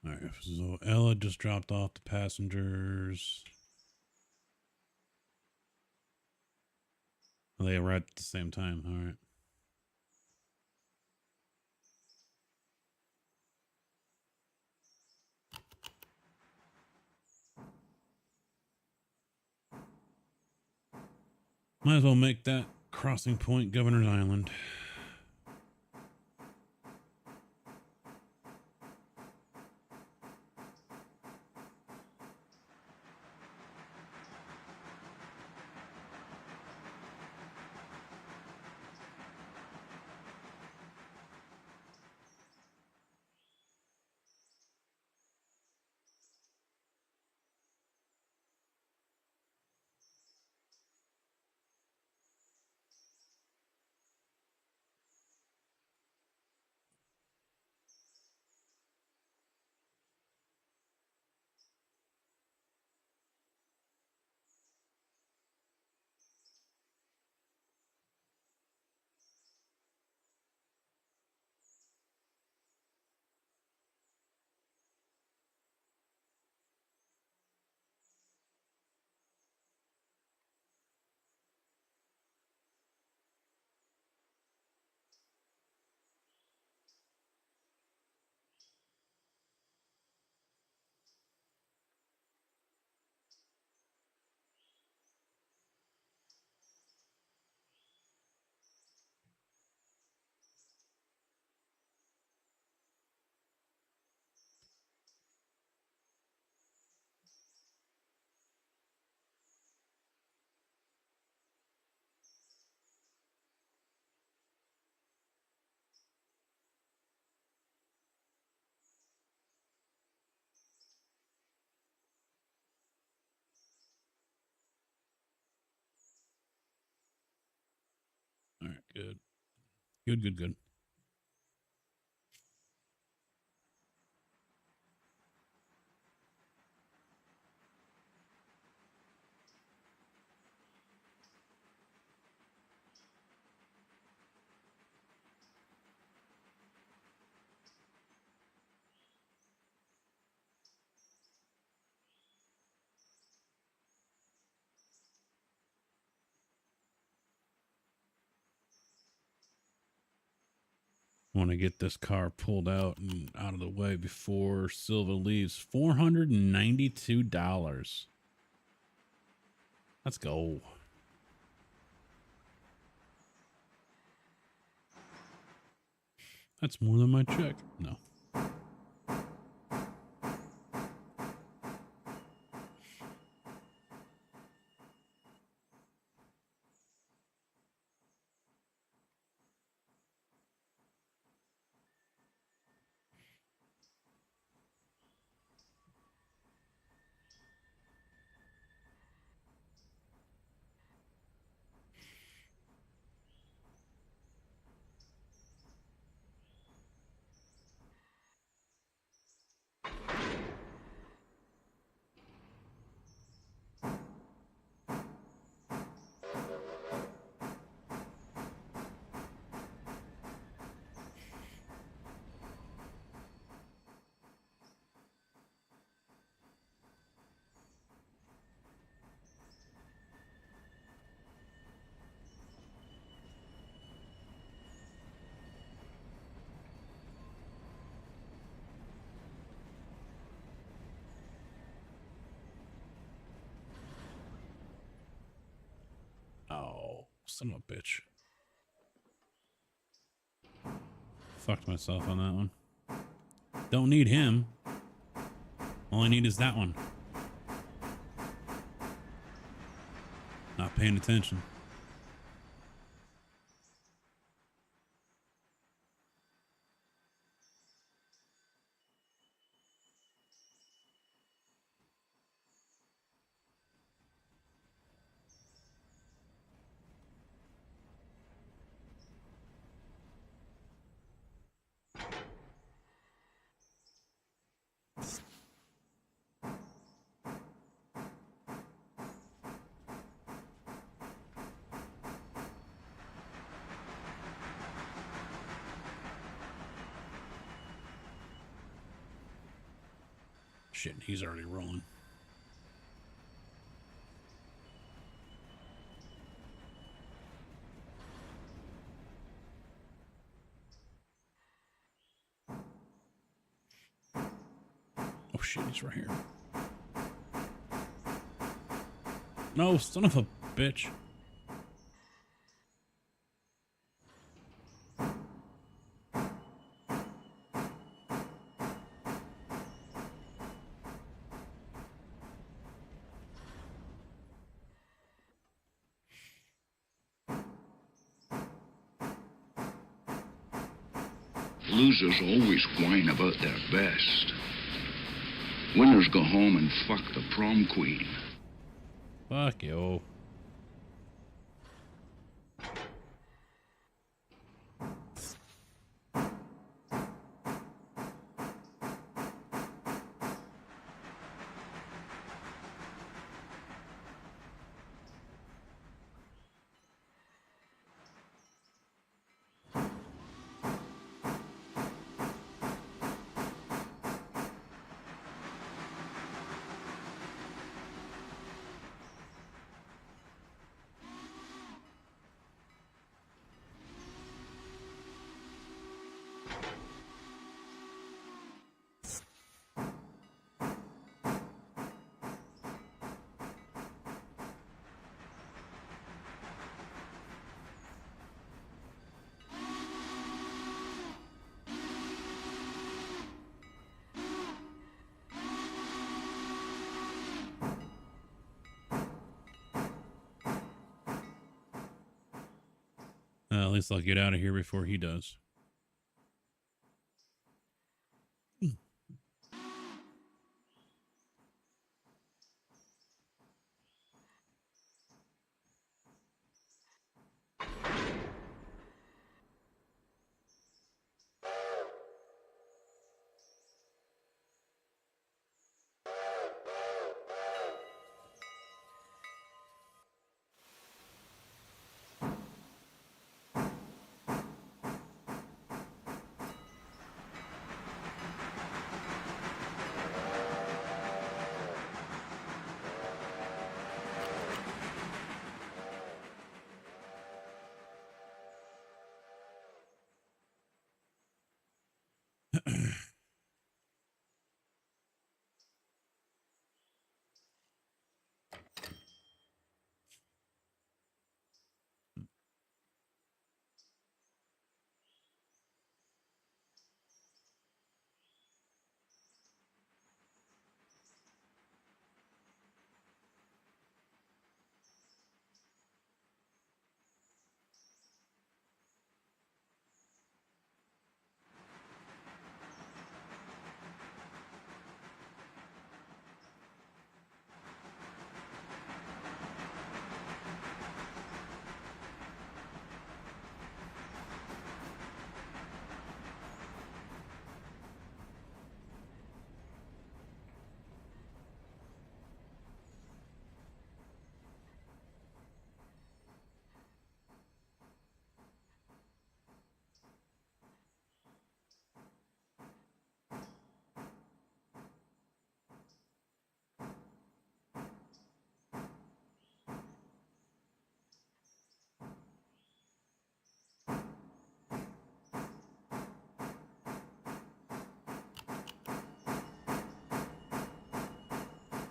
All right, so Ella just dropped off the passengers. They arrived at the same time. All right. Might as well make that crossing point Governor's Island. All right, good. Good. Want to get this car pulled out and out of the way before Silva leaves. $492. Let's go. That's more than my check. No. Oh, son of a bitch. Fucked myself on that one. Don't need him. All I need is that one. Not paying attention. Shit, he's already rolling. Oh shit, he's right here. No, son of a bitch. Losers always whine about their best. Winners go home and fuck the prom queen. Fuck you. At least I'll get out of here before he does.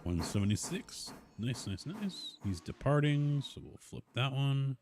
$176. Nice, nice, nice. He's departing, so we'll flip that one.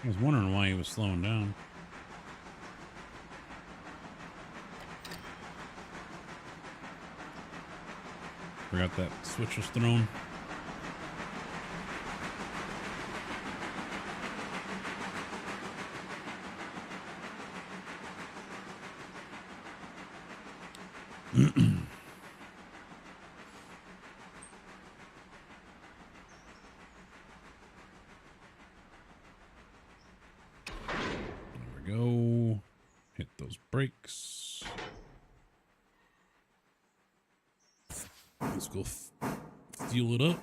I was wondering why he was slowing down. Forgot that switch was thrown. There we go. Hit those brakes. Let's go fuel it up.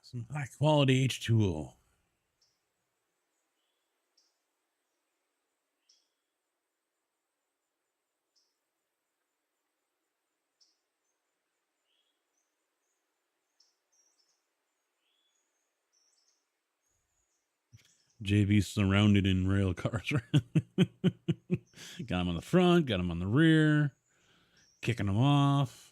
Some high quality H2O. JV surrounded in rail cars. Got him on the front, got him on the rear, kicking him off.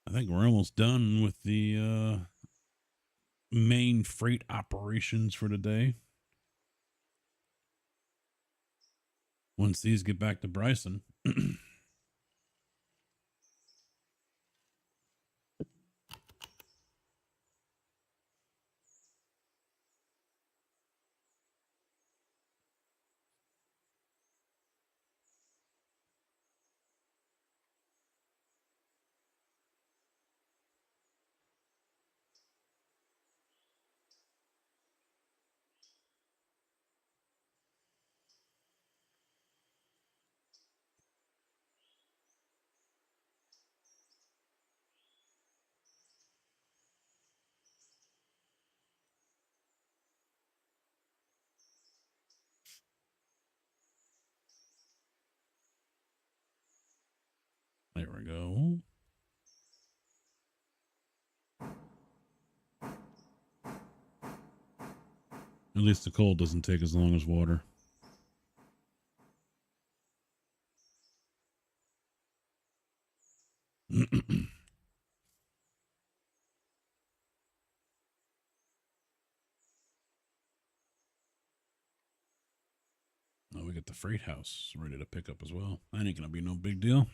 I think we're almost done with the main freight operations for today. Once these get back to Bryson. There we go. At least the cold doesn't take as long as water. Oh, we got the freight house ready to pick up as well. That ain't gonna be no big deal.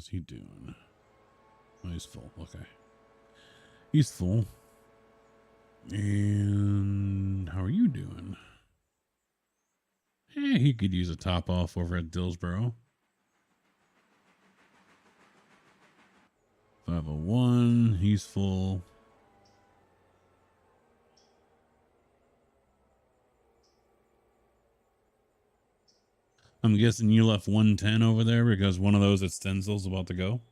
How's he doing? Oh, he's full. Okay. He's full. And how are you doing? Eh, he could use a top off over at Dillsboro. 501. He's full. I'm guessing you left 110 over there because one of those at Stenzel's about to go.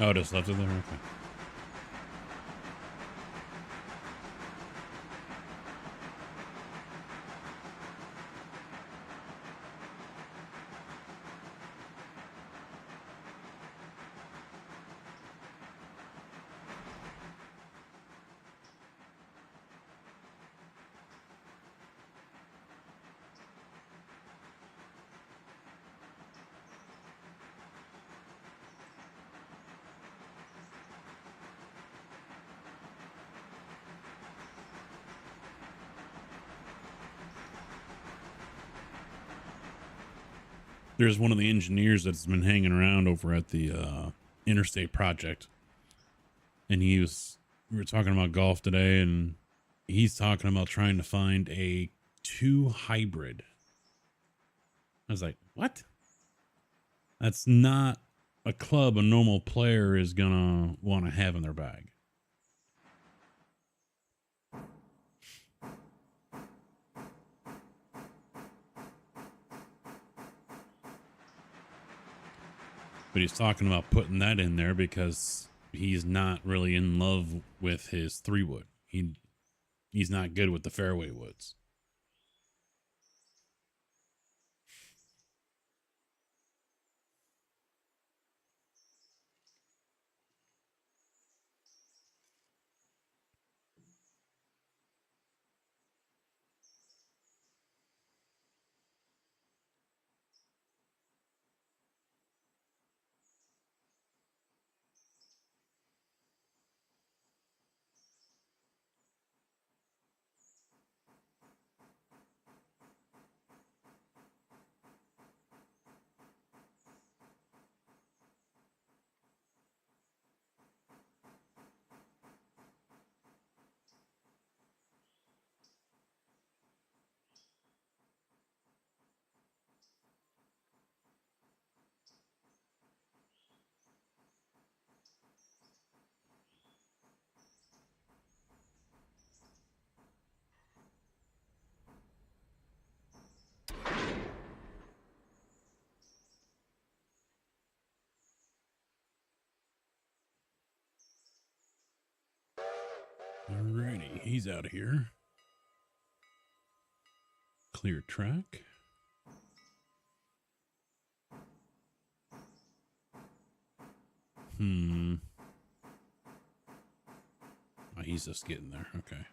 Oh, just left it there? Okay. There's one of the engineers that's been hanging around over at the interstate project, and we were talking about golf today, and he's talking about trying to find a 2 hybrid. I was like, what? That's not a club a normal player is gonna want to have in their bag. But he's talking about putting that in there because he's not really in love with his 3-wood. He's not good with the fairway woods. Alrighty, he's out of here. Clear track. Oh, he's just getting there. Okay.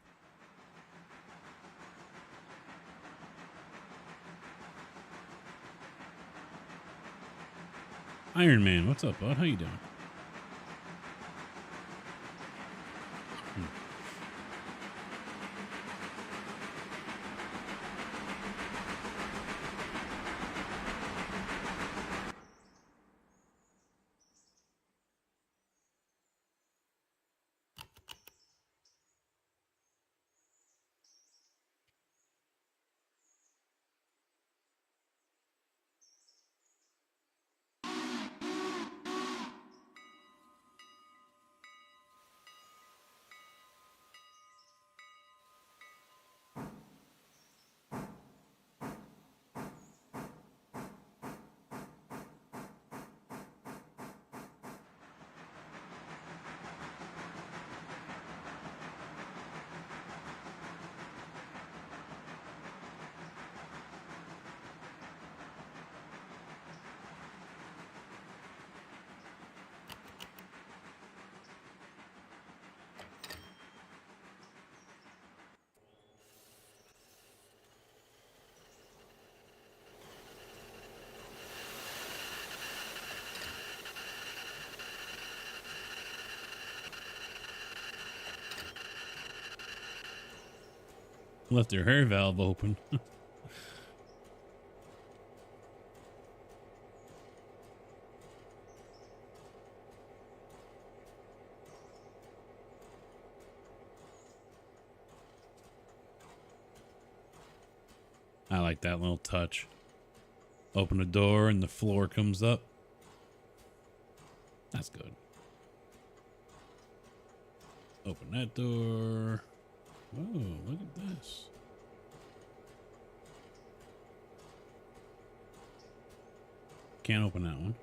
Iron Man, what's up, bud? How you doing? Left your hair valve open. I like that little touch. Open the door and the floor comes up. That's good. Open that door. Oh, look at this. Can't open that one.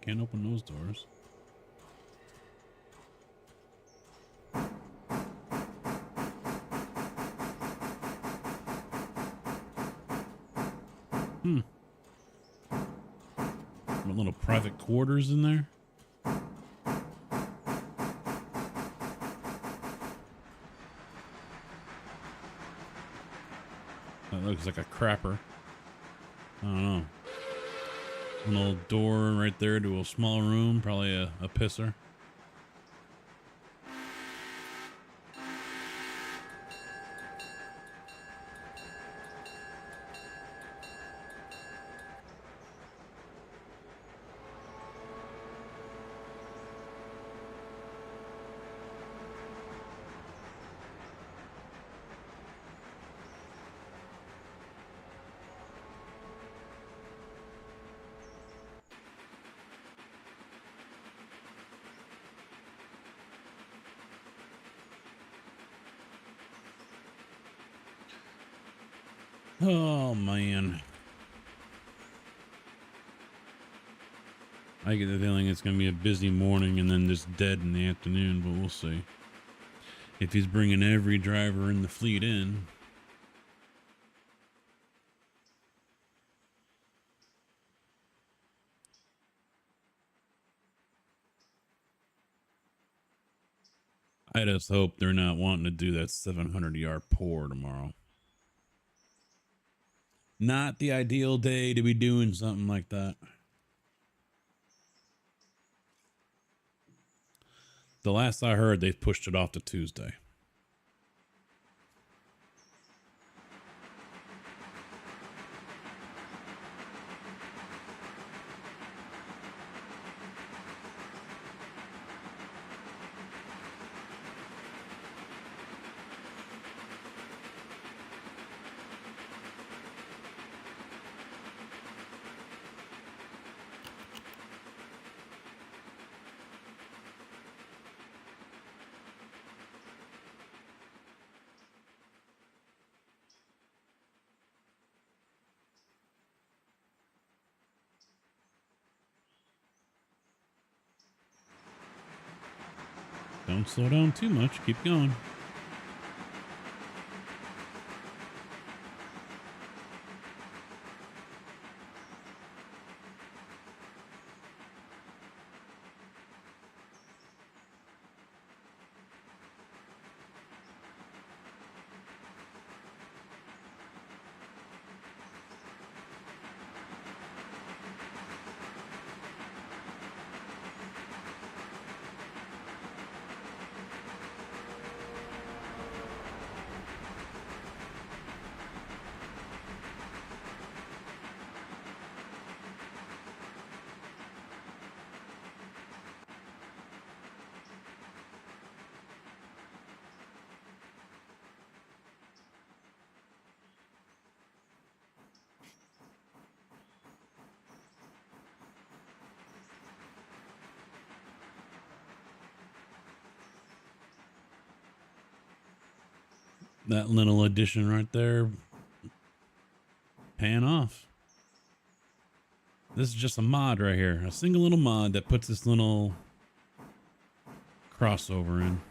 Can't open those doors. What little private quarters in there? That looks like a crapper. I don't know. A little door right there to a small room, probably a pisser. Oh man. I get the feeling it's going to be a busy morning and then just dead in the afternoon, but we'll see. If he's bringing every driver in the fleet in. I just hope they're not wanting to do that 700-yard pour tomorrow. Not the ideal day to be doing something like that. The last I heard, they've pushed it off to Tuesday. Don't slow down too much. Keep going. That little addition right there, pan off. This is just a mod right here. A single little mod that puts this little crossover in.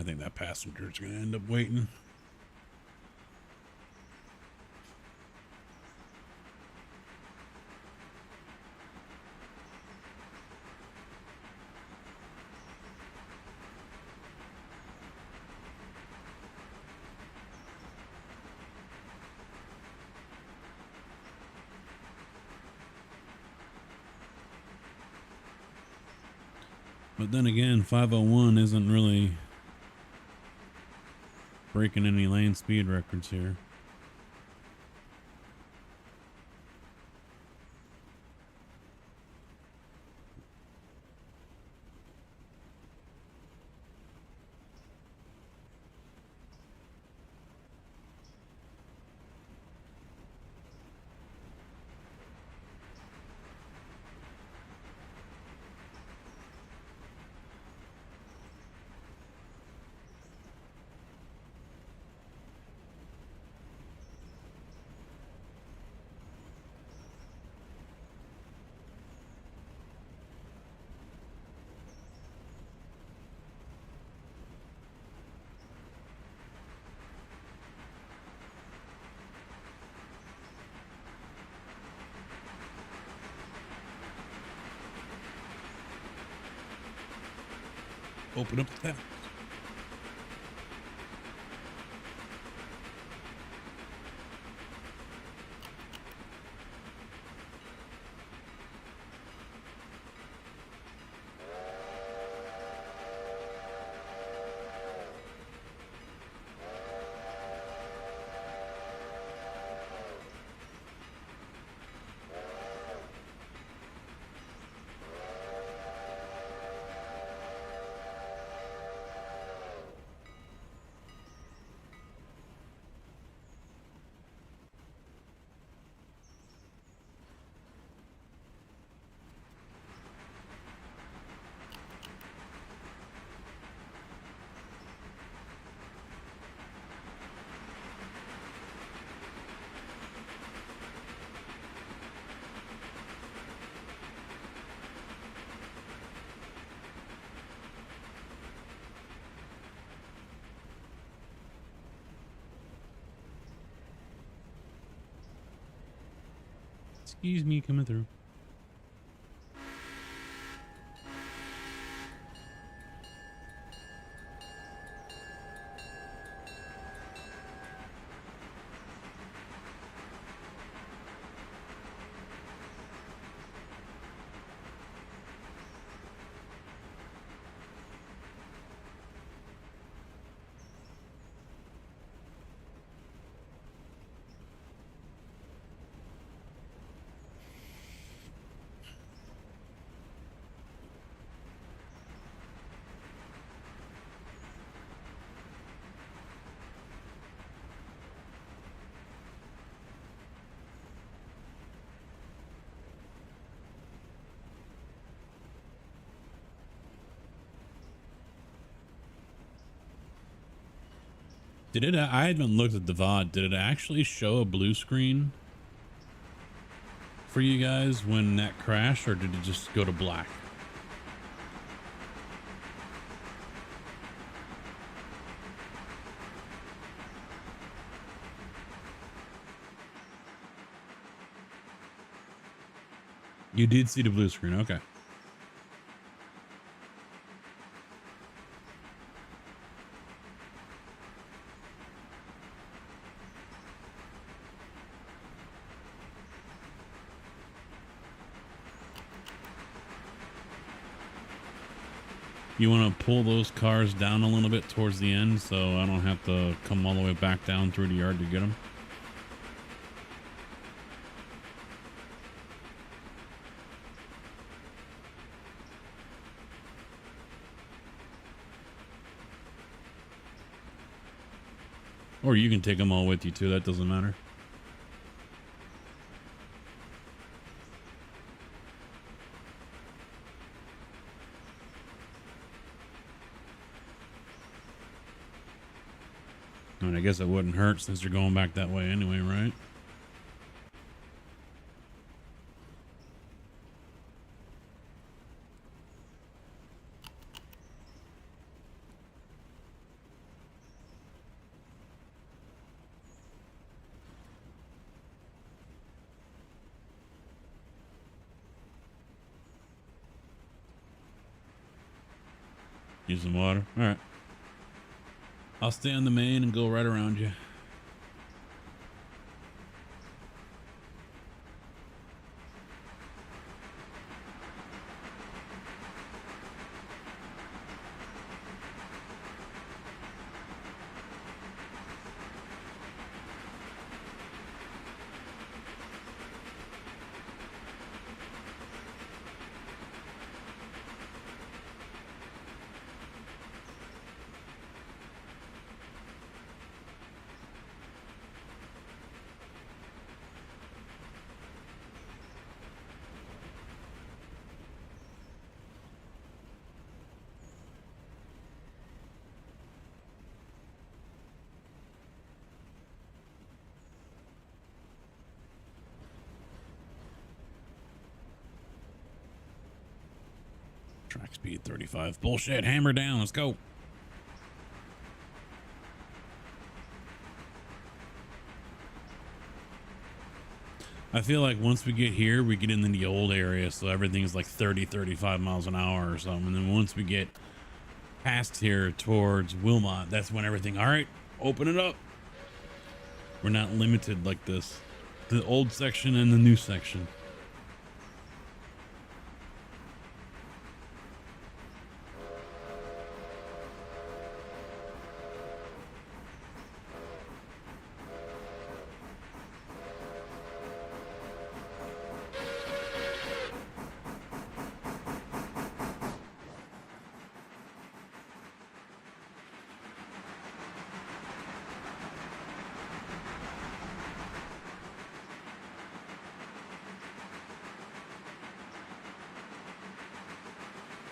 I think that passenger's going to end up waiting. But then again, 501 isn't really breaking any lane speed records here. Open up the tab. Excuse me, coming through. Did it? I haven't looked at the VOD. Did it actually show a blue screen for you guys when that crashed, or did it just go to black? You did see the blue screen. Okay. You want to pull those cars down a little bit towards the end so I don't have to come all the way back down through the yard to get them. Or you can take them all with you too. That doesn't matter. I mean, I guess it wouldn't hurt since you're going back that way anyway, right? Need some water. All right. I'll stay on the main and go right around you. Track speed 35. Bullshit. Hammer down. Let's go. I feel like once we get here, we get into the old area. So everything's like 30, 35 miles an hour or something. And then once we get past here towards Wilmot, that's when everything, all right, open it up. We're not limited like this. The old section and the new section.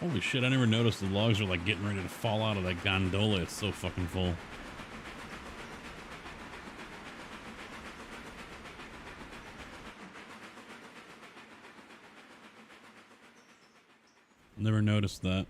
Holy shit, I never noticed the logs are like getting ready to fall out of that gondola. It's so fucking full. Never noticed that.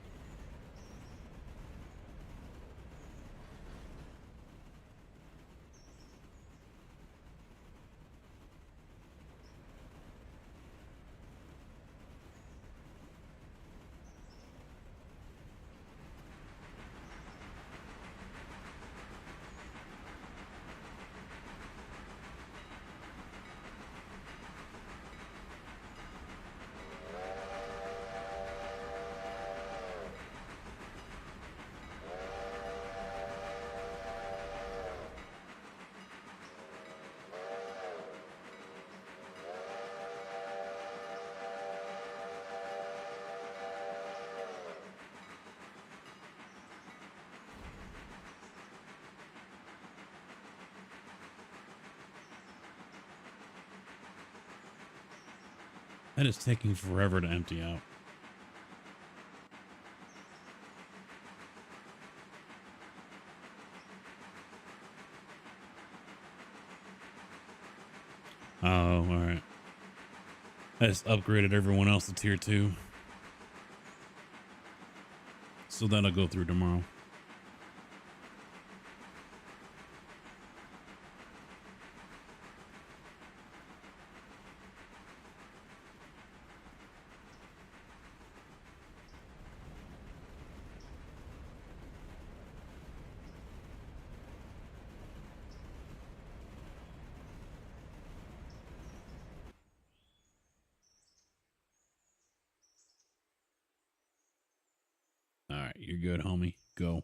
That is taking forever to empty out. Oh, all right. I just upgraded everyone else to tier 2. So that'll go through tomorrow. All right, you're good, homie. Go.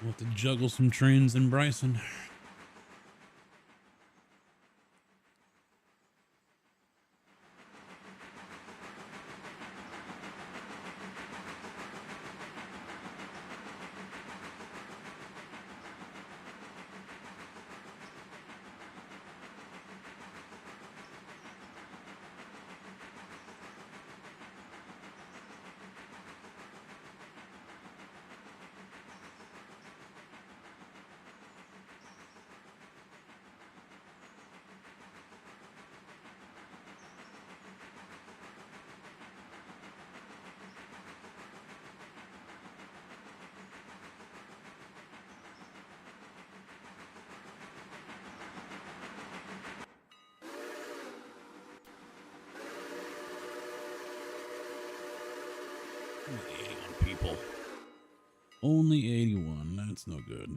We'll have to juggle some trains in Bryson. Only 81 people. Only 81. That's no good.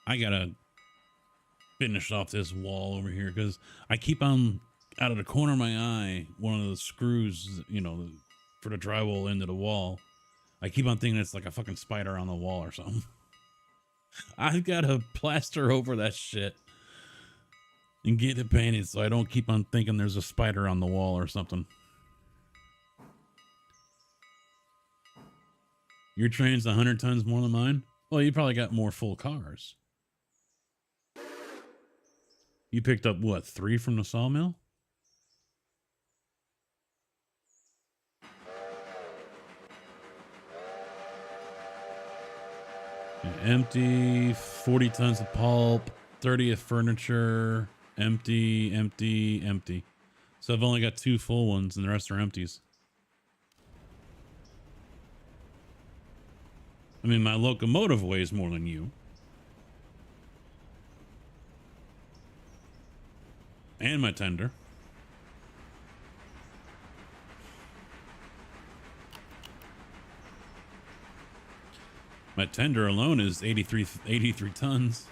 I gotta finish off this wall over here because I keep on, out of the corner of my eye, one of the screws, you know, for the drywall into the wall. I keep on thinking it's like a fucking spider on the wall or something. I've got to plaster over that shit and get it painted so I don't keep on thinking there's a spider on the wall or something. Your train's 100 tons more than mine? Well, you probably got more full cars. You picked up, what, 3 from the sawmill? Yeah, empty, 40 tons of pulp, 30 of furniture, empty, empty, empty. So I've only got 2 full ones and the rest are empties. I mean, my locomotive weighs more than you. And my tender. My tender alone is 83 tons.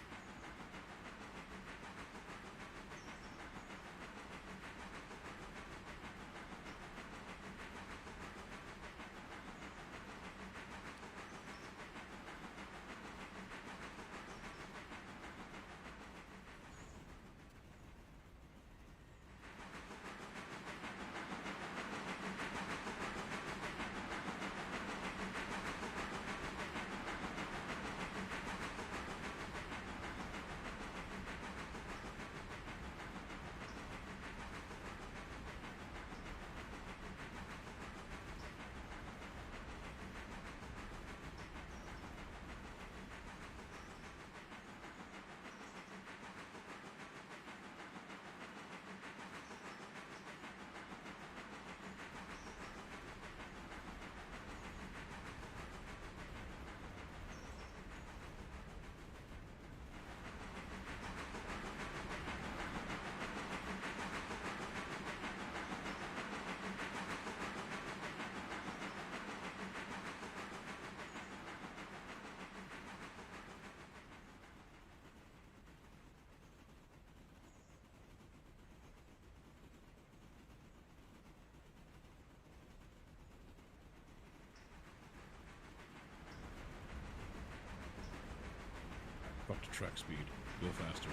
Fuck the track speed. Go faster.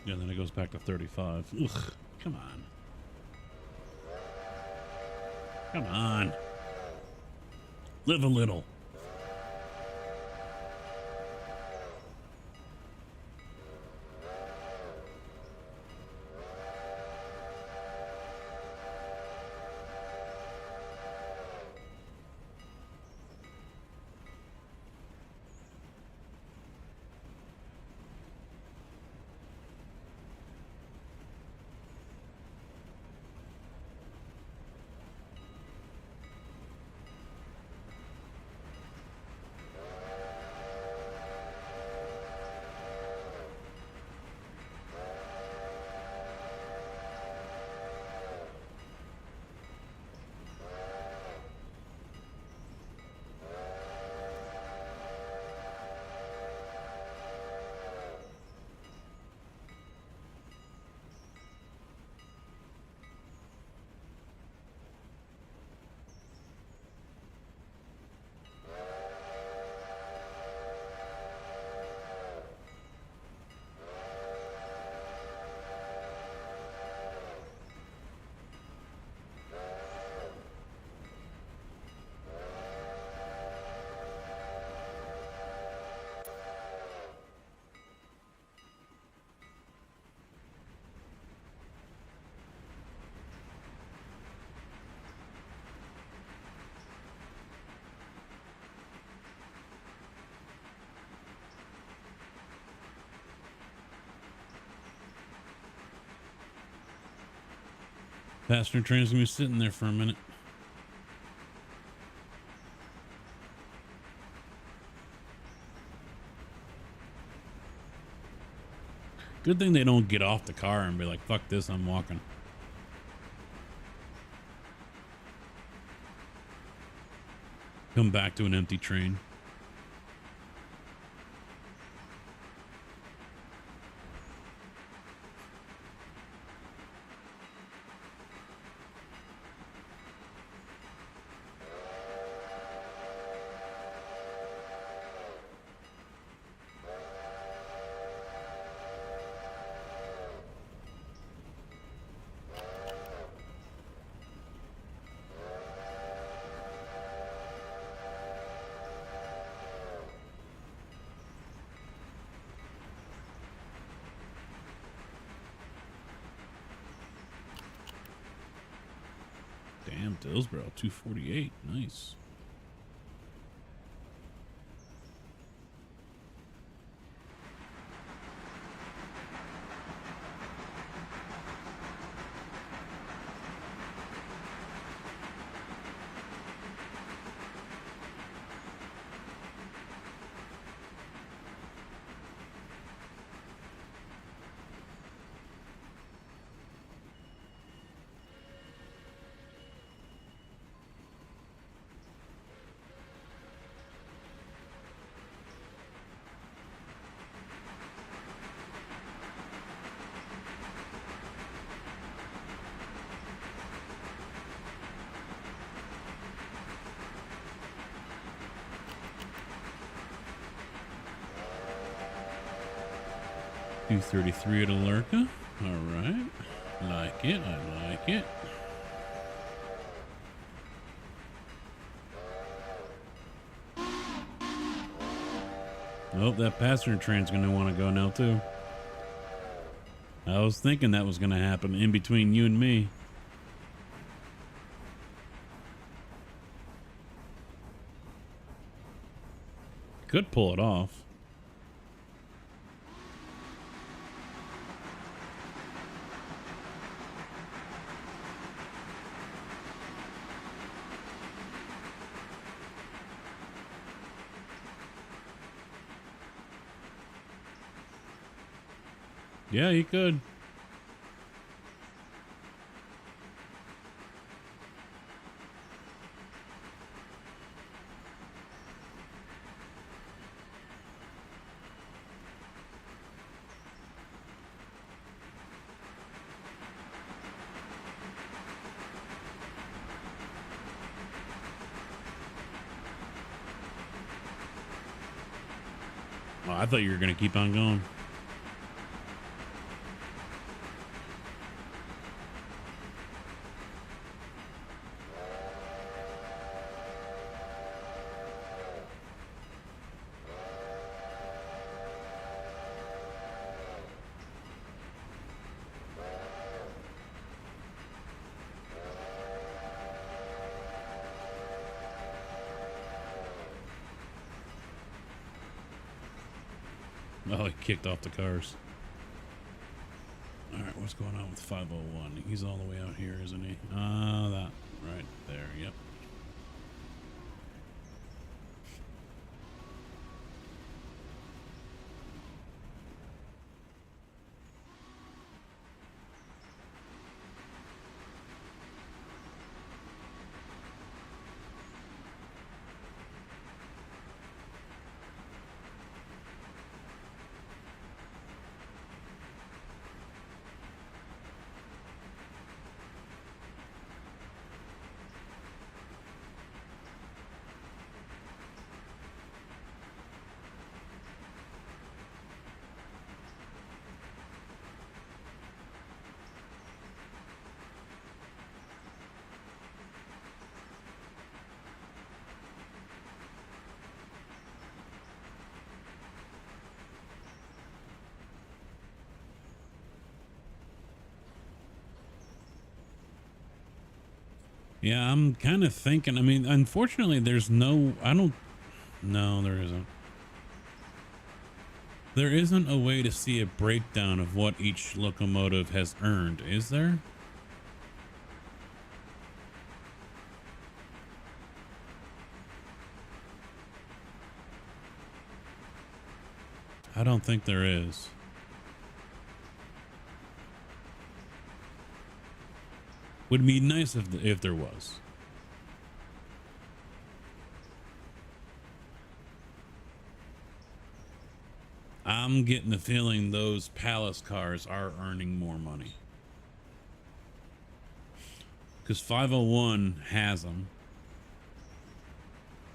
Yeah, then it goes back to 35. Ugh, come on. Come on. Live a little. Passenger train's gonna be sitting there for a minute. Good thing they don't get off the car and be like, fuck this, I'm walking. Come back to an empty train. Damn, Dillsboro, 248. Nice. $233 at Alerka. All right. Like it. I like it. Oh, that passenger train's going to want to go now, too. I was thinking that was going to happen in between you and me. Could pull it off. Yeah, he could. Oh, I thought you were going to keep on going. Oh, he kicked off the cars. All right, what's going on with 501? He's all the way out here, isn't he? That right there. Yep. Yeah, I'm kind of thinking. I mean, unfortunately, there's no. I don't. No, there isn't. There isn't a way to see a breakdown of what each locomotive has earned, is there? I don't think there is. Would be nice if there was. I'm getting the feeling those Palace cars are earning more money. Because 501 has them.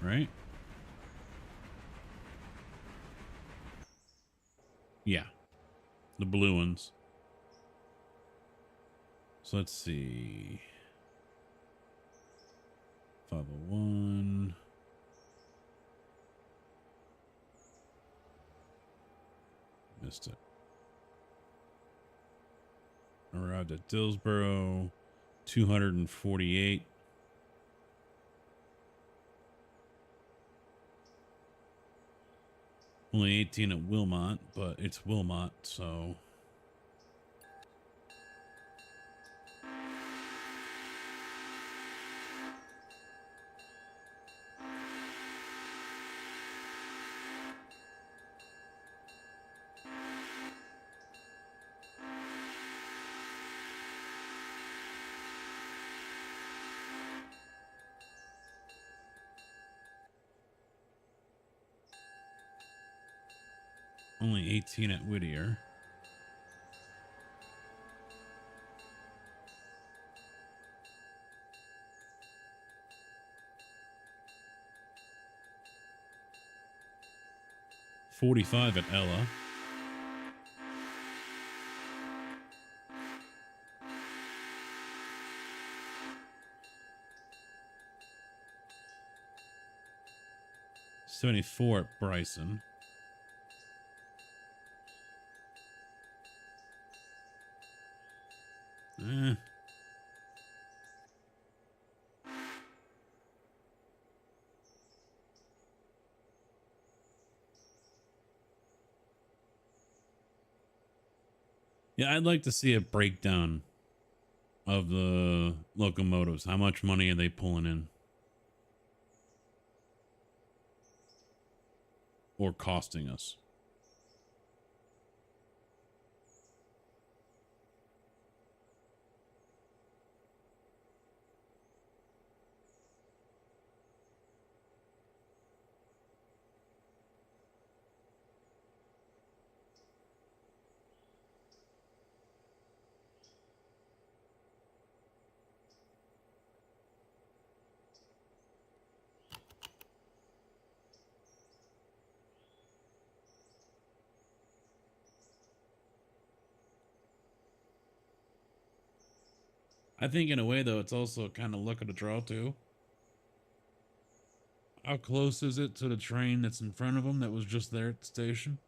Right? Yeah. The blue ones. So let's see. 501. Missed it. Arrived at Dillsboro. 248. Only 18 at Wilmot, but it's Wilmot, so... Only 18 at Whittier. $45 at Ella. $74 at Bryson. Eh. Yeah, I'd like to see a breakdown of the locomotives. How much money are they pulling in? Or costing us? I think in a way, though, it's also kind of luck of the draw, too. How close is it to the train that's in front of them that was just there at the station?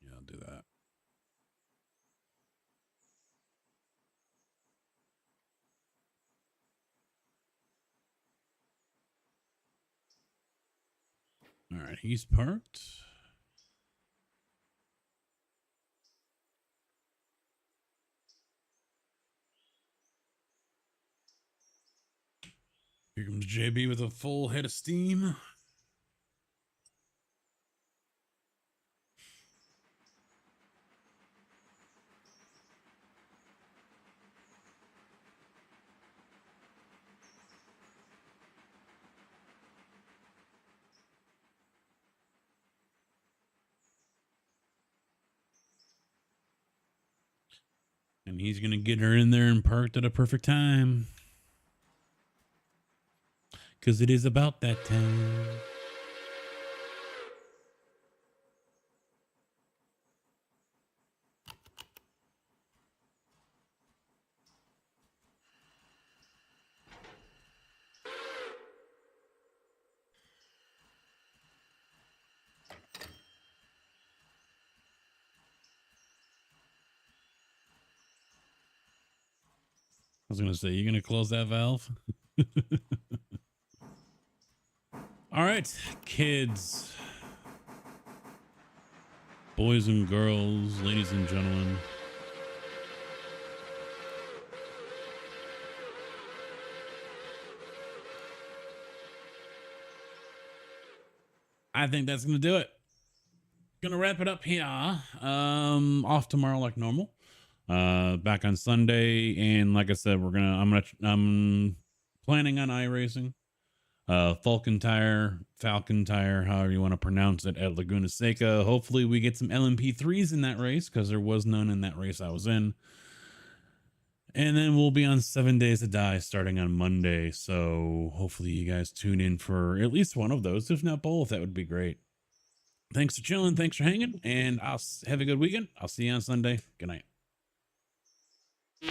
Yeah, I'll do that. All right, he's parked. Here comes JB with a full head of steam. And he's going to get her in there and parked at a perfect time. Because it is about that time. I was going to say, you going to close that valve? All right, kids, boys and girls, ladies and gentlemen. I think that's going to do it. Gonna wrap it up here. Off tomorrow like normal. Back on Sunday, and like I said, I'm planning on iRacing. Falcon Tire, however you want to pronounce it, at Laguna Seca. Hopefully we get some LMP3s in that race, because there was none in that race I was in. And then we'll be on 7 Days to Die starting on Monday. So hopefully you guys tune in for at least one of those, if not both. That would be great. Thanks for chilling. Thanks for hanging. And I'll have a good weekend. I'll see you on Sunday. Good night. Good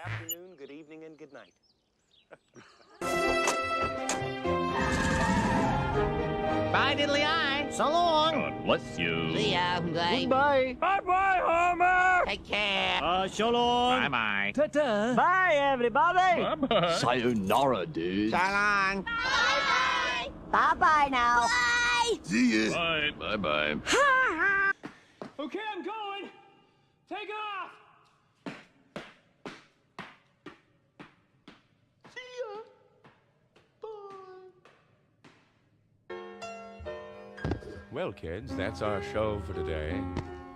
afternoon, good evening, and good night. Bye, diddly eye. So long. God bless you. See ya. Bye. Goodbye. Bye-bye, Homer. Take care. So long. Bye-bye. Ta-ta. Bye, everybody. Bye-bye. Sayonara, dude. So long. Bye-bye. Bye-bye now. Bye. See ya. Bye. Bye-bye. Okay, I'm going. Take off. Well, kids, that's our show for today.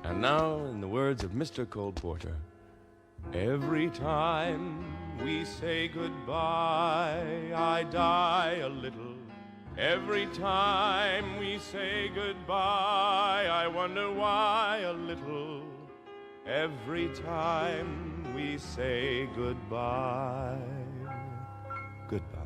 And now, in the words of Mr. Cole Porter, every time we say goodbye, I die a little. Every time we say goodbye, I wonder why a little. Every time we say goodbye, goodbye.